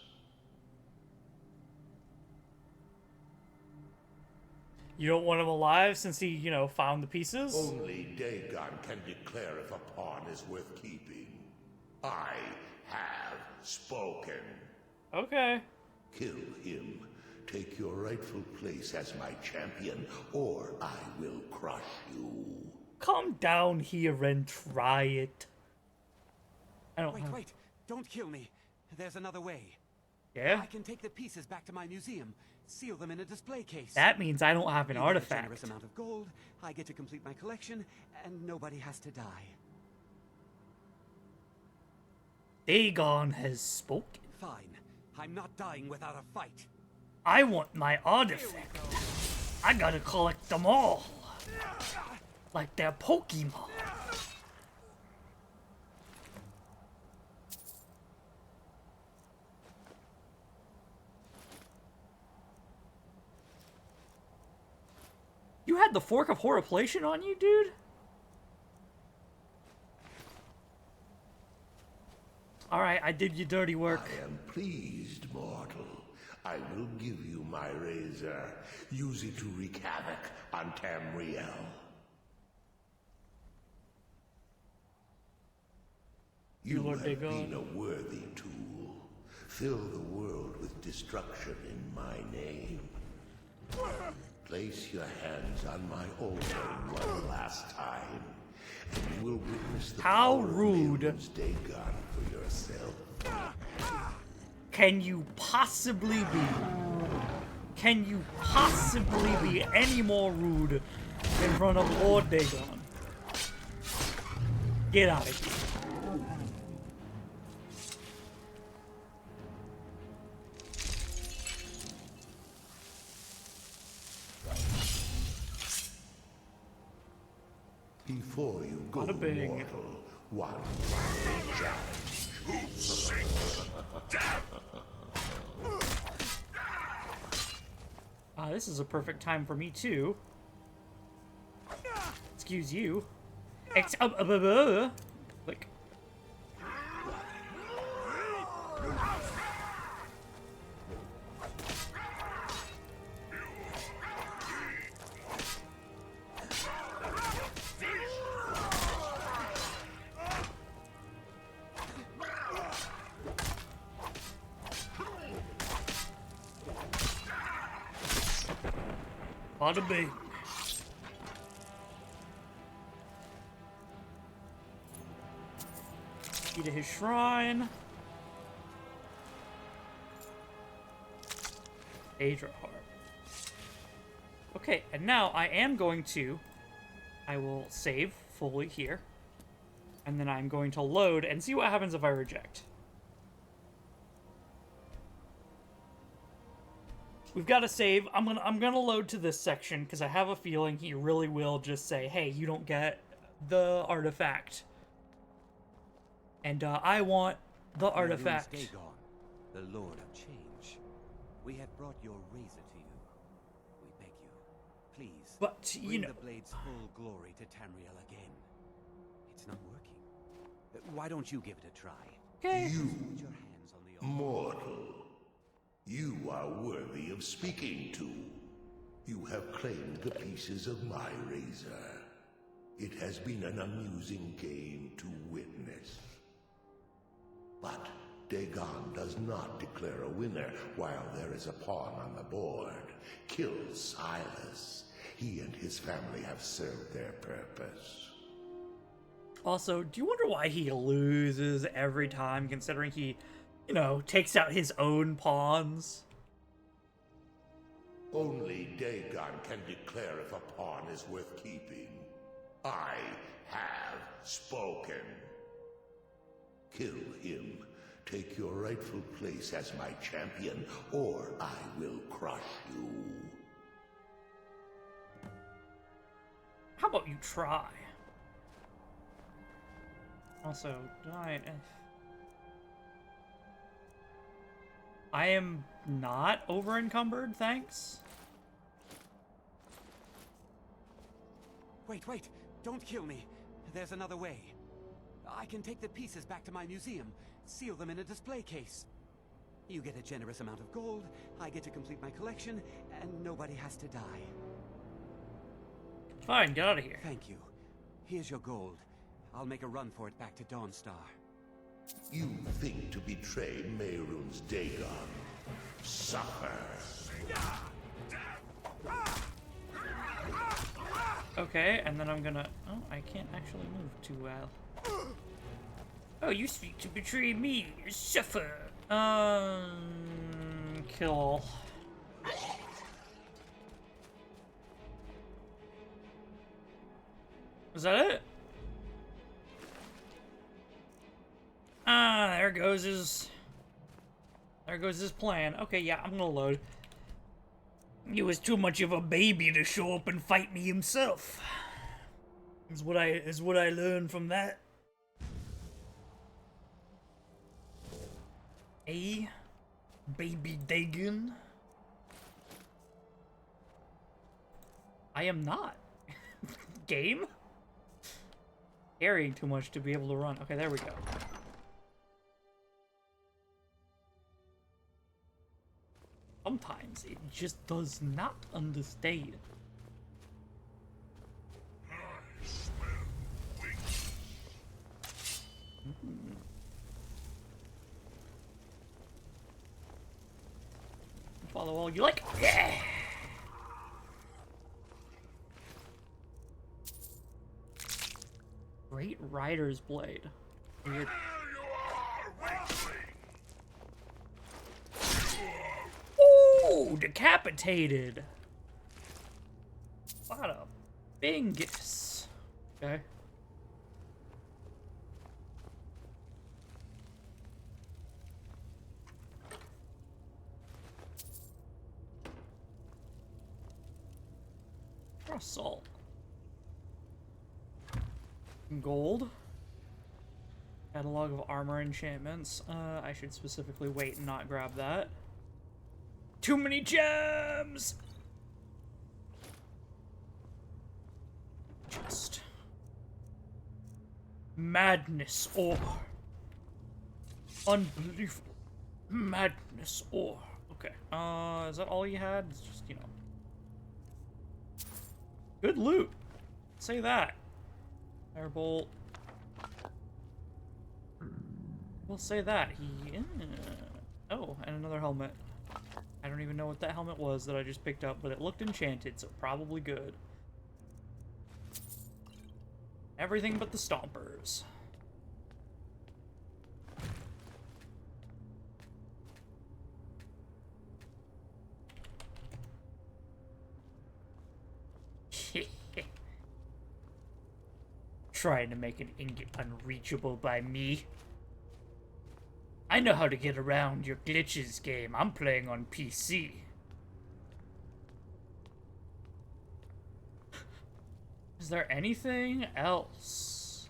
You don't want him alive since he, found the pieces? Only Dagon can declare if a pawn is worth keeping. I have spoken. Okay. Kill him. Take your rightful place as my champion, or I will crush you. Come down here and try it. I don't know. Wait, don't kill me. There's another way. Yeah? I can take the pieces back to my museum, seal them in a display case. That means I don't have an You get a artifact. generous amount of gold, I get to complete my collection, and nobody has to die. Dagon has spoken. Fine. I'm not dying without a fight. I want my artifact. I gotta collect them all. Like they're Pokemon. You had the Fork of Horriplation on you, dude? Alright, I did your dirty work. I am pleased, mortal. I will give you my razor. Use it to wreak havoc on Tamriel. You Lord have Dagon. been a worthy tool. Fill the world with destruction in my name. Place your hands on my altar one last time, and you will witness the How power of rude. Mehrunes Dagon for yourself. Can you possibly be? Can you possibly be any more rude in front of Lord Dagon? Get out of here. Before you go, Bada bing. mortal, one final challenge. This is a perfect time for me too. Excuse you. Click. Bada bing. Key to his shrine. Daedra Harp. Okay, and now I am going to... I will save fully here. And then I'm going to load and see what happens if I reject. We've got to save. I'm gonna load to this section because I have a feeling he really will just say, "Hey, you don't get the artifact," and I want the artifact. Dagon, the Lord of Change. We have brought your razor to you. We beg you, please. But you bring know, the blade's full glory to Tamriel again. It's not working. Why don't you give it a try? okay. You, Put your hands on the mortal, you are worthy of speaking to. You have claimed the pieces of my razor. It has been an amusing game to witness. But Dagon does not declare a winner while there is a pawn on the board. Kill Silas. He and his family have served their purpose. Also, do you wonder why he loses every time, considering he, you know, takes out his own pawns? Only Dagon can declare if a pawn is worth keeping. I have spoken. Kill him. Take your rightful place as my champion, or I will crush you. How about you try? Also, I am not over encumbered, thanks. Wait, don't kill me. There's another way. I can take the pieces back to my museum, seal them in a display case. You get a generous amount of gold, I get to complete my collection, and nobody has to die. Fine, get out of here. Thank you. Here's your gold. I'll make a run for it back to Dawnstar. You think to betray Mehrunes Dagon. Suffer. Okay, and then I'm gonna... Oh, I can't actually move too well. Oh, you seek to betray me. Suffer. Kill. Is that it? Ah, there goes his plan. Okay, yeah, I'm gonna load. He was too much of a baby to show up and fight me himself. Is what I learned from that. A baby Dagon. I am not. Game? Carrying too much to be able to run. Okay, there we go. Sometimes it just does not understand. Follow all you like. Yeah. Great Rider's Blade. Weird. Ooh, decapitated. What a bingus. Okay. Assault. Gold. Catalog of armor enchantments. I should specifically wait and not grab that. Too many gems! Just. Madness ore. Unbelievable. Madness ore. Okay. Is that all you had? It's just, you know. Good loot. Say that. Firebolt. We'll say that. Oh, and another helmet. I don't even know what that helmet was that I just picked up, but it looked enchanted, so probably good. Everything but the stompers. Trying to make an ingot unreachable by me. I know how to get around your glitches, game. I'm playing on PC. Is there anything else?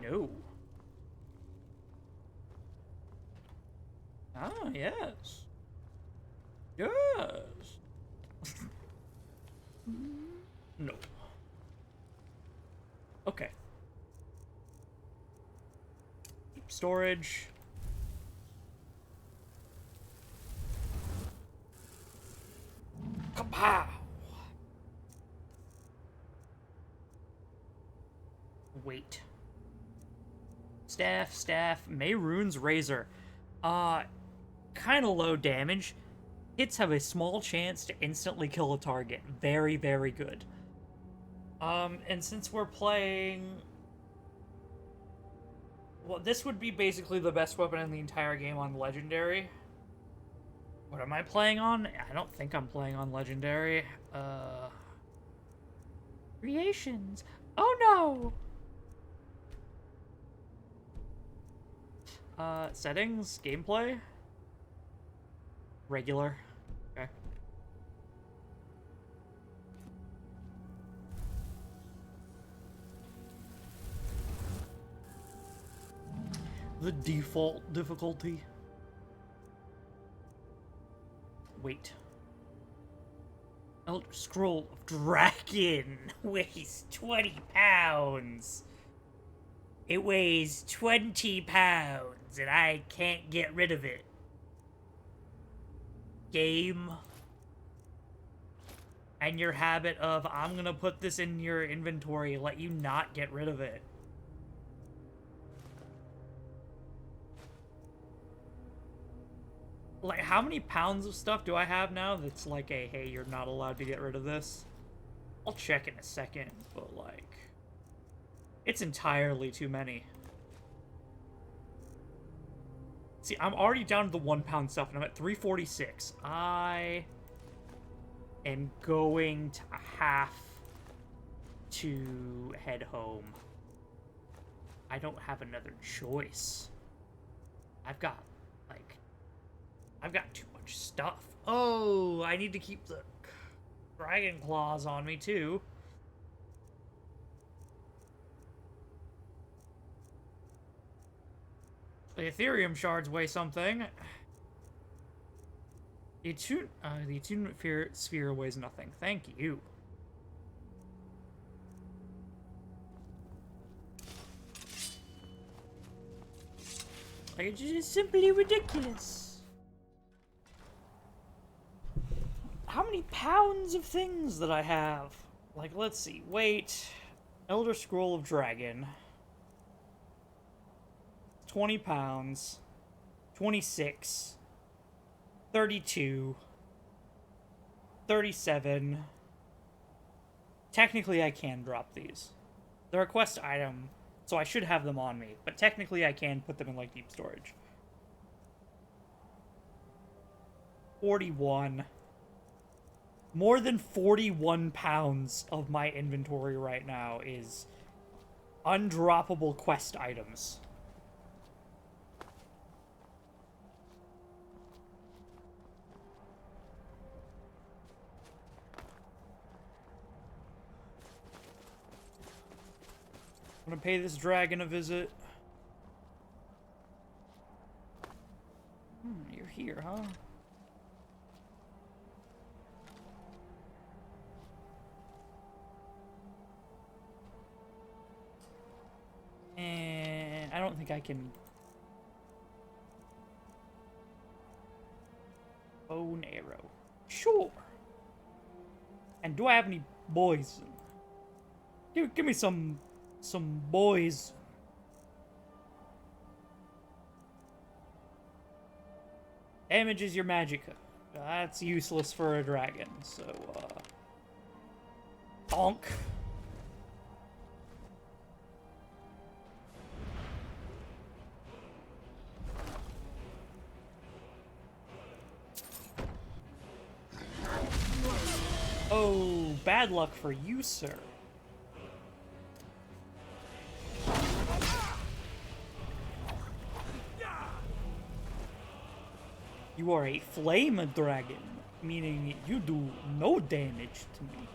No. Ah, yes. Yes. No. Okay. Deep storage. Kapow! Wait. Staff. Mayrune's Razor. Kind of low damage. Hits have a small chance to instantly kill a target. Very, very good. And since we're playing... Well, this would be basically the best weapon in the entire game on Legendary. What am I playing on? I don't think I'm playing on Legendary. Creations. Oh no! Settings? Gameplay? Regular. Okay. The default difficulty. Wait. Elder Scroll of Dragon weighs 20 pounds. It weighs 20 pounds, and I can't get rid of it. Game. And your habit of, I'm gonna put this in your inventory, let you not get rid of it. Like, how many pounds of stuff do I have now that's like a, hey, you're not allowed to get rid of this? I'll check in a second, but like... It's entirely too many. See, I'm already down to the 1 pound stuff, and I'm at 346. I am going to have to head home. I don't have another choice. I've got too much stuff. Oh, I need to keep the dragon claws on me, too. The Ethereum shards weigh something. The attunement sphere weighs nothing. Thank you. Like, it's just simply ridiculous. How many pounds of things that I have? Like, let's see. Weight. Elder Scroll of Dragon. 20 pounds. 26. 32. 37. Technically, I can drop these. They're a quest item, so I should have them on me. But technically, I can put them in, like, deep storage. 41. More than 41 pounds of my inventory right now is undroppable quest items. I'm gonna pay this dragon a visit. You're here, huh? And I don't think I can... Bow and arrow. Sure. And do I have any boys? Give me some boys. Damages your magicka. That's useless for a dragon, so, bonk. Oh, bad luck for you, sir. You are a flame dragon, meaning you do no damage to me.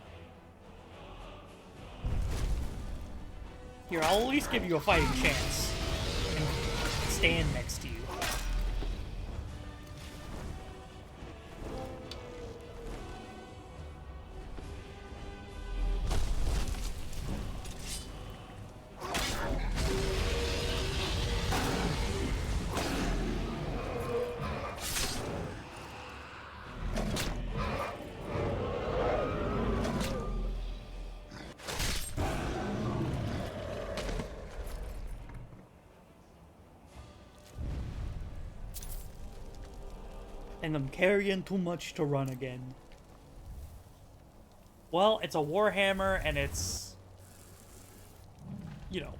Here, I'll at least give you a fighting chance. And stand next to you. And I'm carrying too much to run again. Well, it's a Warhammer, and it's... you know.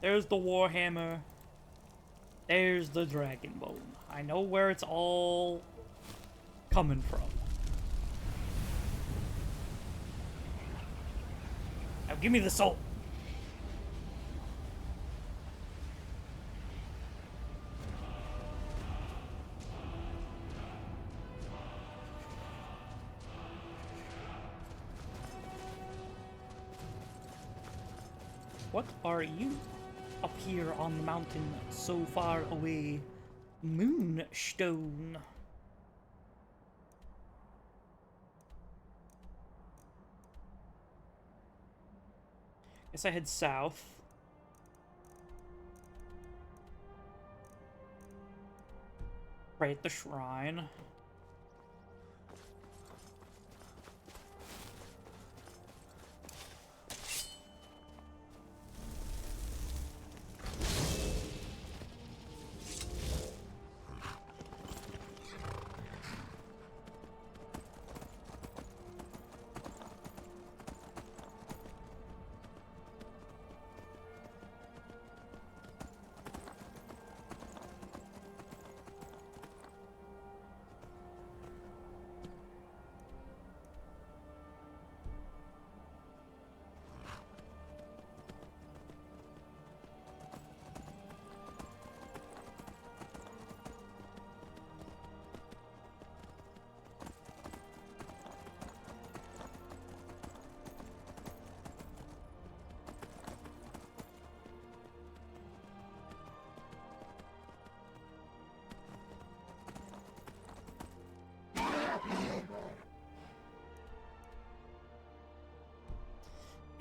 There's the Warhammer. There's the Dragon Bone. I know where it's all coming from. Now give me the soul. What are you up here on the mountain so far away? Moonstone. Guess I head south. Pray at the shrine.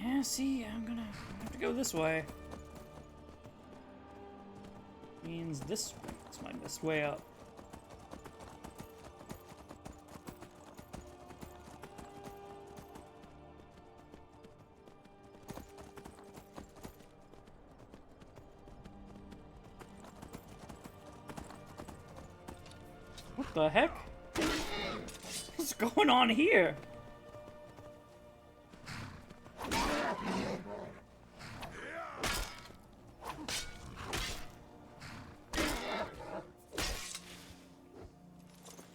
Yeah, see, I'm gonna have to go this way. Means this way. It's my best way up. What the heck? What's going on here?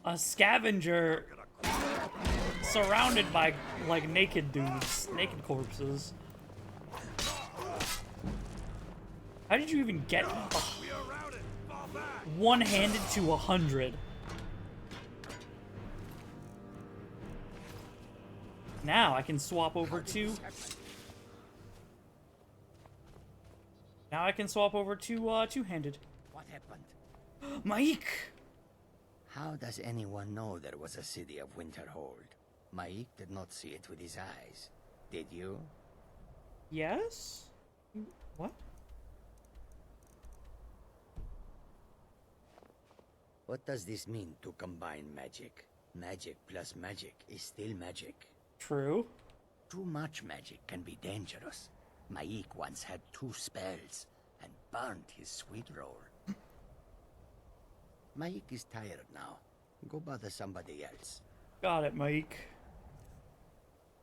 A scavenger surrounded by, like, naked dudes. Naked corpses. How did you even get one-handed to 100? Now I can swap over to... Now I can swap over to, two-handed. What happened? Mike! How does anyone know there was a city of Winterhold? Maik did not see it with his eyes. Did you? Yes? What? What does this mean to combine magic? Magic plus magic is still magic. True. Too much magic can be dangerous. Maik once had 2 spells, and burnt his sweet roll. Mike is tired now. Go bother somebody else. Got it, Mike.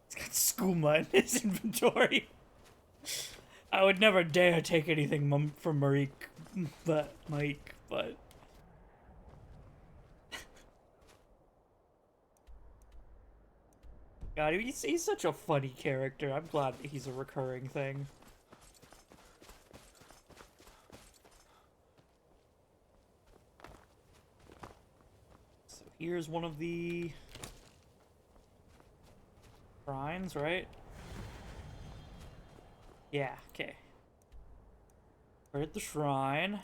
He's got skooma in his inventory. I would never dare take anything from Mike, but... God, he's such a funny character. I'm glad that he's a recurring thing. So here's one of the shrines, right? Yeah, okay. We're at the shrine.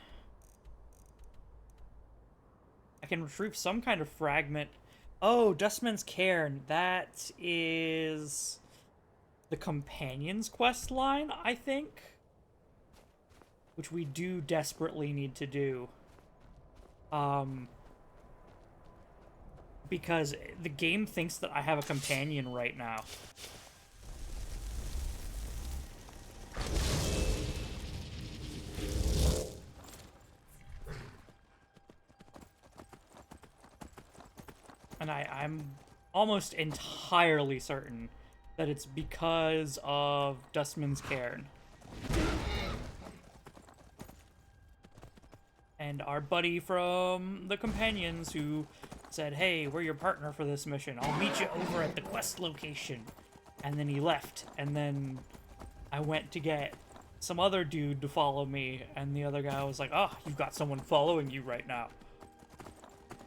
I can retrieve some kind of fragment. Oh, Dustman's Cairn. That is the Companion's quest line, I think. Which we do desperately need to do. Because the game thinks that I have a companion right now. And I'm almost entirely certain that it's because of Dustman's Cairn. And our buddy from the Companions who said, hey, we're your partner for this mission. I'll meet you over at the quest location. And then he left. And then I went to get some other dude to follow me. And the other guy was like, oh, you've got someone following you right now.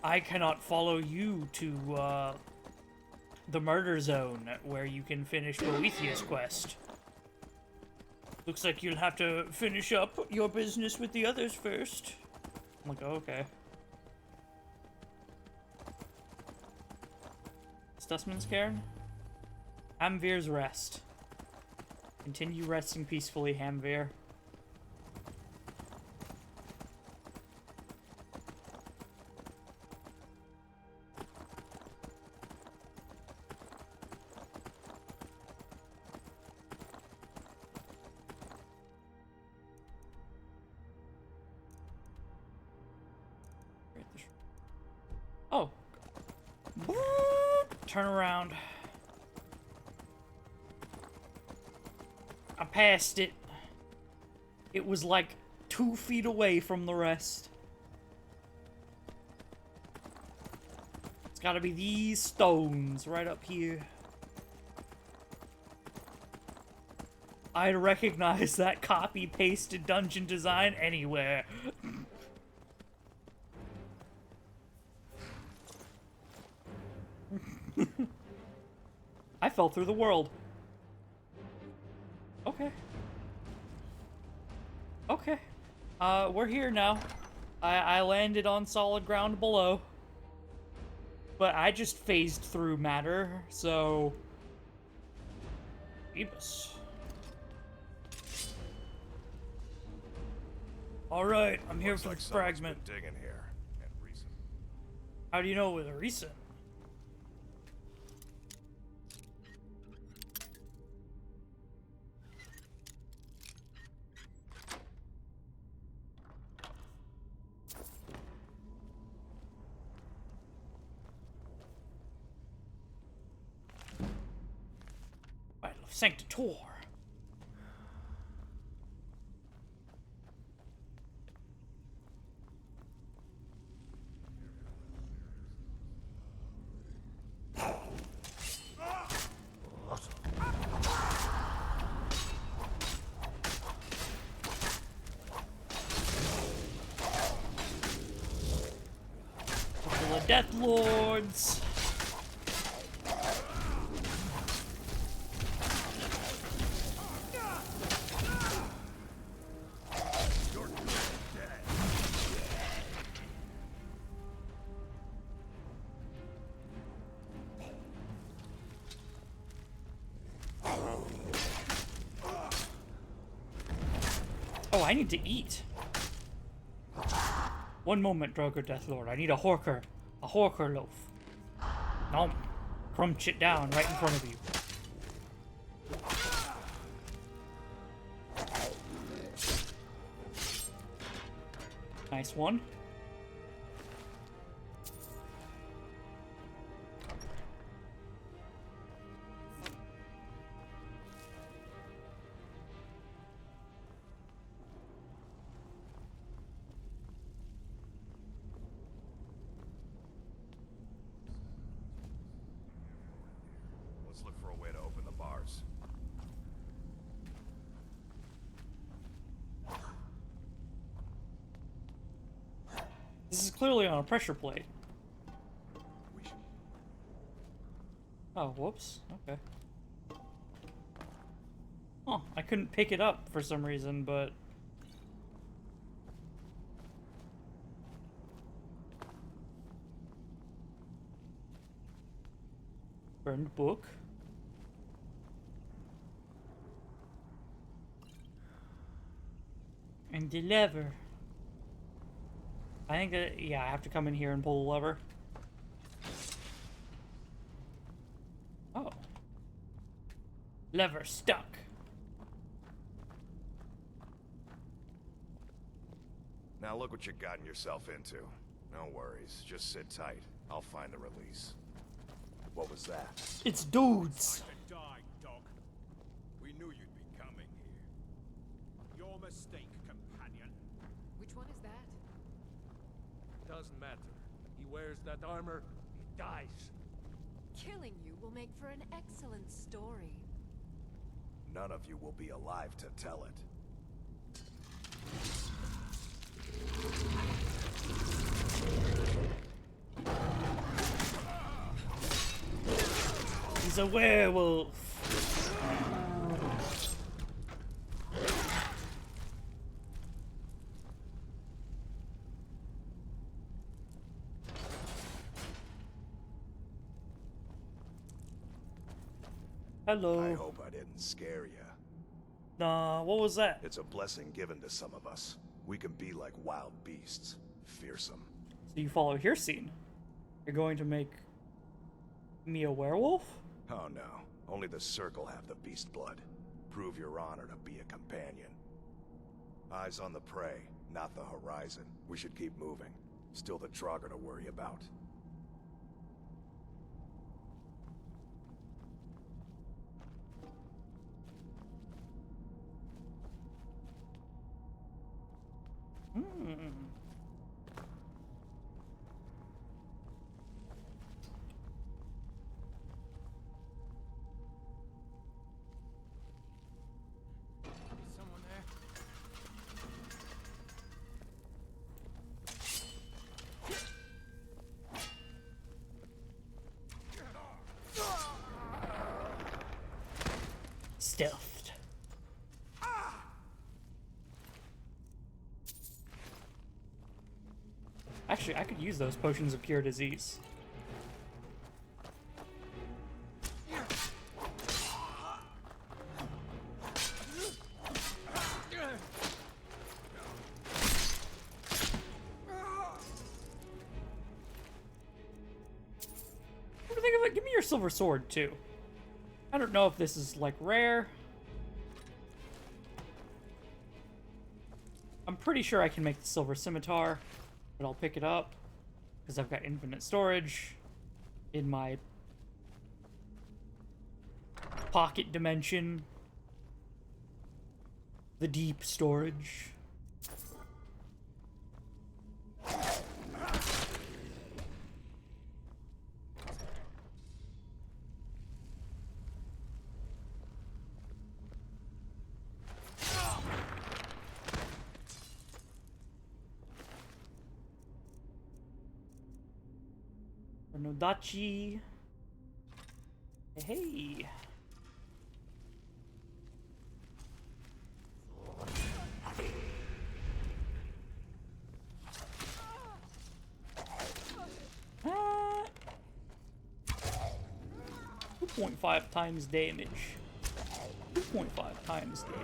I cannot follow you to the murder zone where you can finish Boethiah's quest. Looks like you'll have to finish up your business with the others first. I'm like, oh, okay. Dustman's Cairn? Hamvir's Rest. Continue resting peacefully, Hamvir. Oh. Turn around. I passed it. It was like 2 feet away from the rest. It's gotta be these stones right up here. I'd recognize that copy-pasted dungeon design anywhere. I fell through the world. Okay. Okay. We're here now. I landed on solid ground below. But I just phased through matter, so... Phoebus. Alright, I'm here for the fragment. Digging here. And recent. How do you know it was recent? Sanctator. Couple of Death Lords. Oh, I need to eat. One moment, Drogo Deathlord. I need a horker loaf. Nom. Crunch it down right in front of you. Nice one. Let's look for a way to open the bars. This is clearly on a pressure plate. We should... Oh, whoops. Okay. Oh, I couldn't pick it up for some reason, but... Burned book. And the lever. I think that, yeah, I have to come in here and pull the lever. Oh. Lever stuck. Now look what you've gotten yourself into. No worries, just sit tight. I'll find the release. What was that? It's dudes. Time to die, dog. We knew you'd be coming here. Your mistake, companion. Which one is that? Doesn't matter. He wears that armor, he dies. Killing you will make for an excellent story. None of you will be alive to tell it. He's a werewolf. Hello. I hope I didn't scare you. Nah, what was that? It's a blessing given to some of us. We can be like wild beasts. Fearsome. So you follow Hircine. You're going to make me a werewolf? Oh no. Only the Circle have the beast blood. Prove your honor to be a companion. Eyes on the prey, not the horizon. We should keep moving. Still the Draugr to worry about. Someone there? Stealthed. Actually, I could use those potions of cure disease. What do you think of it? Give me your silver sword, too. I don't know if this is, like, rare. I'm pretty sure I can make the silver scimitar, but I'll pick it up because I've got infinite storage in my pocket dimension. The deep storage. Nodachi. Hey. Ah. 2.5 times damage. 2.5 times damage.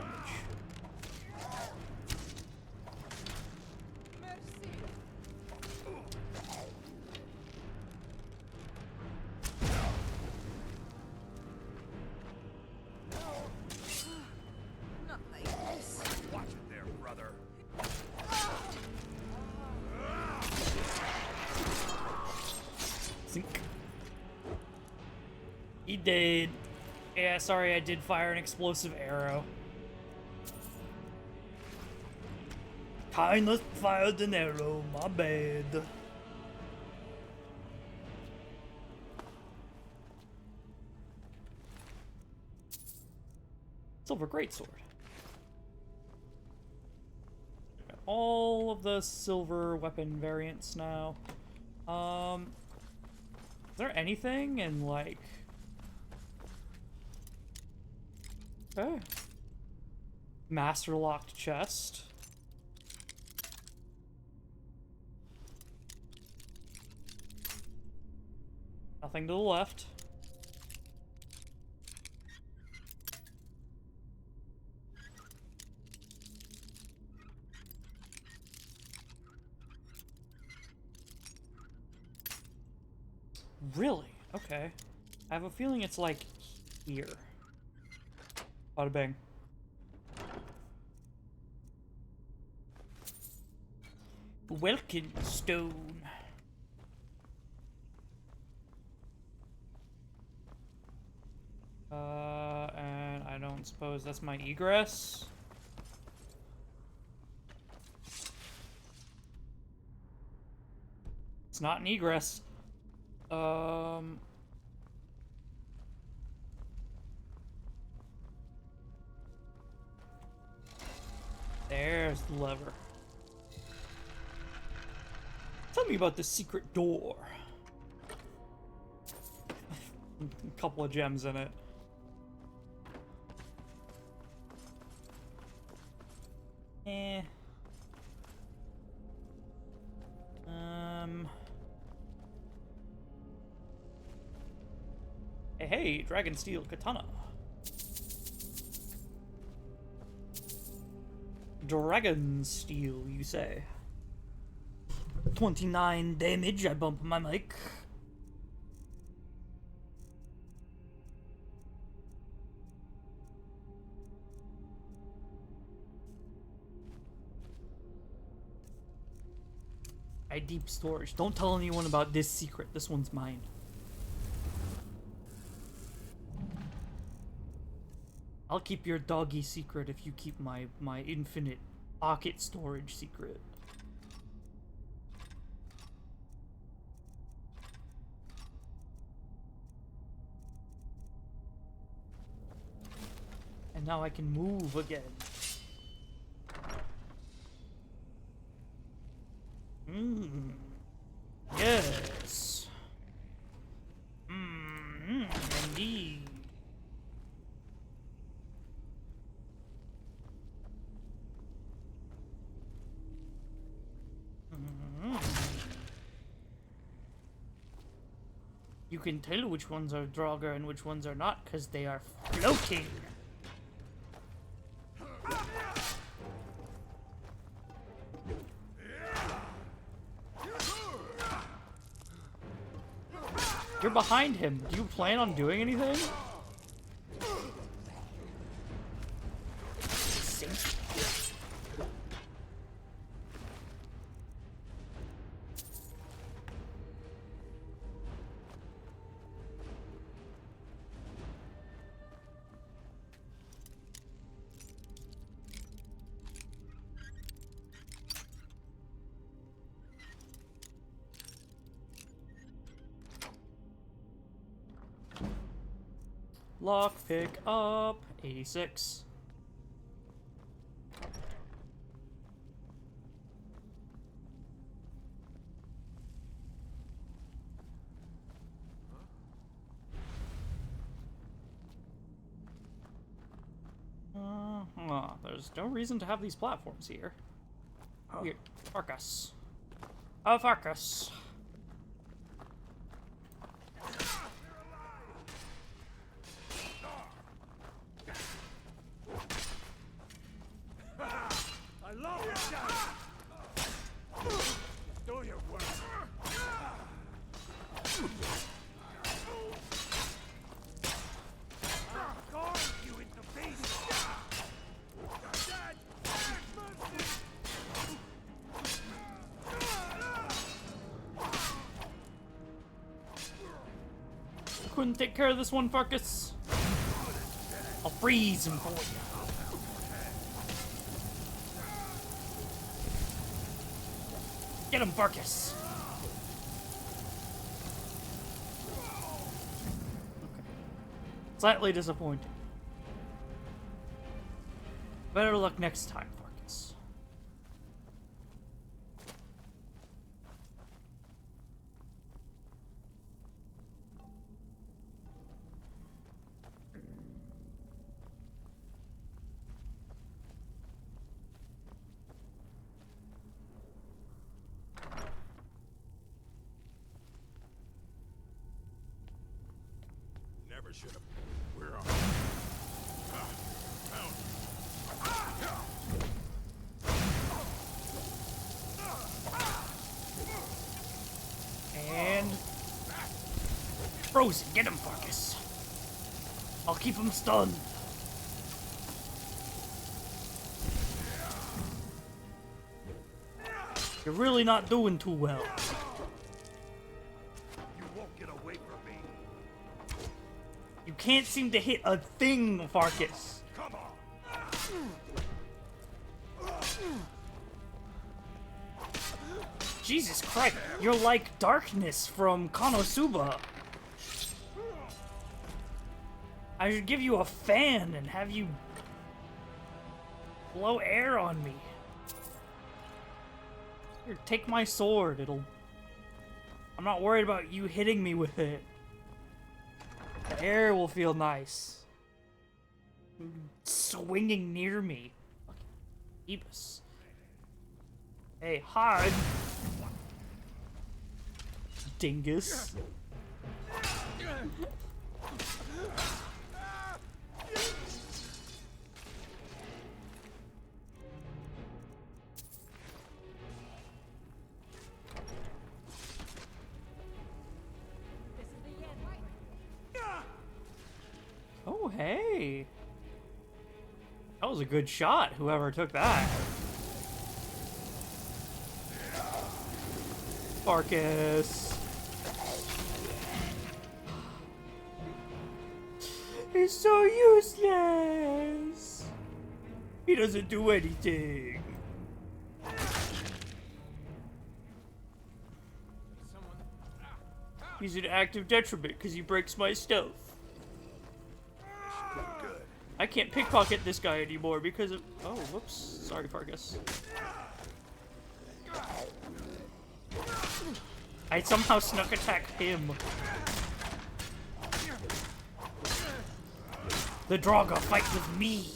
Watch it there, brother. dead. Yeah, sorry, I did fire an explosive arrow. Kindness fired an arrow, my bad. Silver greatsword. Got all of the silver weapon variants now. Is there anything in like? Okay. Master locked chest. Nothing to the left. Really? Okay. I have a feeling it's like here. Bada bang. Welkin stone. And I don't suppose that's my egress. It's not an egress. There's the lever. Tell me about the secret door. A couple of gems in it. Eh. Hey, Dragon Steel Katana. Dragon Steel, you say? 29 damage, I bump my mic. I deep storage. Don't tell anyone about this secret. This one's mine. I'll keep your doggy secret if you keep my infinite pocket storage secret. And now I can move again. Yes. Indeed. You can tell which ones are Draugr and which ones are not, because they are floating. You're behind him. Do you plan on doing anything? Lock pick up 86. There's no reason to have these platforms here. Weird. Farkas. Oh, Farkas. I love it, do your work. Guard you into beast. couldn't take care of this one, Farkas? I'll freeze him for you. Get him, Farkas! Okay. Slightly disappointing. Better luck next time, Farkas. Never should have. We're on. And... Frozen, get him, Farkas. I'll keep him stunned. You're really not doing too well. You won't get away from me. You can't seem to hit a thing, Farkas. Come on. Jesus Christ, you're like Darkness from Konosuba. I should give you a fan and have you blow air on me. Here, take my sword. I'm not worried about you hitting me with it. The air will feel nice. Swinging near me. Ebus. Hey, hide. Dingus. Oh, hey. That was a good shot, whoever took that. Farkas. He's so useless. He doesn't do anything. He's an active detriment because he breaks my stuff. Good. I can't pickpocket this guy anymore because of... Oh, whoops. Sorry, Farkas. I somehow snuck attack him. The Draugr fight with me.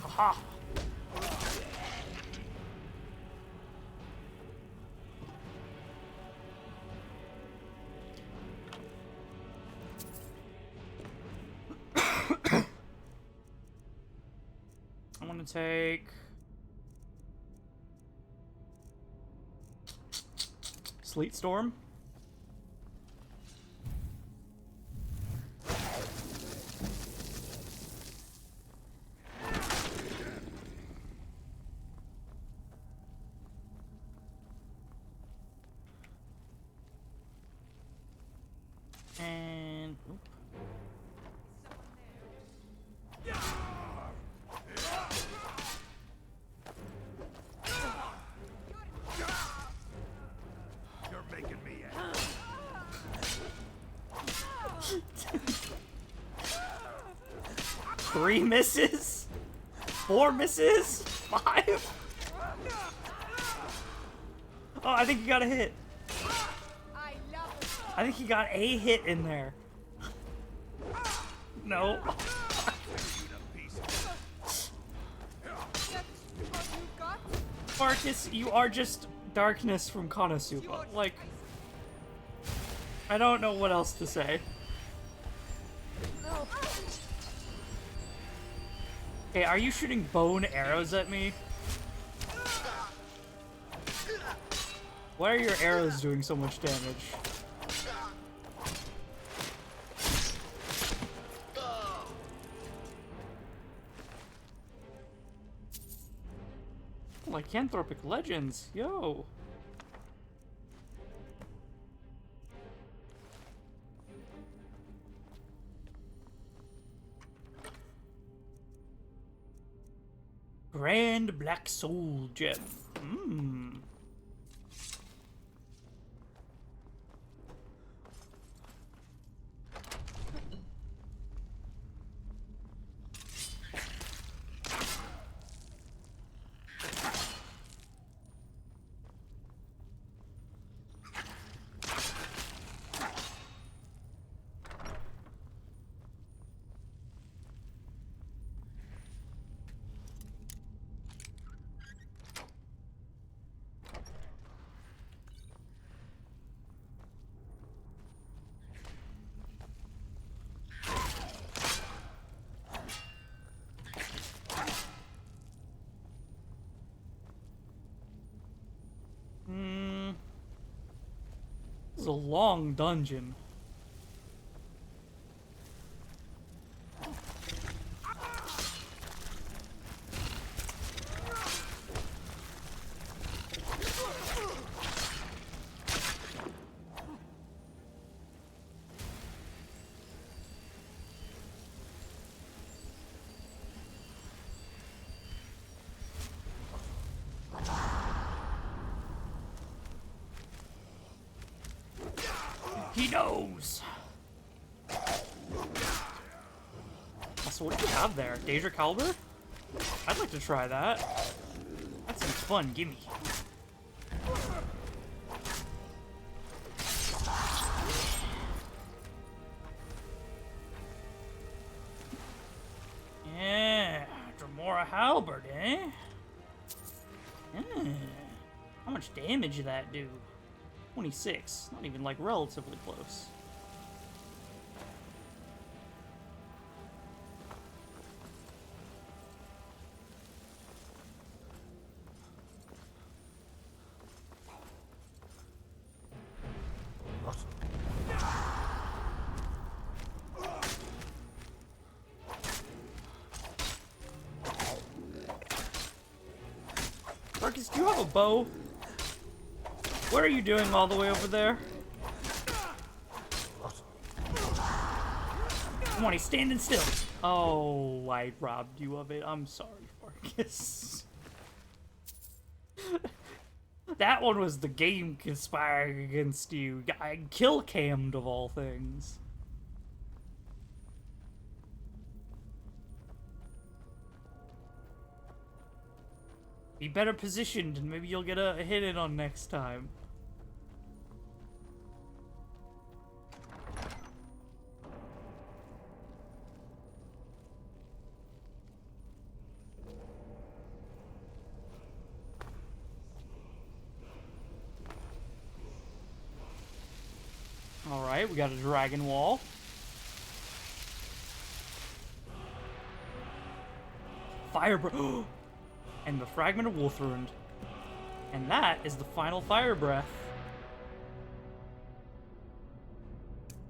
Haha. I want to take Sleet Storm. And oop. You're making me Three misses? 4 misses? 5? Oh, I think he got a hit. I think he got a hit in there. No. Farkas, you are just Darkness from Konosuba. Like, I don't know what else to say. Hey, are you shooting bone arrows at me? Why are your arrows doing so much damage? Lycanthropic legends, yo. Grand Black Soul Gem. Mmm. This is a long dungeon. He knows. So what do you have there? Deja Calber? I'd like to try that. That seems fun. Gimme. Yeah, Dremora Halberd, eh? How much damage did that do? 26. Not even, like, relatively close. Marcus, do you have a bow? What are you doing all the way over there? Come on, he's standing still. Oh, I robbed you of it. I'm sorry, Marcus. That one was the game conspiring against you. I kill-cammed of all things. Be better positioned, and maybe you'll get a hit in on next time. Alright, we got a dragon wall. Fire and the fragment of Wolfrund. And that is the final fire breath.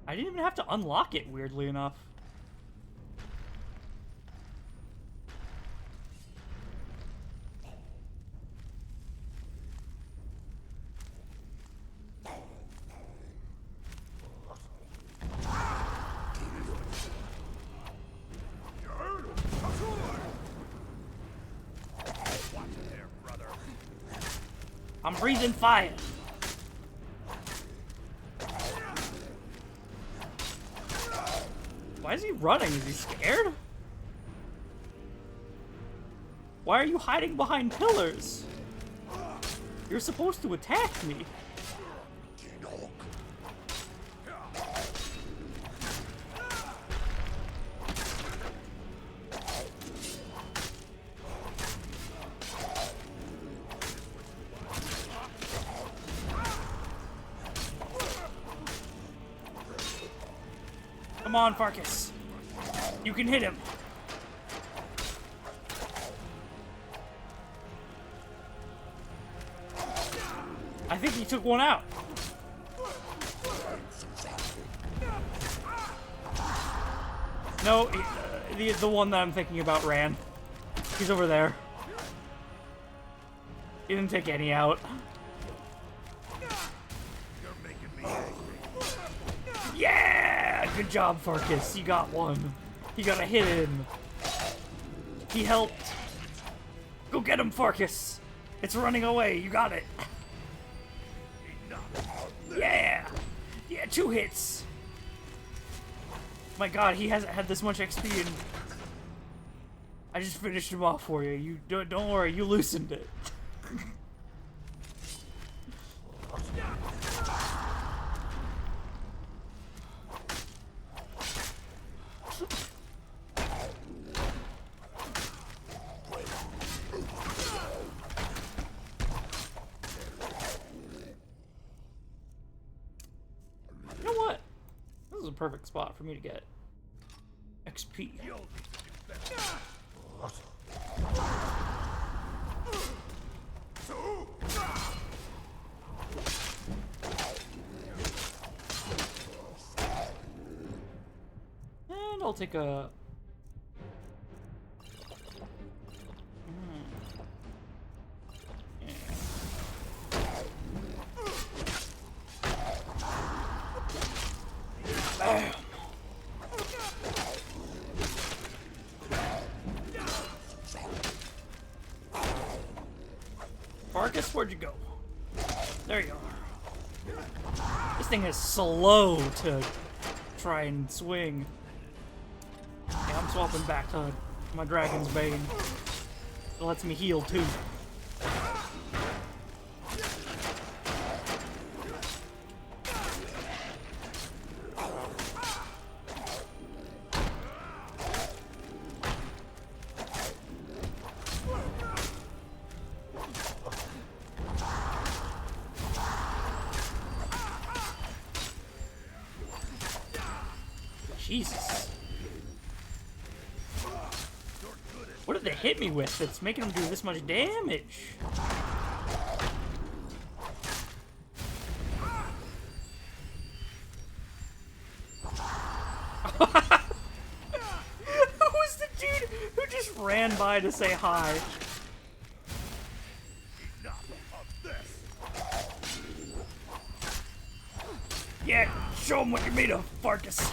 I didn't even have to unlock it, weirdly enough. I'm breathing fire. Why is he running? Is he scared? Why are you hiding behind pillars? You're supposed to attack me. Come on, Farkas. You can hit him. I think he took one out. No, the one that I'm thinking about ran. He's over there. He didn't take any out. You're making me angry. Yeah! Good job, Farkas. You got one. You got a hit in. He helped. Go get him, Farkas. It's running away. You got it. Yeah! Yeah, 2 hits. My god, he hasn't had this much XP and I just finished him off for you. You don't worry, you loosened it. You know what? This is a perfect spot for me to get XP. And I'll take a... Bam! Farkas, where'd you go? There you are. This thing is slow to try and swing. Yeah, I'm swapping back to my Dragon's Bane. It lets me heal too. Jesus. What did they hit me with that's making them do this much damage? Who was the dude who just ran by to say hi? Yeah, show him what you're made of, Farkas.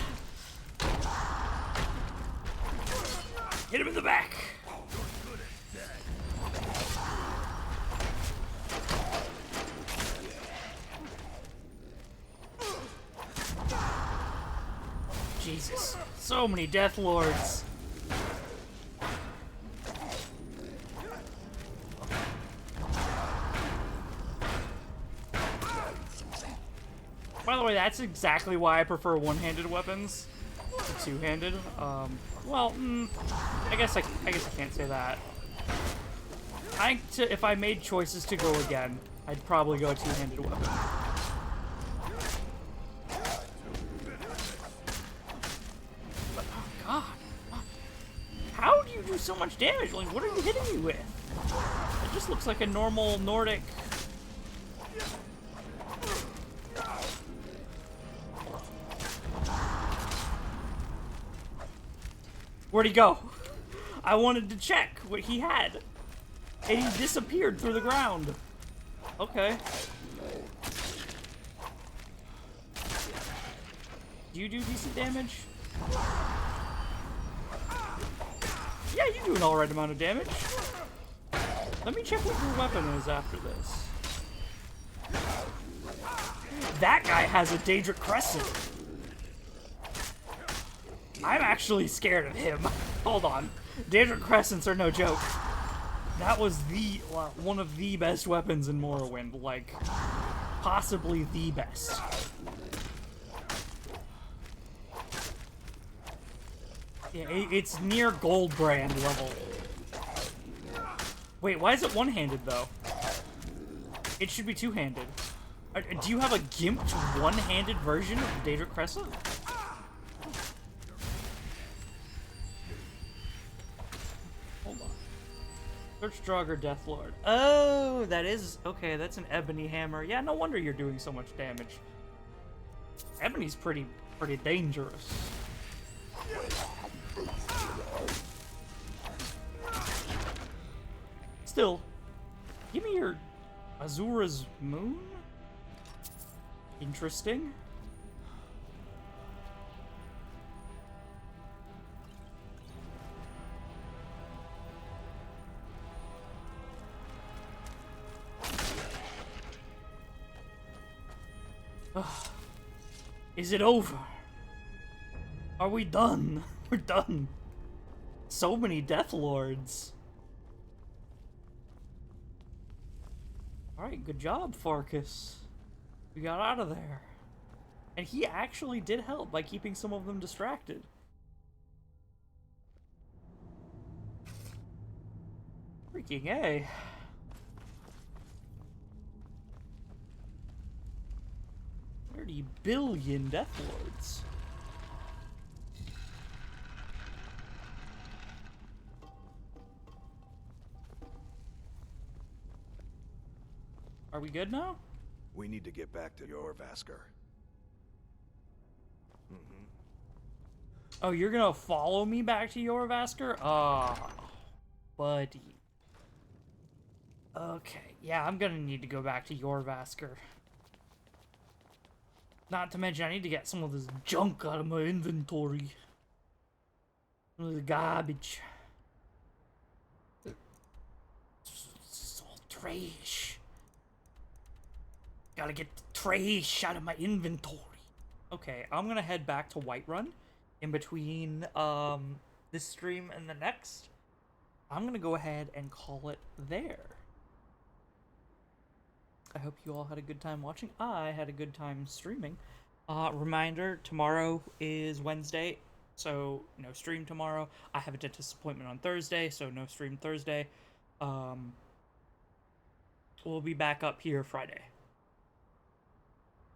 Hit him in the back. Jesus, so many Death Lords. By the way, that's exactly why I prefer one-handed weapons to two-handed. Well, I guess I can't say that. If I made choices to go again, I'd probably go a two-handed weapon. But, oh god, how do you do so much damage? Like, what are you hitting me with? It just looks like a normal Nordic. Where'd he go? I wanted to check what he had. And he disappeared through the ground. Okay. Do you do decent damage? Yeah, you do an alright amount of damage. Let me check what your weapon is after this. That guy has a Daedric Crescent. I'm actually scared of him. Hold on. Daedric Crescents are no joke. That was one of the best weapons in Morrowind. Like, possibly the best. Yeah, it's near Goldbrand level. Wait, why is it one-handed, though? It should be two-handed. Do you have a gimped one-handed version of the Daedric Crescent? Search Draugr Deathlord. Oh, that is... Okay, that's an ebony hammer. Yeah, no wonder you're doing so much damage. Ebony's pretty dangerous. Still, Give me your Azura's moon? Interesting. Ugh. Is it over? Are we done? We're done. So many Death Lords. Alright, good job, Farkas. We got out of there. And he actually did help by keeping some of them distracted. Freaking A. $30 billion Death Lords. Are we good now? We need to get back to Jorvaskr. Oh, you're gonna follow me back to Jorvaskr? Oh, buddy. Okay, yeah, I'm gonna need to go back to Jorvaskr. Not to mention, I need to get some of this junk out of my inventory. Some of the garbage. It's all trash. Gotta get the trash out of my inventory. Okay, I'm gonna head back to Whiterun. In between this stream and the next, I'm gonna go ahead and call it there. I hope you all had a good time watching. I had a good time streaming. Reminder, tomorrow is Wednesday, so no stream tomorrow. I have a dentist appointment on Thursday, so no stream Thursday. We'll be back up here Friday.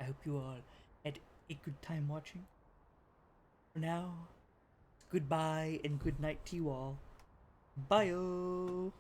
I hope you all had a good time watching. For now, goodbye and good night to you all. Bye-o!